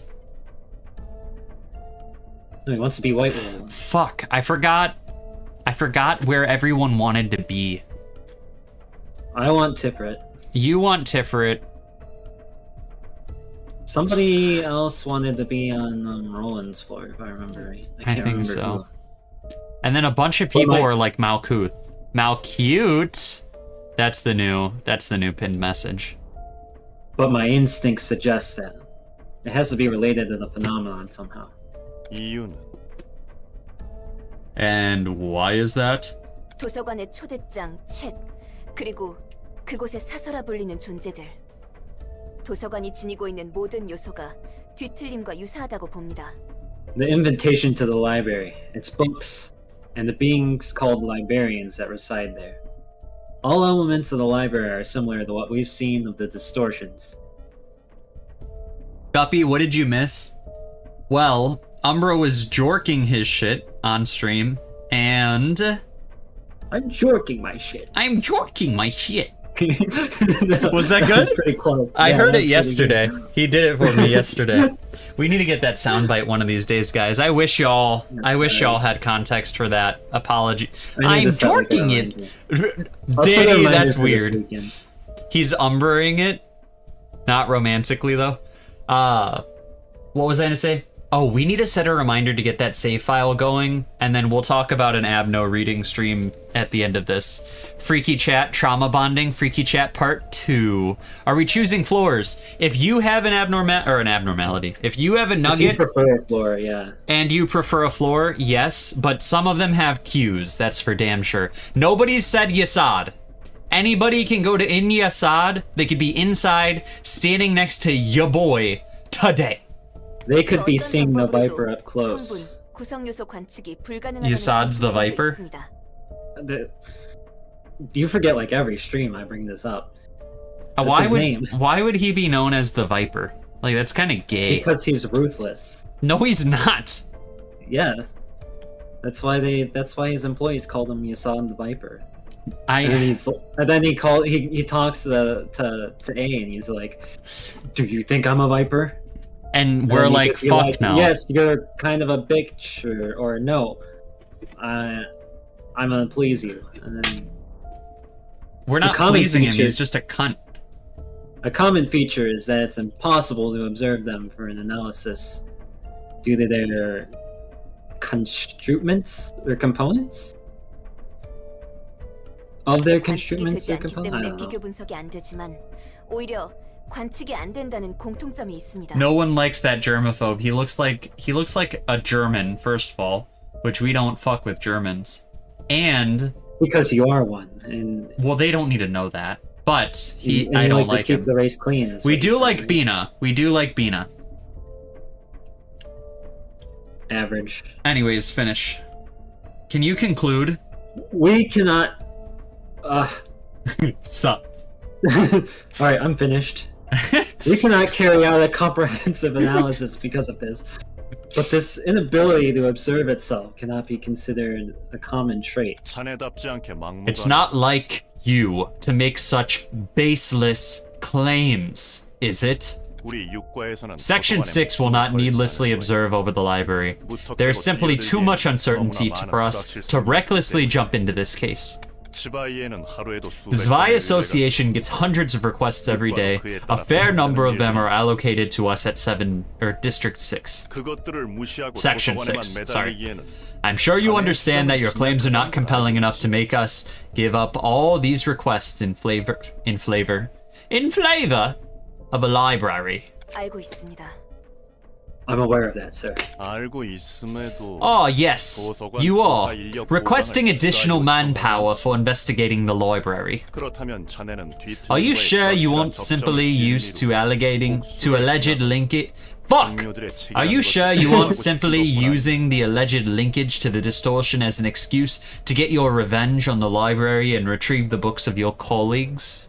No, he wants to be white Roland. Fuck, I forgot where everyone wanted to be. I want Tiferet. You want Tiferet. Somebody else wanted to be on Roland's floor, if I remember right. I can't think remember so. who. And then a bunch of Well, people Mike- were like Malkuth. Malcute. That's the new pinned message. But my instincts suggest that it has to be related to the phenomenon somehow. 이유는 And why is that? 도서관의 초대장, 책, 그리고 그곳에 사서라 불리는 존재들. 도서관이 지니고 있는 모든 요소가 뒤틀림과 유사하다고 봅니다. The invitation to the library, its books, and the beings called librarians that reside there. All elements of the library are similar to what we've seen of the distortions. Guppy, what did you miss? Well, Umbra was jorking his shit on stream, and I'm jorking my shit. I'm jorking my shit. Was that good? That's pretty close. I Yeah, heard that's it pretty yesterday. good. He did it for me yesterday. We need to get that soundbite one of these days, guys. I wish y'all had context for that. Apology. I need to I'm set, like, a jorking it. I'll set a Danny, reminder that's for this weird. weekend. He's umbering it. Not romantically though. What was I gonna say? Oh, we need to set a reminder to get that save file going, and then we'll talk about an Abno reading stream at the end of this. Freaky Chat Trauma Bonding, Freaky Chat Part 2. Are we choosing floors? If you have an abnormality, if you have a If you nugget prefer a floor, yeah. and you prefer a floor, yes, but some of them have cues, that's for damn sure. Nobody said Yasad. Anybody can go to In Yasad, they could be inside, standing next to ya boy, today. They could be 어떤 seeing the 방법으로도 Viper up close. 성분, 구성 요소 관측이 불가능하다는 Yasad's the 관측이 Viper? 있습니다. You forget like every stream I bring this up. That's Why his would name. why would he be known as the Viper? Like that's kind of gay. Because he's ruthless. No, he's not. Yeah. That's why his employees called him Yasad the Viper. And then he talks to A, and he's like, "Do you think I'm a viper?" And we're then he like, could be fuck no. Yes, you're kind of a bitch, or no, I'm gonna please you. And then We're not common pleasing him, feature- he's just a cunt. a common feature is that it's impossible to observe them for an analysis due to their construments or components of their 관측이 construments 되지 or 않기 components. I 때문에 don't know. 비교 분석이 안 되지만 오히려 관측이 안 된다는 공통점이 있습니다. No one likes that germaphobe. He looks like a German, first of all, which we don't fuck with Germans. And Because you are one, and well, they don't need to know that. But and I you don't like like to keep him. the race clean. is We what do you're like saying. Bina. We do like Bina. Average. Anyways, finish. Can you conclude? We cannot. Stop. All right, I'm finished. We cannot carry out a comprehensive analysis because of this. But this inability to observe itself cannot be considered a common trait. 자네답지 않게 막무가내. It's not like you to make such baseless claims, is it? 우리 육과에서는 Section 도서관에 6 will not 목숨을 needlessly 걸지 않을 observe over the library. 무턱대고 There is simply too much 뛰어들기에 uncertainty 너무나 for 많은 us 불확실성이 to 있기 recklessly 때문에 jump into this case. 치바이에는 하루에도 수백 The 건의 Zwei 의뢰가 Association gets hundreds of requests every day. A fair number of them are allocated to us at District 6. 그것들을 무시하고 Section 도서관에만 6, sorry. 매달리기에는 I'm sure you understand that your claims are not compelling enough to make us give up all these requests in flavor of a library. 알고 있습니다. I'm aware of that, sir. 알고 있음에도 Oh, yes, you are requesting additional manpower for investigating the library. 그렇다면 자네는 Are you sure you want simply used to alleged linkage? Fuck! Are you sure you want simply using the alleged linkage to the distortion as an excuse to get your revenge on the library and retrieve the books of your colleagues?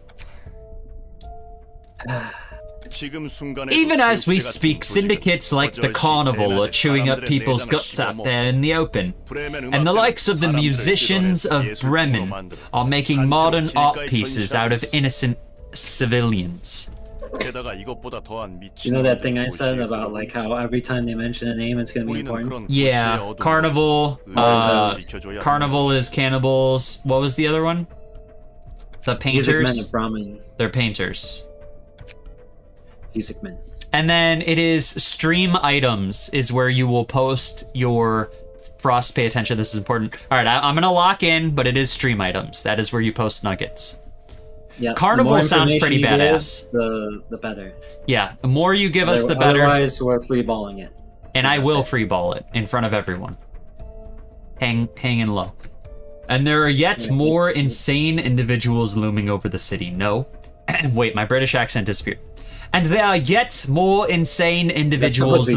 Even as we speak, syndicates like the Carnival are chewing up people's guts out there in the open. And the likes of the musicians of Bremen are making modern art pieces out of innocent civilians. You know that thing I said about like how every time they mention a name, it's gonna be important. Yeah, Carnival. Carnival is cannibals. What was the other one? The Music Men painters. of Brahmin. They're painters. Music Men. And then it is stream items is where you will post your Frost. Pay attention. This is important. All right, I'm gonna lock in, but it is stream items. That is where you post nuggets. Yeah. Carnival the more sounds information pretty you give, badass. the better. Yeah, the more you give us, the better. Otherwise, we're freeballing it. And I will freeball it in front of everyone. Hanging low. And there are yet more insane individuals looming over the city. No. Wait, my British accent disappeared. And there are yet more insane individuals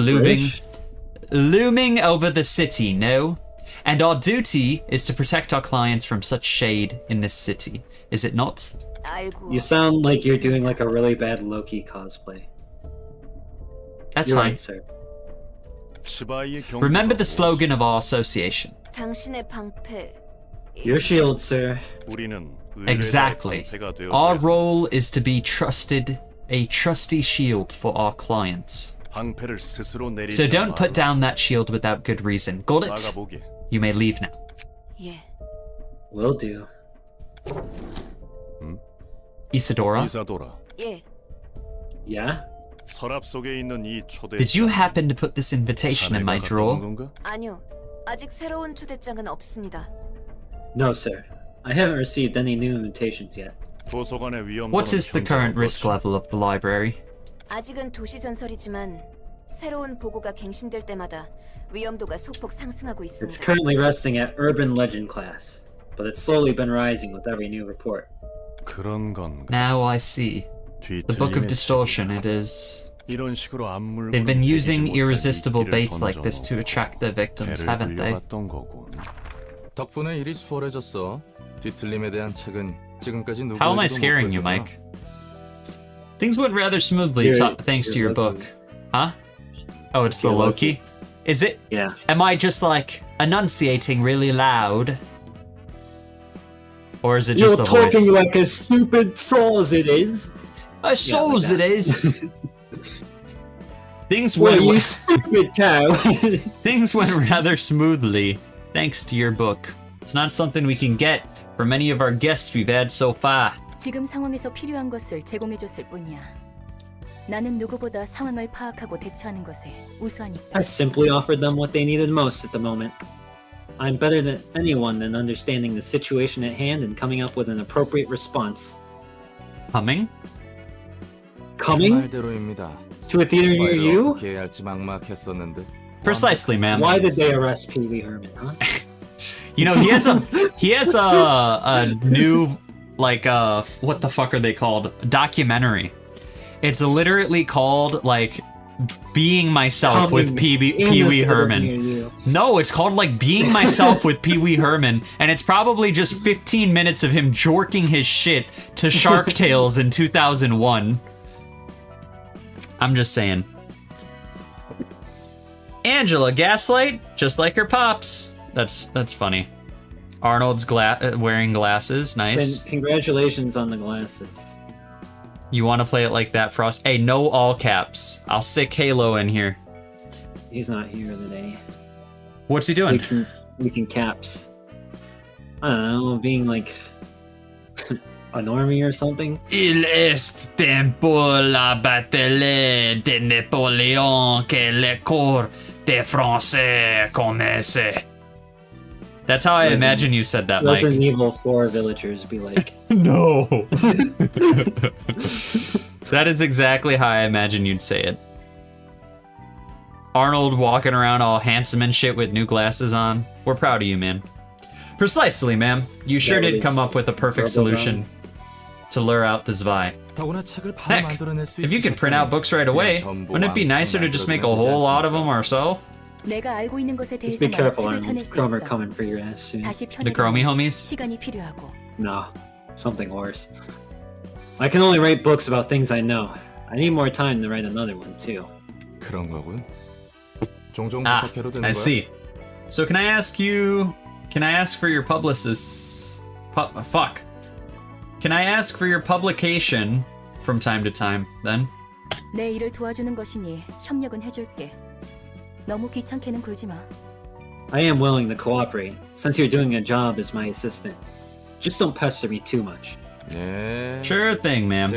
looming over the city. No. And our duty is to protect our clients from such shade in this city. Is it not? 알고. You sound like you're doing like a really bad Loki cosplay. That's You're fine. right, sir. Remember the slogan of our association. 당신의 방패. Your shield, sir. Exactly. Our role is to be a trusty shield for our clients. So don't put down that shield without good reason. Got it? You may leave now. 예. Will do. Isadora? 예. Yeah? Did you happen to put this invitation in my drawer? 아니요. 아직 새로운 초대장은 없습니다. No, sir. I haven't received any new invitations yet. What is the current risk level of the library? 아직은 도시 전설이지만 새로운 보고가 갱신될 때마다 위험도가 소폭 상승하고 It's 있습니다. currently resting at urban legend class, but it's slowly been rising with every new report. Now I see. The Book of Distortion, it is. They've been using irresistible bait like this to attract their victims, haven't they? 덕분에 일이 수월해졌어. 뒤틀림에 대한 책은 지금까지 누구에게도 How am I 못 scaring you, 보여줬잖아. Mike? Things went rather smoothly thanks to your book. Huh? Oh, it's the Loki? Is it? Yeah. Am I just like enunciating really loud? Or is it You're just the talking voice? like a stupid saws it is. I suppose like it is. Things Well, went you stupid cow. things went rather smoothly, thanks to your book. It's not something we can get from any of our guests we've had so far. 지금 상황에서 필요한 것을 제공해줬을 뿐이야. 나는 누구보다 상황을 파악하고 대처하는 것에 우수하니까. I simply offered them what they needed most at the moment. I'm better than anyone in understanding the situation at hand and coming up with an appropriate response. Humming? Coming 말대로입니다. to a theater near you? 어떻게 해야 할지 막막했었는데. Precisely, ma'am. Why did they arrest Pee Wee Herman, huh? You know, he has a new, like, what the fuck are they called? Documentary. It's literally called, like, Being Myself with Pee Wee Herman. No, it's called, like, Being Myself with Pee Wee Herman, and it's probably just 15 minutes of him jorking his shit to Shark Tales in 2001. I'm just saying. Angela Gaslight, just like her pops. That's funny. Arnold's wearing glasses, nice. Then congratulations on the glasses. You want to play it like that, Frost? Hey, no all caps. I'll stick Halo in here. He's not here today. What's he doing? We can caps. I don't know, being like a normie or something. Il est tempo la bataille de Napoléon que le corps des Français connaissent. That's how I imagine you said that, Mike. Resident Evil 4 villagers be like, No. That is exactly how I imagine you'd say it. Arnold walking around all handsome and shit with new glasses on. We're proud of you, man. Precisely, ma'am. You sure did come up with a perfect solution to lure out the Zwei. Heck, if you could print out books right away, wouldn't it be nicer to just make a whole lot of them ourselves? 내가 알고 있는 것에 just 대해서 be careful, 책을 Arnold. 펴낼 수 Chrome are 있어. coming for your ass soon. 다시 The Chromie homies? 시간이 필요하고. No, something worse. I can only write books about things I know. I need more time to write another one, too. 그런 거군. 종종 Ah, 부탁해도 되는 I 거야? see. So can I ask for your publicist's... fuck. Can I ask for your publication from time to time, then? 내 일을 도와주는 것이니 협력은 해줄게. 너무 귀찮게는 굴지 마. I am willing to cooperate, since you're doing a job as my assistant. Just don't pester me too much. 예. Sure thing, ma'am.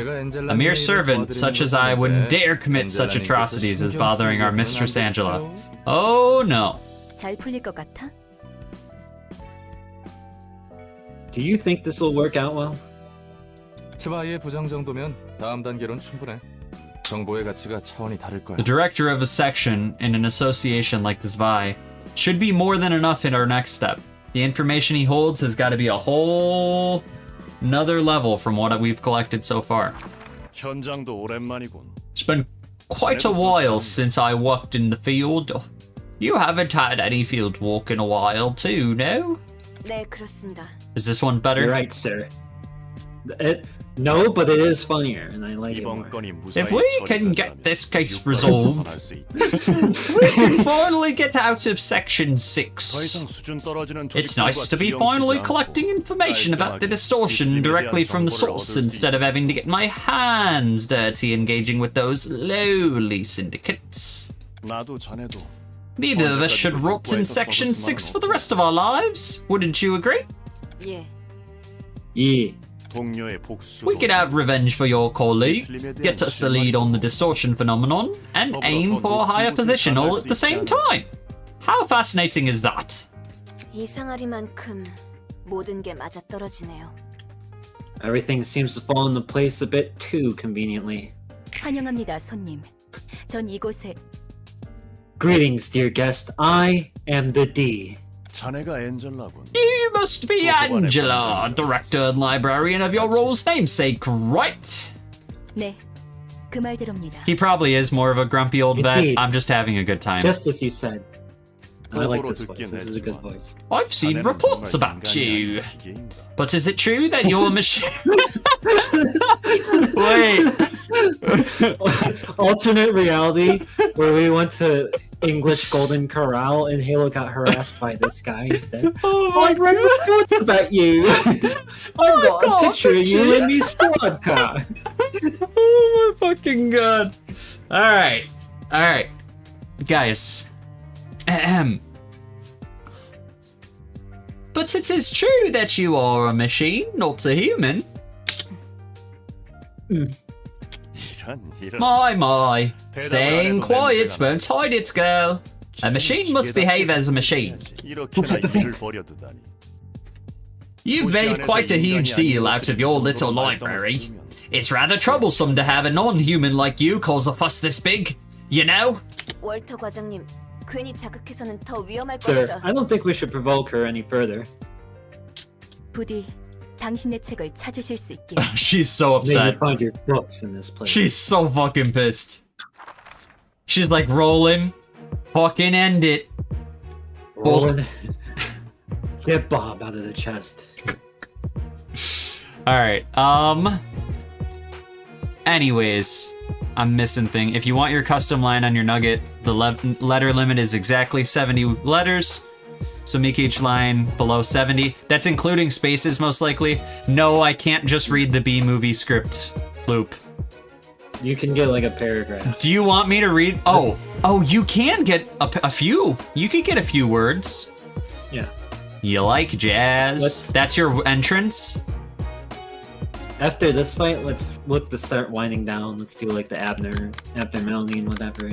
A mere servant such as I wouldn't dare commit such atrocities as bothering our Mistress Angela. Oh no. 잘 풀릴 것 같아? Do you think this will work out well? 치바이의 부장 정도면 다음 단계로는 충분해. 정보의 가치가 차원이 다를 거야. The director of a section in an association like the Zwei should be more than enough in our next step. The information he holds has got to be a whole another level from what we've collected so far. 현장도 오랜만이군. It's been quite a while since I worked in the field. You haven't had any field walk in a while too, no? 네, 그렇습니다. Is this one better? You're right, sir. No, but it is funnier, and I like it more. 이번 건이 무사히 If we can 처리된다면 get this case 육박을 resolved, 벗어날 수 있다. we can finally get out of Section 더 6. 이상 수준 떨어지는 It's 조직들과 nice to be 뒤엉키지 finally 않고 collecting information about the distortion directly from the source instead of having to get my hands dirty engaging with those lowly syndicates. 나도 자네도 Neither of us should rot in Section 6 for the rest of our lives. Wouldn't you agree? 예. Yeah. 동료의 복수. We could have revenge for your colleagues, get us a lead on the distortion phenomenon, and aim for a higher position all at the same time. How fascinating is that? 이상하리만큼 모든 게 맞아떨어지네요. Everything seems to fall into place a bit too conveniently. 환영합니다, 손님. 전 이곳에 Greetings, dear guest. I am the D. 자네가 엔젤라군. You must be Angela, director and librarian of your role's namesake, right? 네, 그 말대로입니다. He probably is more of a grumpy old vet. Indeed. I'm just having a good time. Just as you said. I like this voice. This is a good voice. I've seen reports about you. But is it true that your machine... Wait. Alternate reality where we went to English Golden Corral and Halo got harassed by this guy instead. Oh I my read god. reports about you. I got a picture of you in me squad car. Oh my fucking god. Alright. Alright. Guys. Ahem. But it is true that you are a machine, not a human. 이런. My. Staying quiet won't hide it, girl. A machine must behave as a machine. 이렇게나 일을 버려두다니. You've made quite a huge deal out of your little library. It's rather troublesome to have a non-human like you cause a fuss this big, you know? 월터 과장님, 괜히 자극해서는 더 위험할 Sir, 것이라. I don't think we should provoke her any further. 부디 당신의 책을 찾으실 수 있게. She's so Maybe upset. find your books in this place. She's so fucking pissed. She's like, rolling, fucking end it. Rolling. Get Bob out of the chest. Alright, anyways, I'm missing thing. If you want your custom line on your nugget, the letter limit is exactly 70 letters. So make each line below 70. That's including spaces, most likely. No, I can't just read the B-movie script loop. You can get like a paragraph. Do you want me to read? Oh, you can get a few. You could get a few words. Yeah. You like jazz. That's your entrance? After this fight, let's look to start winding down. Let's do like the Abner Melanie and whatever.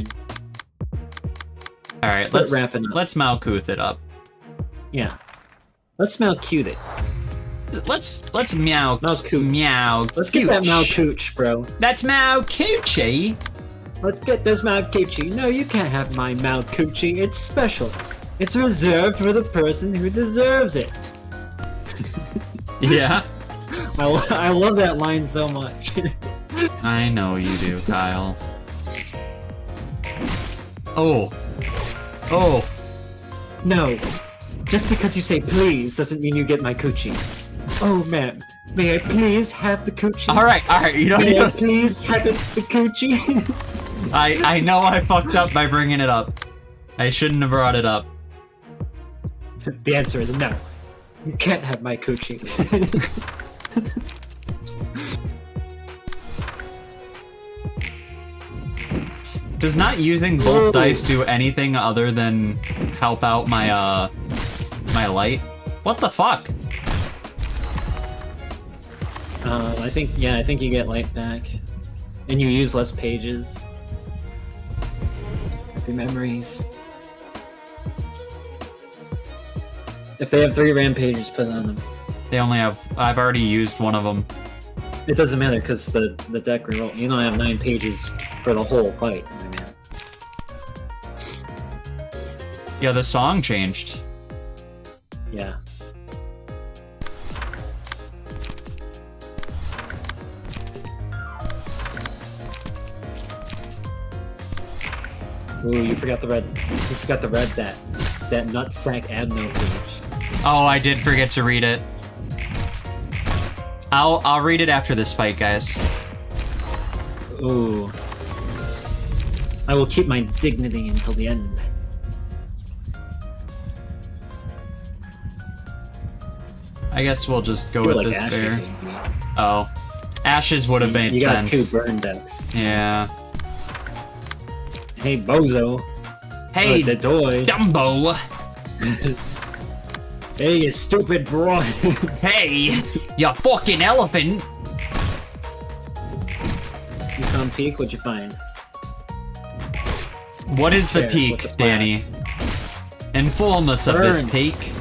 All right, Start wrapping up. let's Malkuth it up. Yeah. Let's Malcute it. Let's meow Malcooch. meow. Let's get that Malcooch, bro. That's Malcoochie. Let's get this Malcoochie. No, you can't have my Malcoochie. It's special. It's reserved for the person who deserves it. Yeah. I love that line so much. I know you do, Kyle. Oh. No. Just because you say please doesn't mean you get my coochie. Oh, ma'am. May I please have the coochie? All right. You don't May need I to. please have the coochie? I know I fucked up by bringing it up. I shouldn't have brought it up. The answer is no. You can't have my coochie. Does not using both dice do anything other than help out my my light? What the fuck? I think you get light back. And you use less pages. Happy memories. If they have 3 rampages, put it on them. They only have. I've already used one of them. It doesn't matter because the deck reroll. You don't have 9 pages for the whole fight, my man. Yeah, the song changed. Yeah. Ooh, you forgot the red. You forgot the red that nutsack adno page. Oh, I did forget to read it. I'll read it after this fight, guys. Ooh. I will keep my dignity until the end. I guess we'll just go You're with like this Ashes, bear. baby. Oh. Ashes would have made You got sense. 2 burn decks. Yeah. Hey, Bozo. Hey, the toy. Dumbo. Hey, you stupid bro. Hey, you fucking elephant. You found Peak? What'd you find? What is the There, with peak, the Danny? flask. Inform us of this Burn. peak.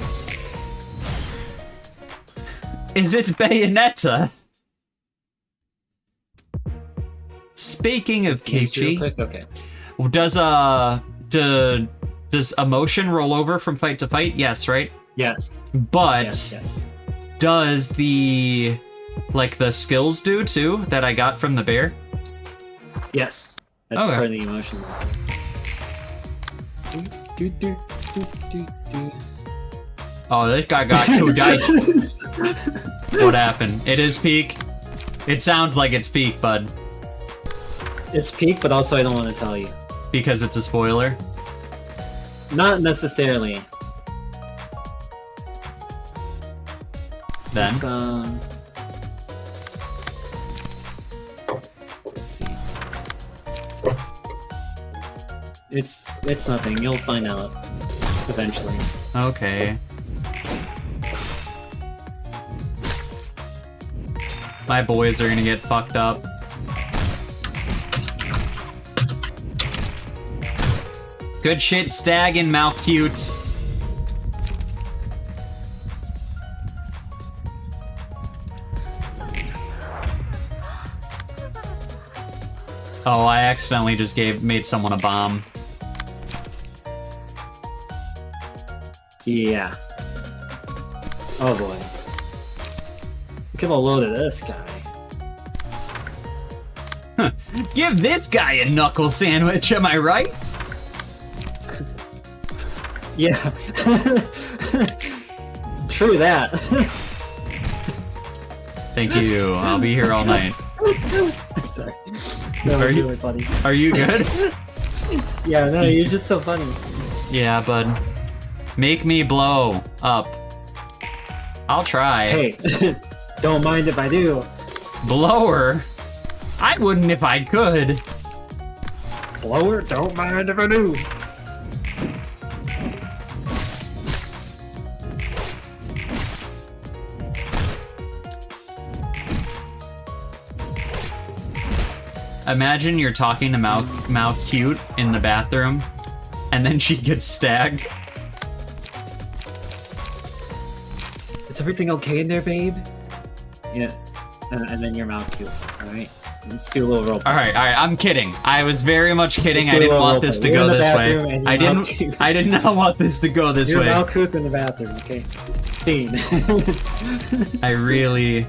Is it Bayonetta? Speaking of Names real Kichi, quick? Okay. does emotion roll over from fight to fight? Yes, right? Yes. But Yes. does the skills do too that I got from the bear? Yes. That's Okay. part of the emotion. Oh, this guy got 2 dice. What happened? It is peak. It sounds like it's peak, bud. It's peak, but also I don't want to tell you. Because it's a spoiler? Not necessarily. Then? It's, let's see. It's nothing. You'll find out eventually. Okay. My boys are gonna get fucked up. Good shit, Stag and Malcute. Oh, I accidentally just made someone a bomb. Yeah. Oh boy. Look at the load of this guy. Give this guy a knuckle sandwich, am I right? Yeah. True that. Thank you. I'll be here all night. Sorry. No, Are you- really funny. Are you good? Yeah, no, you're just so funny. Yeah, bud. Make me blow up. I'll try. Hey, don't mind if I do. Blower? I wouldn't if I could. Blower, don't mind if I do. Imagine you're talking to Malcute in the bathroom, and then she gets stagged. Is everything okay in there, babe? Yeah. And then your mouth too. Alright? Let's do a little role play. Alright, I'm kidding. I was very much kidding. Let's I do a didn't little want role this to play. We're go in the this bathroom way. and I you're didn't Malcute. I did not want this to go this Your way. mouth in the bathroom, okay? Scene. I really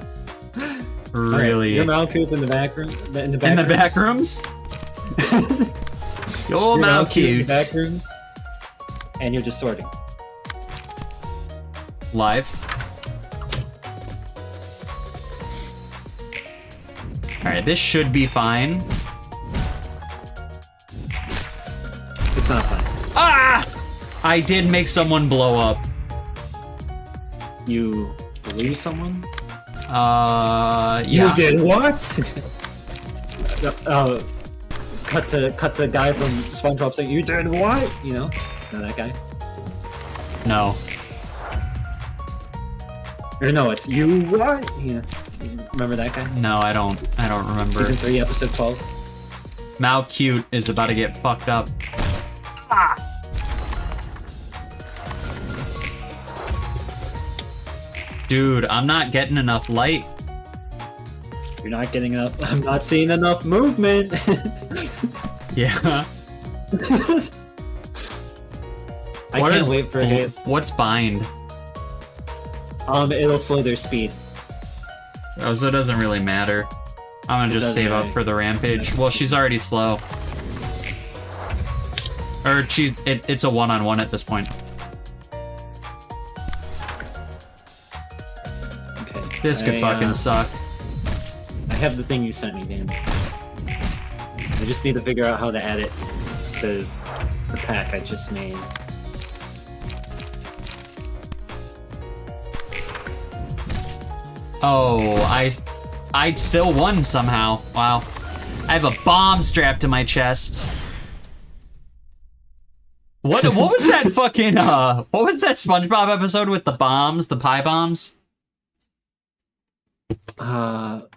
Your mouth in the back room. In the back in the rooms. back rooms? Yo, Your mouth in the Malcute. back rooms. And you're just sorting. Live. Alright, this should be fine. It's not fine. Ah! I did make someone blow up. You blew someone? Yeah. You did what? Cut the guy from SpongeBob saying, "You did what?" You know, that guy. No. Or no, it's you what? Yeah, remember that guy? No, I don't remember. Season 3, episode 12. Malcute is about to get fucked up. Ah! Dude, I'm not getting enough light. You're not getting enough. I'm not seeing enough movement. Yeah. I can't wait for it. What's bind? It'll slow their speed. Oh, so it doesn't really matter. I'm gonna just save up for the rampage. Well, she's already slow. Or it's a one-on-one at this point. Okay. This could fucking suck. I have the thing you sent me, Dan. I just need to figure out how to add it to the pack I just made. Oh, I still won somehow. Wow. I have a bomb strapped to my chest. What was that fucking what was that SpongeBob episode with the bombs, the pie bombs? I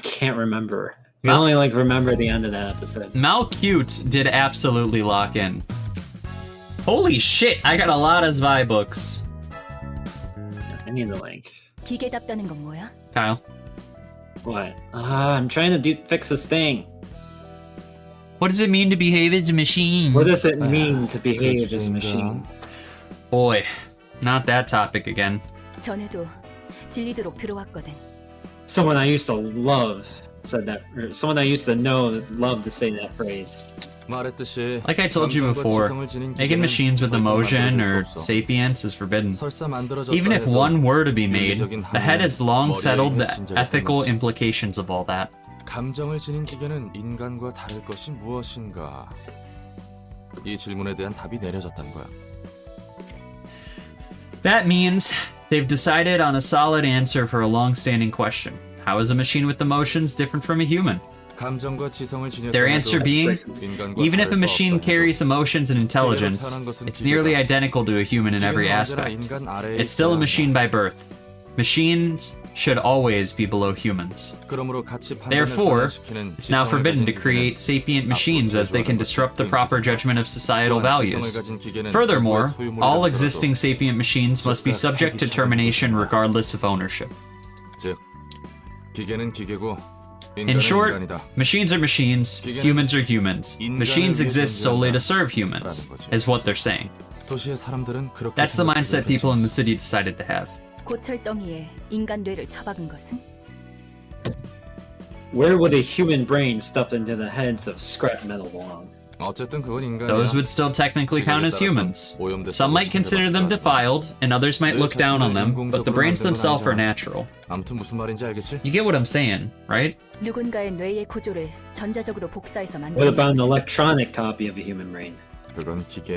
can't remember. I only remember the end of that episode. Malcute did absolutely lock in. Holy shit, I got a lot of Zwei books. I need the link. 기계답다는 건 뭐야? Kyle. What? I'm trying to fix this thing. What does it mean to behave as a machine? What does it mean to behave as a machine? Boy, not that topic again. 전에도 들리도록 들어왔거든. Someone I used to love said that, or someone I used to know loved to say that phrase. 말했듯이 Like I told you before, making machines with emotion or sapience is forbidden. Even if one were to be made, the head has long settled the ethical implications of all that. 감정을 지닌 기계는 인간과 다를 것이 무엇인가? 이 질문에 대한 답이 내려졌다는 거야. That means they've decided on a solid answer for a long-standing question. How is a machine with emotions different from a human? Their answer being, even if a machine carries emotions and intelligence, it's nearly identical to a human in every aspect. It's still a machine by birth. Machines should always be below humans. Therefore, it's now forbidden to create sapient machines as they can disrupt the proper judgment of societal values. Furthermore, all existing sapient machines must be subject to termination regardless of ownership. In short, machines are machines, humans are humans. Machines exist solely to serve humans, is what they're saying. That's the mindset people in the city decided to have. 고철덩이에 인간 뇌를 처박은 것은? Where would a human brain stuffed into the heads of scrap metal belong? Those would still technically count as humans. Some might consider them defiled, and others might look down on them, but the brains themselves are natural. You get what I'm saying, right? 누군가의 뇌의 구조를 전자적으로 복사해서 만든. What about an electronic copy of a human brain?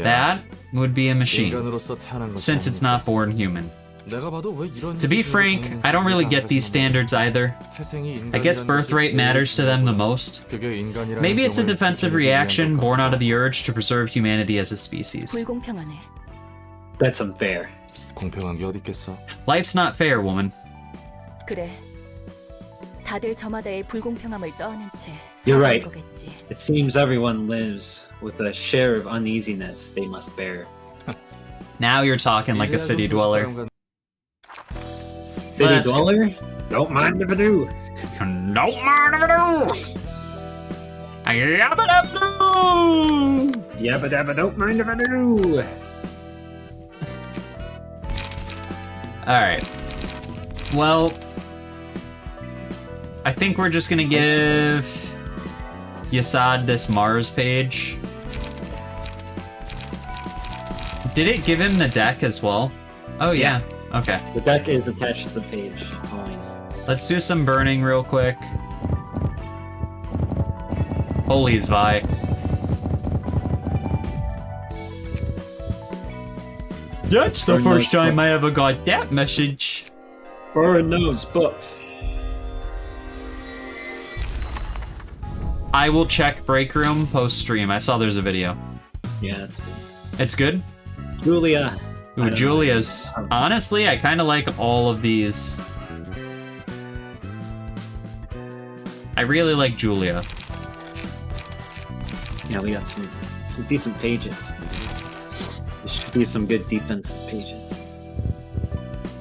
That would be a machine, since it's not born human. To be frank, I don't really get these standards either. I guess birth rate matters to them the most. Maybe it's a defensive reaction born out of the urge to preserve humanity as a species. 불공평하네. That's unfair. Life's not fair, woman. 그래. 다들 저마다의 불공평함을 떠안은 채 You're 살아가는 right. 거겠지. It seems everyone lives with a share of uneasiness they must bear. Now you're talking like a city dweller. City dweller? Don't mind if I do. Don't mind if I do. Yabba dabba doo. Yabba dabba don't mind if I do. Alright. Well, I think we're just gonna give Yasad this Mars page. Did it give him the deck as well? Oh yeah. Okay. The deck is attached to the page, always. Let's do some burning real quick. Holy Zvi. That's the first time I ever got that message. Burn those books. I will check break room post stream. I saw there's a video. Yeah, it's good. Julia. Ooh, Julia's. Honestly, I kind of like all of these. I really like Julia. Yeah, we got some decent pages. There should be some good defensive pages.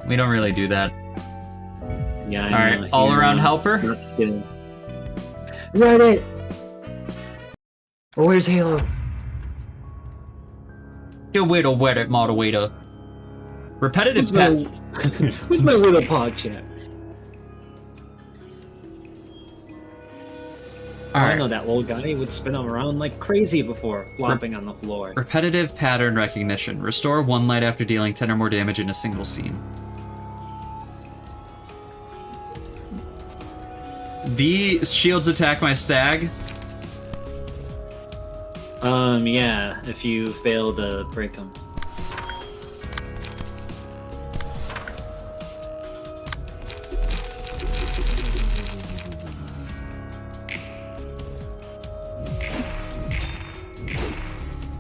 We don't really do that. Yeah, I know. All-around helper? That's good. Reddit! Oh, where's Halo? Good way to wet it, moderator. Repetitive Who's my little pod chat? I know that old guy would spin him around like crazy before flopping on the floor. Repetitive pattern recognition. Restore 1 light after dealing 10 or more damage in a single scene. These shields attack my stag? Yeah, if you fail to break them.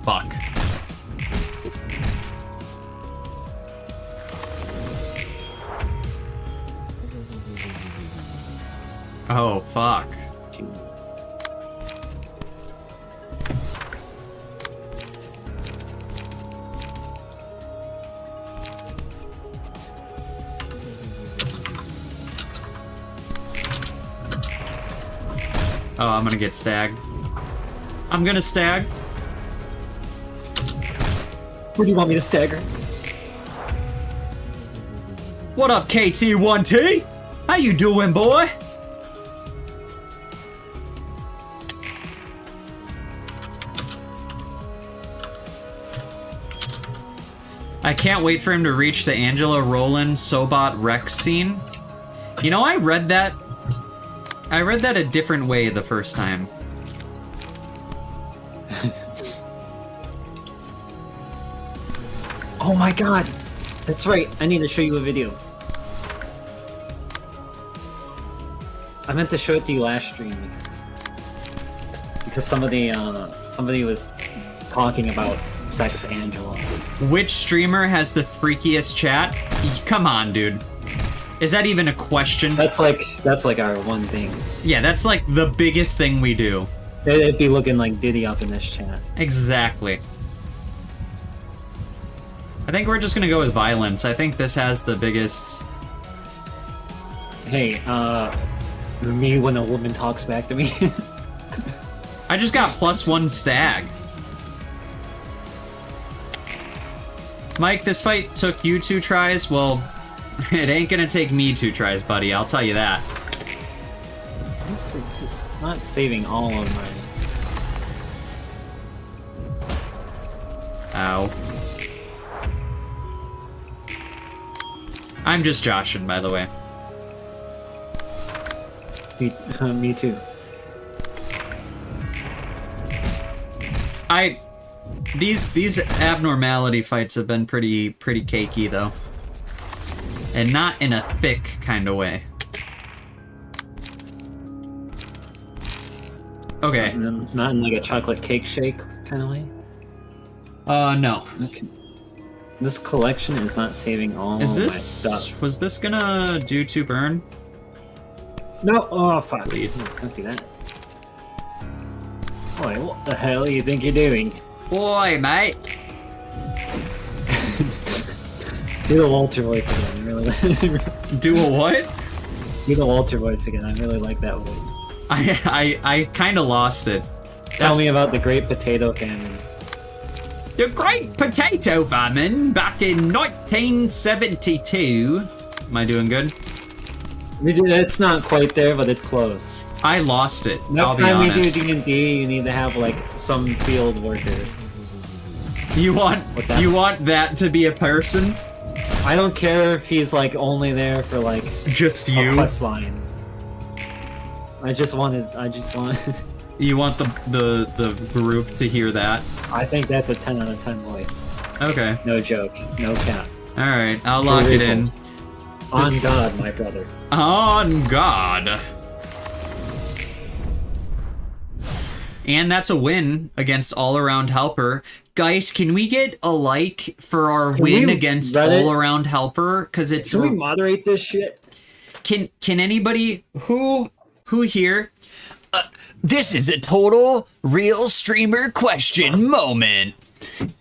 Fuck. Oh, fuck. Oh, I'm gonna get stagged. I'm gonna stag. Where do you want me to stagger? What up, KT1T? How you doing, boy? I can't wait for him to reach the Angela Roland Sobot Rex scene. You know, I read that a different way the first time. Oh my god! That's right, I need to show you a video. I meant to show it to you last stream because somebody was talking about Sex Angela. Which streamer has the freakiest chat? Come on, dude. Is that even a question? That's like our one thing. Yeah, that's like the biggest thing we do. It'd be looking like Diddy up in this chat. Exactly. I think we're just gonna go with violence. I think this has the biggest... Hey, me when a woman talks back to me. I just got +1 stag. Mike, this fight took you 2 tries? Well, it ain't gonna take me 2 tries, buddy. I'll tell you that. It's not saving all of my... Ow. I'm just joshing, by the way. Me too. These abnormality fights have been pretty cakey though, and not in a thick kind of way. Okay. Not in like a chocolate cake shake kind of way. No. Okay. This collection is not saving all Is my this stuff. was this gonna do 2 burn? No. Oh fuck. Bleed. No, don't do that. Boy, what the hell do you think you're doing? Boy, mate. Do the Walter voice again. I really Do a what? Do the Walter voice again. I really like that voice. I kind of lost it. Tell me about the Great Potato Famine. The Great Potato Famine back in 1972. Am I doing good? It's not quite there, but it's close. I lost it. Next I'll be time we honest. do D&D, you need to have like some field worker. You want that to be a person? I don't care if he's like only there for like just a you. quest line. I just want. You want the group to hear that? I think that's a 10 out of 10 voice. Okay. No joke. No cap. All right, I'll lock it in. On God, my brother. On God. And that's a win against All Around Helper. Guys, can we get a like for our win against All Around Helper? Because it's. Can we moderate this shit? Can anybody who here? This is a total real streamer question moment.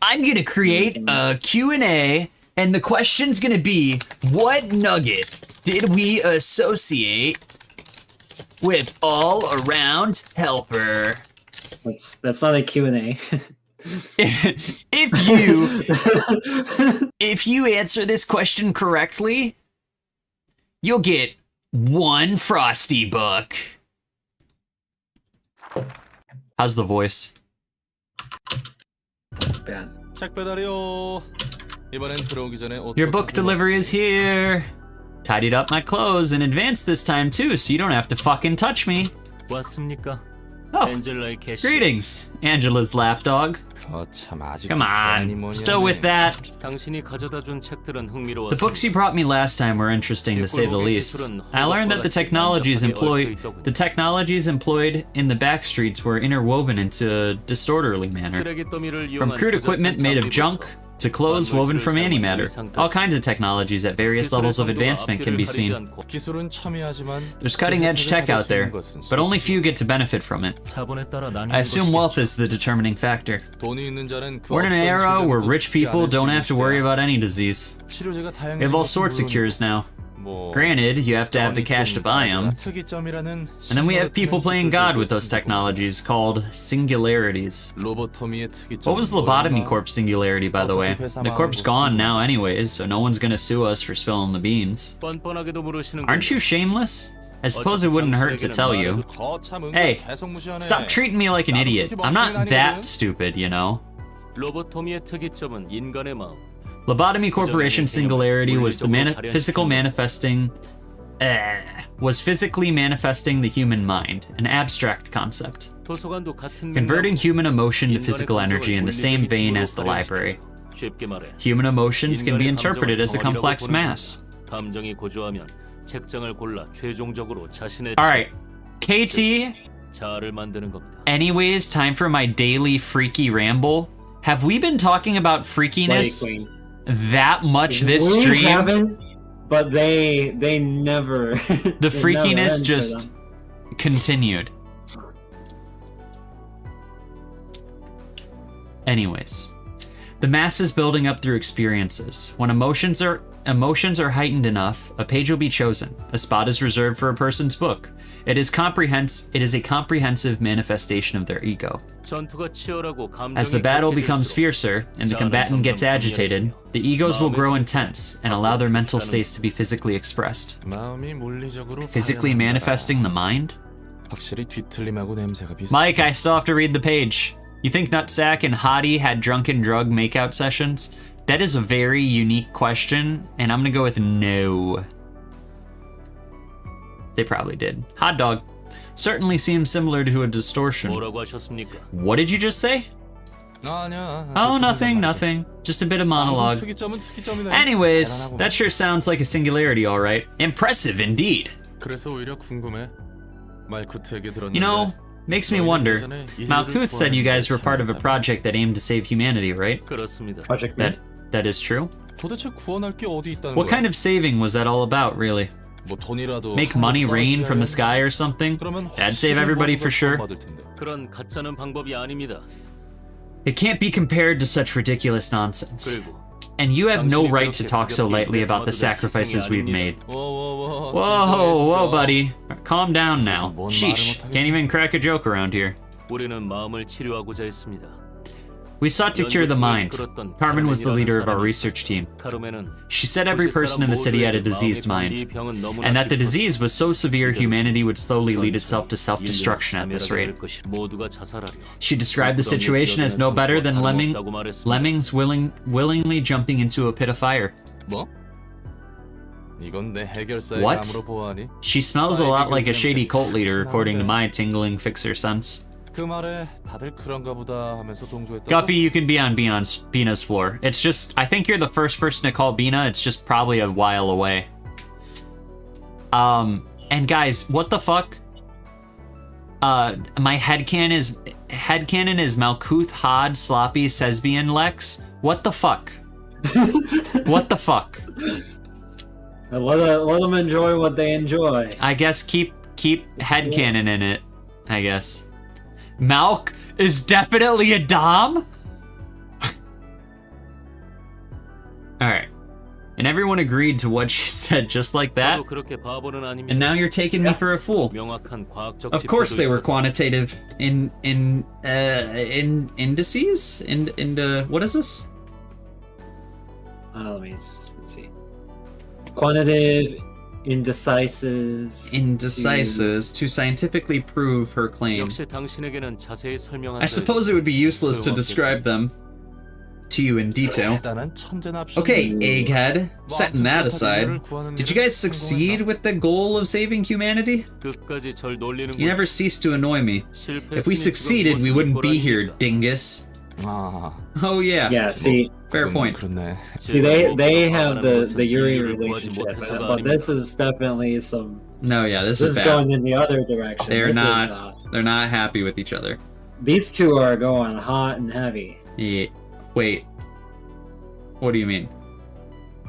I'm gonna create a Q&A, and the question's gonna be, what nugget did we associate with All Around Helper? That's not a Q&A. if you answer this question correctly, you'll get 1 Frosty book. How's the voice? Bad. 책 배달이요. 이번엔 들어오기 전에 옷 Your book delivery is here. Tidied up my clothes in advance this time too, so you don't have to fucking touch me. 왔습니까? Oh, 엔젤라의 캐시. greetings, Angela's lapdog. Come on, still with that. 당신이 가져다 준 책들은 The 흥미로웠습니다. books you brought me last time were interesting to say the least. I learned that the technologies employed in the back streets were interwoven into a disorderly manner. From crude equipment made of junk to clothes woven from antimatter. All kinds of technologies at various levels of advancement can be seen. There's cutting-edge tech out there, but only few get to benefit from it. I assume wealth is the determining factor. We're in an era where rich people don't have to worry about any disease. We have all sorts of cures now. Granted, you have to have the cash to buy them. And then we have people playing God with those technologies called singularities. What was Lobotomy Corp's singularity, by the way? The corp's gone now anyways, so no one's gonna sue us for spilling the beans. Aren't you shameless? I suppose it wouldn't hurt to tell you. Hey, stop treating me like an idiot. I'm not that stupid, you know. 로보토미의 특이점은 인간의 마음. Lobotomy Corporation Singularity was the physically manifesting the human mind, an abstract concept. 도서관도 같은 Converting human emotion to physical energy in the same vein as the library. 쉽게 말해 Human emotions can be interpreted as a complex mass. 감정이 고조하면 책장을 골라 최종적으로 자신의 Alright, KT, 자아를 만드는 겁니다. anyways, time for my daily freaky ramble. Have we been talking about freakiness Wait. that much this We stream? haven't, but they never. The it freakiness never ends for just them. continued. Anyways, the mass is building up through experiences. When emotions are heightened enough, a page will be chosen. A spot is reserved for a person's book. It is a comprehensive manifestation of their ego. 전투가 치열하고 감정이 As the battle 격해질수록 becomes fiercer and the combatant gets agitated, the egos will grow intense and allow their mental states to be physically expressed. 마음이 물리적으로 Physically manifesting the mind? 확실히 뒤틀림하고 냄새가 비슷해. Mike, I still have to read the page. You think Nutsack and Hottie had drunken drug makeout sessions? That is a very unique question, and I'm gonna go with no. They probably did. Hot dog. Certainly seems similar to a distortion. 뭐라고 하셨습니까? What did you just say? 아니야. Oh, nothing. Just a bit of monologue. 특이점은 특이점이네. Anyways, 대단하구만. that sure sounds like a singularity, alright. Impressive indeed. 그래서 오히려 궁금해. 말쿠트 얘기 들었는데. You know, makes me wonder. Malkuth said you guys were part of a project that aimed to save humanity, right? 그렇습니다. Project Me? That is true. 도대체 구원할 게 어디 있다는 What 거야? kind of saving was that all about, really? 뭐 돈이라도 Make money rain from the sky or something? 그러면 That'd save everybody for sure. 받을 텐데. 그런 가짜는 방법이 아닙니다. It can't be compared to such ridiculous nonsense. 그리고 And you have no right to talk so lightly about the sacrifices we've made. Whoa. Whoa, buddy. Calm down now. Sheesh, can't even crack a joke around here. 우리는 마음을 치료하고자 했습니다. We sought to cure the mind. Carmen was the leader of our research team. 카르멘은 She said every person in the city had a diseased mind, and that the disease was so severe humanity would slowly lead itself to self-destruction at this rate. 모두가 자살하려. She described the situation as no better than lemmings willingly jumping into a pit of fire. 뭐? 이건 내 해결사의 What? 감으로 보아하니? She smells a lot like a shady cult leader, according to my tingling fixer sense. 그 말에 다들 그런가 보다 하면서 동조했다. Guppy, you can be on Bina's floor. It's just, I think you're the first person to call Bina. It's just probably a while away. And guys, what the fuck? My headcanon is Malkuth, Hod, Sloppy, Sesbian, Lex. What the fuck? What the fuck? Let them enjoy what they enjoy. I guess keep headcanon in it, I guess. Malk is definitely a dom? Alright. And everyone agreed to what she said just like that. 저도 그렇게 바보는 아닙니다. And now you're taking me for a fool. 명확한 과학적 Of course they were 지표도 quantitative in indices? In the what is this? Let's see. Quantitative Indecises to scientifically prove her claim. 역시 당신에게는 자세히 설명한 I suppose it would be useless to describe them to you in detail. 대단한 천재나 Okay, Egghead, setting that aside, did you guys succeed with the goal of saving humanity? 끝까지 절 놀리는 You never ceased to annoy me. If we succeeded, we wouldn't be here, dingus. 아, Oh yeah. Yeah, see, Fair point. 그렇네. see, they have the Yuri relationship, but this is definitely some. No, yeah, this This is is bad. going in the other direction. They're This is, not. They're not happy with each other. These two are going hot and heavy. Yeah. Wait. What do you mean?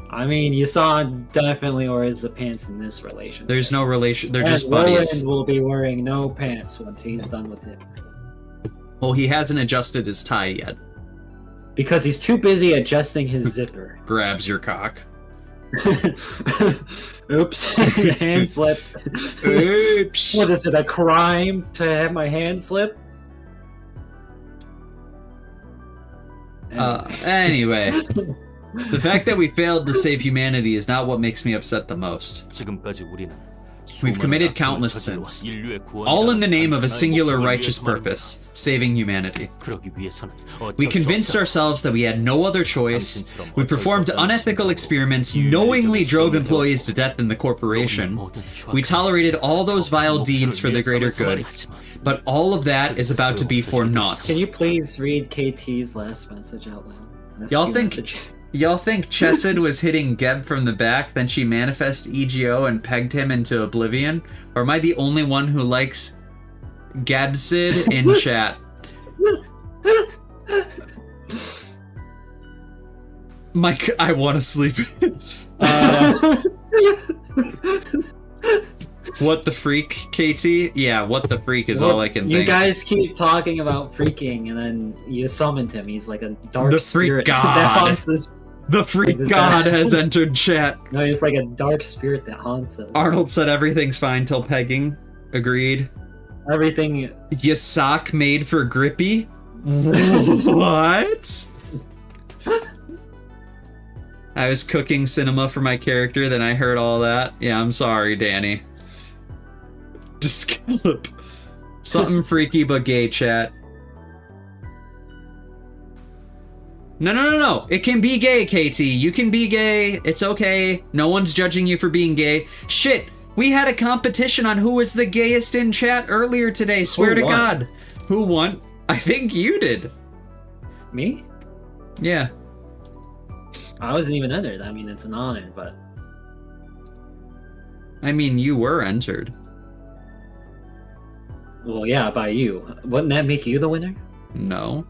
I mean, you saw definitely wears the pants in this relationship. There's no relation. They're And just buddies. Roland will be wearing no pants once he's done with him. Well, he hasn't adjusted his tie yet. Because he's too busy adjusting his zipper. Grabs your cock. Oops, hand slipped. Oops. What is it, a crime to have my hand slip? Anyway. The fact that we failed to save humanity is not what makes me upset the most. 지금까지 우리는 We've committed countless sins, all in the name of a singular righteous purpose, saving humanity. We convinced ourselves that we had no other choice. We performed unethical experiments, knowingly drove employees to death in the corporation. We tolerated all those vile deeds for the greater good. But all of that is about to be for naught. Can you please read KT's last message out loud? That's Y'all 2 think messages. y'all think Chesed was hitting Geb from the back, then she manifest EGO and pegged him into oblivion? Or am I the only one who likes Gabsid in chat? Mike, I want to sleep. What the freak, KT? Yeah, what the freak is all I can think. You guys keep talking about freaking, and then you summoned him. He's like a dark The freak spirit god. that haunts this. The freak god has entered chat. No, he's like a dark spirit that haunts us. Arnold said everything's fine till pegging. Agreed. Everything. Yasak made for Grippy? What? I was cooking cinema for my character, then I heard all that. Yeah, I'm sorry, Danny. Scallop. Something freaky but gay, chat. No. It can be gay, KT. You can be gay. It's okay. No one's judging you for being gay. Shit, we had a competition on who was the gayest in chat earlier today. Swear to God. Who won? I think you did. Me? Yeah. I wasn't even entered. I mean, it's an honor, but... I mean, you were entered. Well, yeah, by you. Wouldn't that make you the winner? No.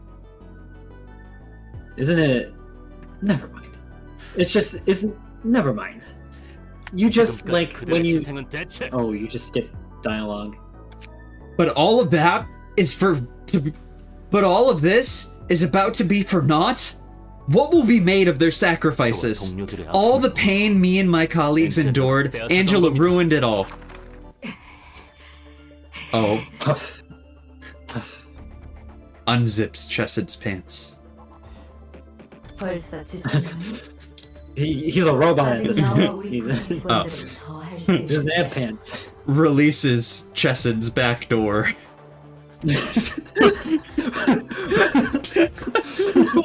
Isn't it? Never mind. It's just... Never mind. You just, like, when you... Oh, you just skip dialogue. But all of that is But all of this is about to be for naught? What will be made of their sacrifices? All the pain me and my colleagues endured, Angela ruined it all. Oh. Unzips Chesed's pants. He's a robot at this point. He doesn't have pants. Releases Chesed's back door.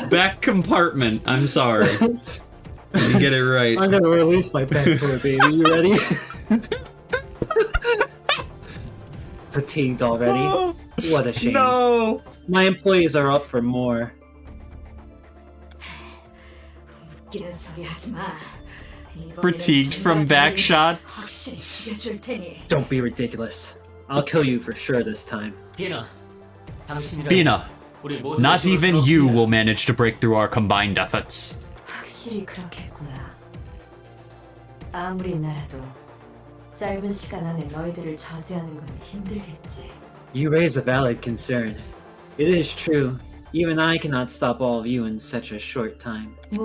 Back compartment. I'm sorry. Let me get it right. I'm gonna release my back door, baby. You ready? Fatigued already. What a shame. No. My employees are up for more. Fatigued from back shots. Don't be ridiculous. I'll kill you for sure this time. Bina, not even you will manage to break through our combined efforts. You raise a valid concern. It is true. Even I cannot stop all of you in such a short time. We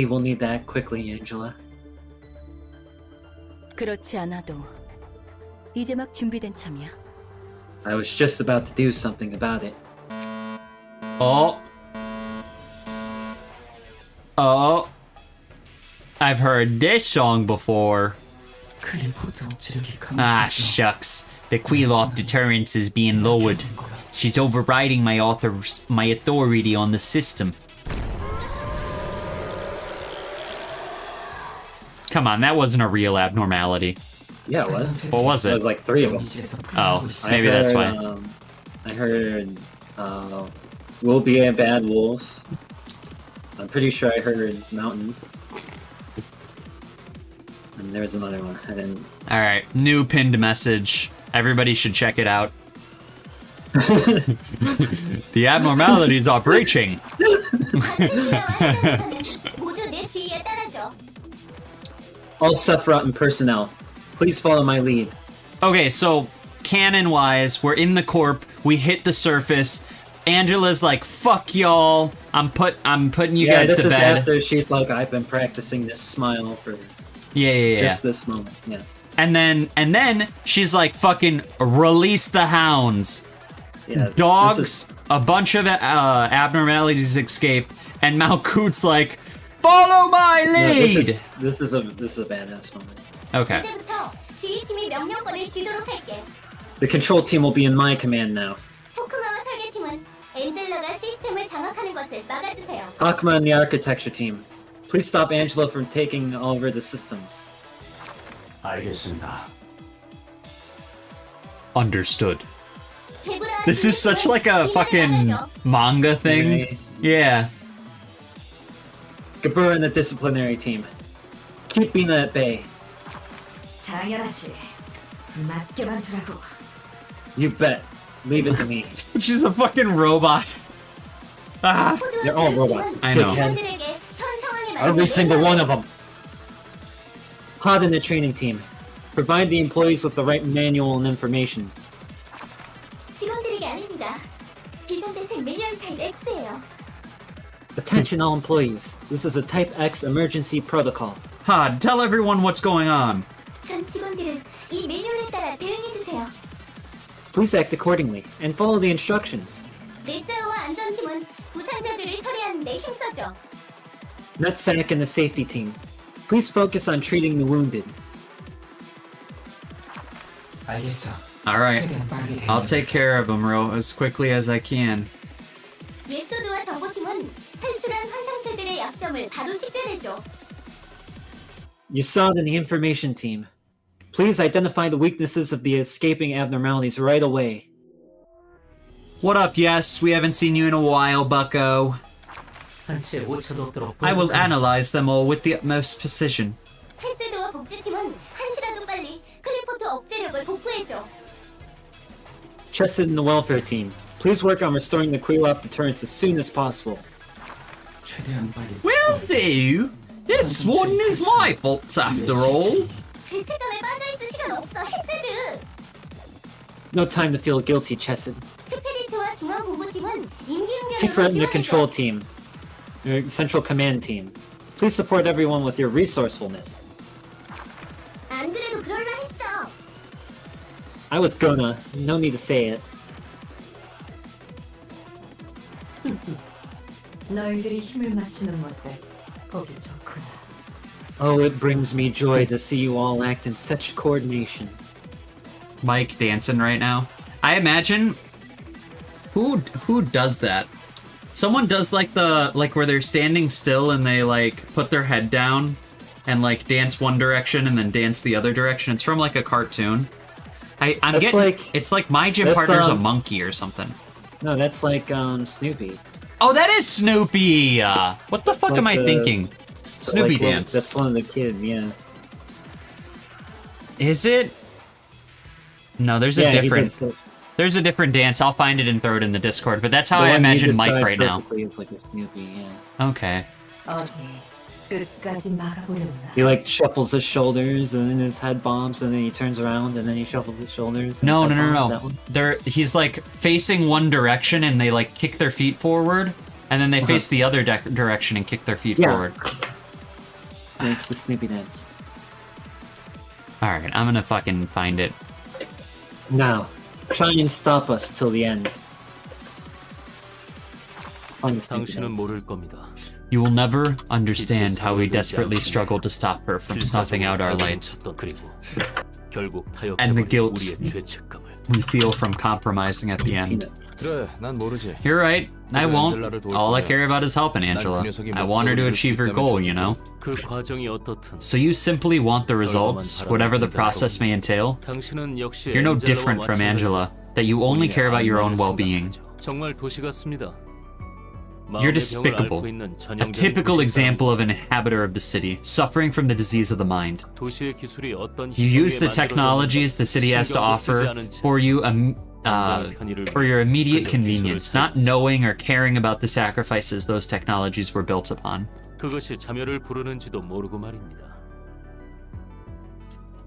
will need that quickly, Angela. 그렇지 않아도 이제 막 준비된 참이야. I was just about to do something about it. Oh. I've heard this song before. Ah, shucks. The Queeloff deterrence is being lowered. She's overriding my authority on the system. Come on, that wasn't a real abnormality. Yeah, it was. What was it? It was like 3 of them. Oh, maybe that's why. I heard, Will Be a Bad Wolf. I'm pretty sure I heard Mountain. And there's another one. I didn't... Alright, new pinned message. Everybody should check it out. The abnormalities are breaching. All Sephiroth and personnel, please follow my lead. Okay, so canon-wise, we're in the corp. We hit the surface. Angela's like, "Fuck y'all! I'm putting you guys to bed." Yeah, this is after she's like, "I've been practicing this smile for just this moment." Yeah. And then she's like, "Fucking release the hounds." Yeah. Dogs. A bunch of abnormalities escape, and Malkut's like, Follow my No, lead! this is a badass moment. Okay. 이제부터 지휘팀이 명령권을 쥐도록 할게. The control team will be in my command now. 포크마와 설계팀은 엔젤라가 시스템을 장악하는 것을 막아주세요. Hakuma and the architecture team, please stop Angela from taking over the systems. 알겠습니다. Understood. 개구라 This is such like a fucking manga thing. Yeah. Gabura and the disciplinary team, keep Bina at bay. 당연하지. 맡겨만 두라고. You bet. Leave it to me. She's a fucking robot. Ah. They're all robots. I know. 직원들에게 현 상황에 Every single one of them. Pod and the training team, provide the employees with the right manual and information. 직원들에게 아닙니다. 비상대책 매뉴얼 타입 X예요. Attention all employees. This is a Type X emergency protocol. Hod, tell everyone what's going on. 전 직원들은 이 매뉴얼에 따라 대응해주세요. Please act accordingly and follow the instructions. 넷자요와 안전팀은 부상자들을 처리하는 데 힘써줘. NetSac and the safety team, please focus on treating the wounded. 알겠어. Alright. I'll take care of them, Ro, as quickly as I can. 예소드와 정보팀은 탈출한 환상체들의 약점을 바로 식별해줘. Yasad and the information team, please identify the weaknesses of the escaping abnormalities right away. What up, Yes? We haven't seen you in a while, bucko. 한치의 오차도 없도록 I will analyze them all with the utmost precision. 헬스드와 복지팀은 한시라도 빨리 클리포트 억제력을 복구해줘. Chesed and the welfare team, please work on restoring the Quilop deterrence as soon as possible. 최대한 빨리. Will do. This one is my fault, after all. 죄책감에 빠져있을 시간 없어, 헬스드! No time to feel guilty, Chesed. 스피리트와 중앙본부팀은 임기응변으로 Tiferet and the control 지원해줘. team, your central command team, please support everyone with your resourcefulness. 안 그래도 그럴라 했어. I was gonna, no need to say it. 너희들이 힘을 맞추는 모습 보기 좋구나. Oh, it brings me joy to see you all act in such coordination. Mike dancing right now. I imagine who does that? Someone does like where they're standing still and they like put their head down and like dance one direction and then dance the other direction. It's from like a cartoon. I'm That's getting like- it's like my gym that's, partner's a monkey or something. No, that's like Snoopy. Oh, that is Snoopy. What the fuck like am I the- thinking? Snoopy Like, well, dance. That's one of the kids, yeah. Is it? No, there's Yeah, a he different. does it. There's a different dance. I'll find it and throw it in the Discord. But that's how The I one you imagine Mike described right now. perfectly is like a Snoopy, yeah. Okay. 어디 끝까지 막아보려구나. He like shuffles his shoulders and then his head bombs and then he turns around and then he shuffles his shoulders. And No, his no, head no, bombs, no. that one? He's like facing one direction and they like kick their feet forward, and then they face the other direction and kick their feet Yeah. forward. And it's the Snoopy dance. All right, I'm gonna fucking find it. Now, try and stop us till the end. Find the Snoopy 당신은 dance. 모를 겁니다. You will never understand how we desperately struggled to stop her from snuffing out our lights, 그리고 결국 and the 타협해버린 guilt 우리의 죄책감을. we feel from compromising at the end. 그래, 난 모르지. You're right. I won't. All I care about is helping Angela. I want her to achieve her goal, you know? 그 과정이 어떻든 So you simply want the results, whatever the process may entail? 당신은 역시 You're no 엔젤라와 different from 마찬가지로 Angela, that you only care about your own 본인의 well-being. 생각하죠. 정말 도시 같습니다. You're 마음의 병을 despicable. 앓고 있는 A 전형적인 typical 도시 example of an inhabitor of the city, suffering from the disease of the mind. 사람. 도시의 기술이 어떤 You use the 희생에 technologies the city has to 신경도 쓰지 offer 않은 채 for you 당장의 편의를 for your immediate 그저 convenience, 기술을 not 사용해서. knowing or caring about the sacrifices those technologies were built upon. 그것이 자멸을 부르는지도 모르고 말입니다.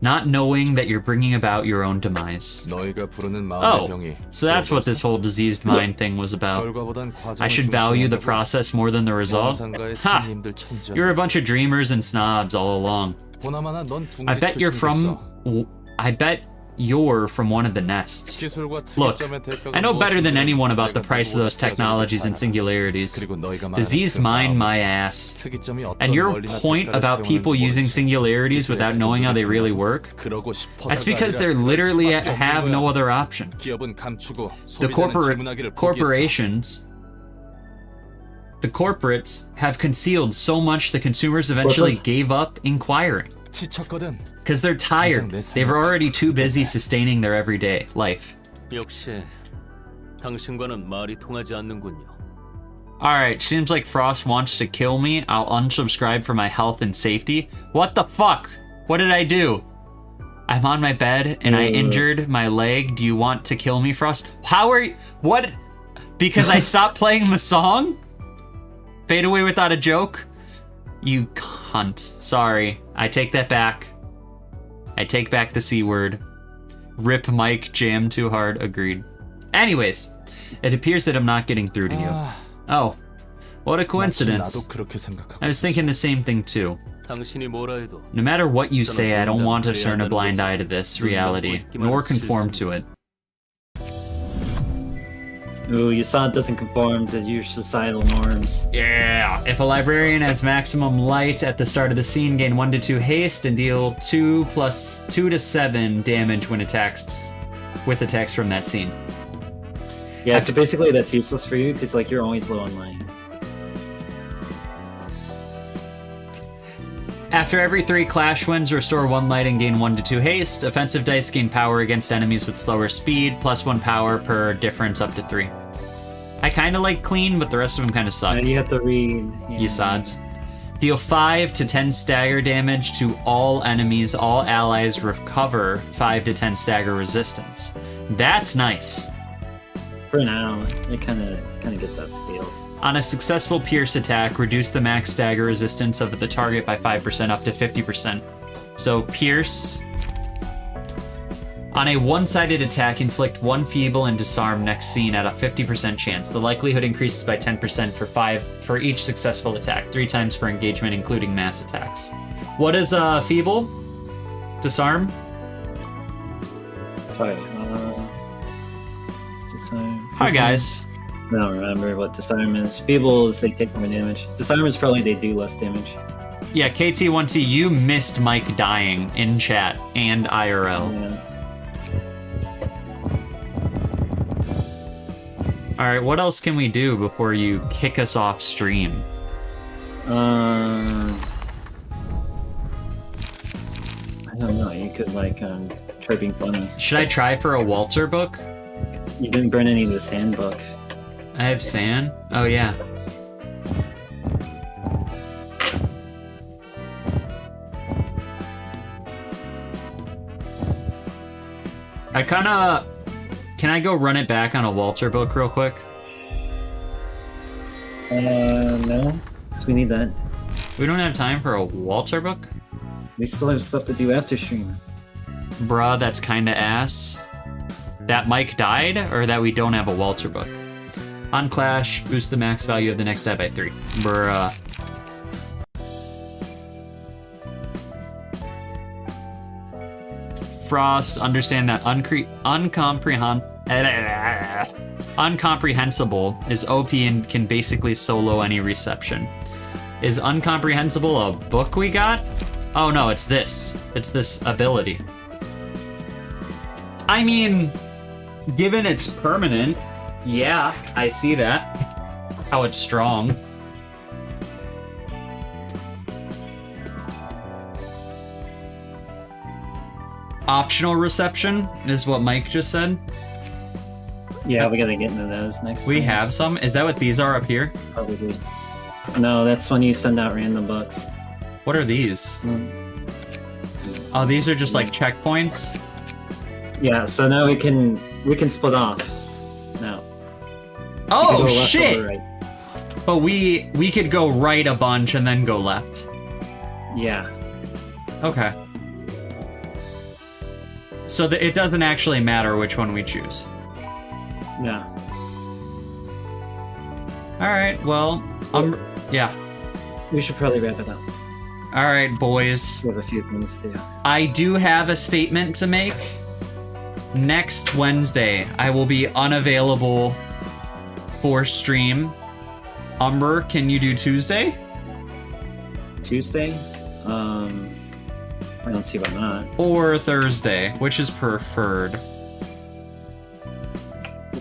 Not knowing that you're bringing about your own demise. 너희가 부르는 마음의 Oh, 병이 so that's what this whole diseased mind thing was about. 결과보단 과정을 I should value the 중시한다고 process more than the result? 영상가의 Ha! 선생님들 천지야. You're a bunch of dreamers and snobs all along. 보나마나 넌 둥지 I bet you're 출신도 from. 있어. I bet yore from one of the nests. Look, I know better than anyone about the price of those technologies and singularities. Diseased mind my ass. And your point about people using singularities without knowing how they really work? That's because they literally have no other option. The corporations... The corporates have concealed so much the consumers eventually gave up inquiring. Because they're tired. They're already too busy sustaining their everyday life. 역시 당신과는 말이 통하지 않는군요. Alright, seems like Frost wants to kill me. I'll unsubscribe for my health and safety. What the fuck? What did I do? I'm on my bed and I injured my leg. Do you want to kill me, Frost? How are you? What? Because I stopped playing the song? Fade away without a joke? You cunt. Sorry. I take that back. I take back the C word. Rip Mike, jam too hard. Agreed. Anyways, it appears that I'm not getting through to you. Oh, what a coincidence. I was thinking the same thing too. 당신이 뭐라 해도 No matter what you say, I don't want to turn a blind eye to this reality, nor conform to it. Ooh, you saw it doesn't conform to your societal norms. Yeah! If a librarian has maximum light at the start of the scene, gain 1 to 2 haste and deal 2 plus 2 to 7 damage when attacks with attacks from that scene. Yeah, so basically that's useless for you because like you're always low on light. After every 3 clash wins, restore 1 light and gain 1 to 2 haste. Offensive dice gain power against enemies with slower speed, plus 1 power per difference up to 3. I kinda like clean, but the rest of them kinda suck. Yeah, you have to read. Yeah. You sods. Deal 5 to 10 stagger damage to all enemies. All allies recover 5 to 10 stagger resistance. That's nice. For now, it kinda gets out the field. On a successful Pierce attack, reduce the max stagger resistance of the target by 5% up to 50%. So Pierce... On a one-sided attack, inflict 1 feeble and disarm next scene at a 50% chance. The likelihood increases by 10% for each successful attack, 3 times per engagement, including mass attacks. What is feeble? Disarm? Sorry, disarm. Hi guys. I don't remember what disarm is. Feeble is they take more damage. Disarm is probably they do less damage. Yeah, KT1T, you missed Mike dying in chat and IRL. Yeah. Alright, what else can we do before you kick us off stream? I don't know, you could like try being funny. Should I try for a Walter book? You didn't burn any of the sand book. I have sand? Oh yeah. I kinda... Can I go run it back on a Walter book real quick? No. We need that. We don't have time for a Walter book? We still have stuff to do after stream. Bruh, that's kinda ass. That Mike died, or that we don't have a Walter book? On Clash, boost the max value of the next die by 3. Bruh. Frost, understand that uncomprehensible is OP and can basically solo any reception. Is uncomprehensible a book we got? Oh no, it's this. It's this ability. I mean, given it's permanent, yeah, I see that. How it's strong. Optional reception is what Mike just said. Yeah, we gotta get into those next We time. have some? Is that what these are up here? Probably. No, that's when you send out random books. What are these? Oh, these are just like checkpoints? Yeah, so now we can split off. Now. Oh You can go left shit! or right. But we could go right a bunch and then go left. Yeah. Okay. So it doesn't actually matter which one we choose. Yeah. Alright, well, yeah. We should probably wrap it up. Alright, boys. We have a few things to do. I do have a statement to make. next Wednesday, I will be unavailable for stream. Umber, can you do Tuesday? Tuesday? I don't see why not. Or Thursday, which is preferred?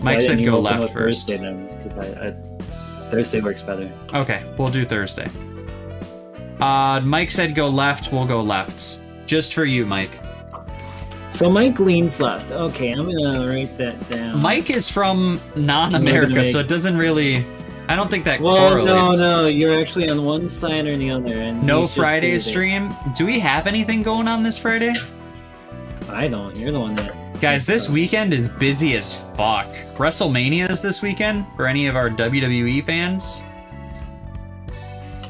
Why Mike said didn't you go open left with first. Thursday then? 'Cause Thursday works better. Okay, we'll do Thursday. Mike said go left, we'll go left. Just for you, Mike. So Mike leans left. Okay, I'm gonna write that down. Mike is from non-America, so it doesn't really... I don't think that correlates. No, you're actually on one side or the other. And No he's just Friday either. stream? Do we have anything going on this Friday? I don't. You're the one that... Guys, this weekend is busy as fuck. WrestleMania is this weekend for any of our WWE fans.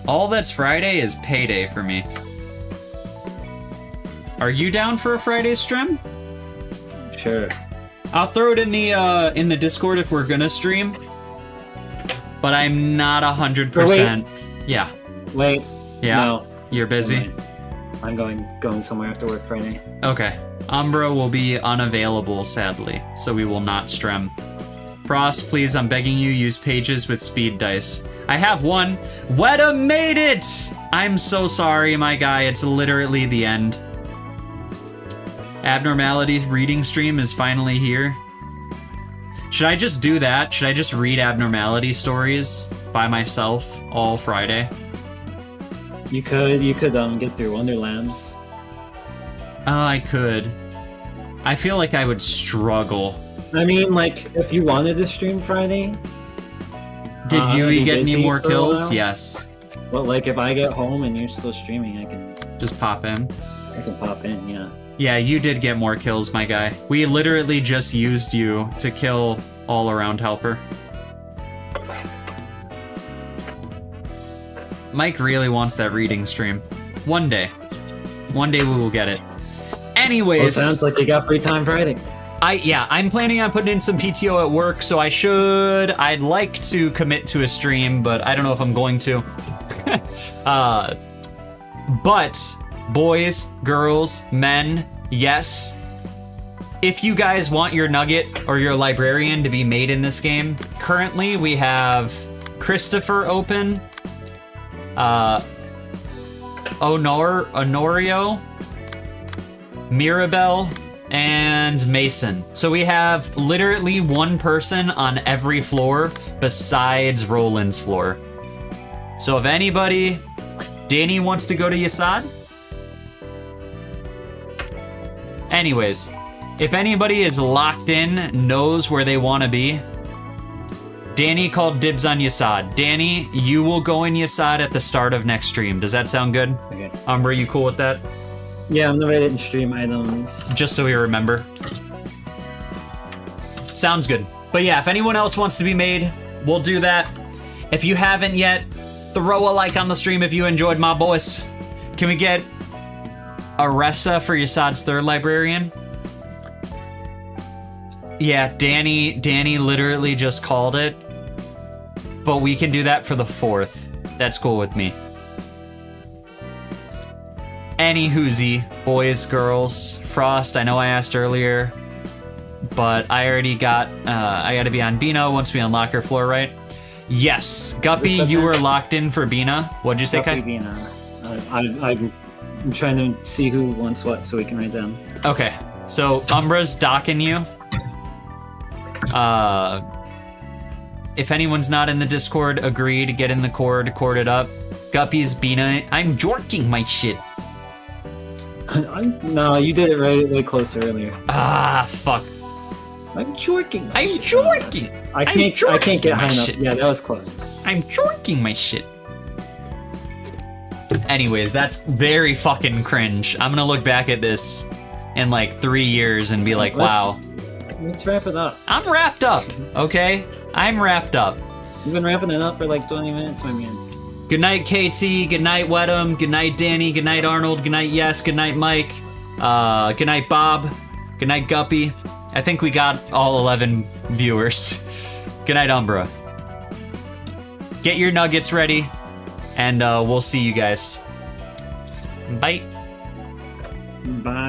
All that's Friday is payday for me. Are you down for a Friday stream? Sure. I'll throw it in the Discord if we're gonna stream. But I'm not 100%. Yeah. Wait. Yeah. No. You're busy? I'm going somewhere after work Friday. Okay. Umbra will be unavailable, sadly, so we will not stream. Frost, please, I'm begging you, use pages with speed dice. I have one. Weta made it! I'm so sorry, my guy. It's literally the end. Abnormality reading stream is finally here. Should I just do that? Should I just read Abnormality stories by myself all Friday? You could get through Wonderlands. Oh, I could. I feel like I would struggle. I mean, like, if you wanted to stream Friday... Did Yui be get any busy more for a kills? while. Yes. But, like, if I get home and you're still streaming, I can Just pop in. pop in, yeah. Yeah, you did get more kills, my guy. We literally just used you to kill all-around helper. Mike really wants that reading stream. One day. One day we will get it. Anyways... Well, sounds like you got free time Friday. I'm planning on putting in some PTO at work, so I'd like to commit to a stream, but I don't know if I'm going to. But, boys, girls, men, yes, if you guys want your nugget or your librarian to be made in this game, currently we have Christopher open, Honorio, Mirabelle, and Mason. So we have literally one person on every floor besides Roland's floor. So if anybody... Danny wants to go to Yasad? Anyways, if anybody is locked in, knows where they want to be, Danny called dibs on Yasad. Danny, you will go in Yasad at the start of next stream. Does that sound good? Okay. Umbra, you cool with that? Yeah, I'm gonna write it in stream items. Just so we remember. Sounds good. But yeah, if anyone else wants to be made, we'll do that. If you haven't yet, throw a like on the stream if you enjoyed my voice. Can we get Aressa for Yasad's third librarian? Yeah, Danny literally just called it. But we can do that for the fourth. That's cool with me. Any hoozy, boys, girls, Frost, I know I asked earlier, but I already got, I gotta be on Bina once we unlock her floor, right? Yes, Guppy, you were locked in for Bina. What'd you say, Kai? Bina. I'm trying to see who wants what so we can write down. Okay, so Umbra's docking you. If anyone's not in the Discord, agree to get in the cord it up. Guppy's Bina. I'm jorking my shit. No, you did it right way closer earlier. Ah, fuck. I'm jorking. I'm jorking. I can't get my high enough. shit. Yeah, that was close. I'm jorking my shit. Anyways, that's very fucking cringe. I'm gonna look back at this in like 3 years and be like, wow. Let's wrap it up. I'm wrapped up, okay? I'm wrapped up. You've been wrapping it up for like 20 minutes, I mean. Good night, KT. Good night, Wedham. Good night, Danny. Good night, Arnold. Good night, Yes. Good night, Mike. Good night, Bob. Good night, Guppy. I think we got all 11 viewers. Good night, Umbra. Get your nuggets ready, and we'll see you guys. Bye. Bye.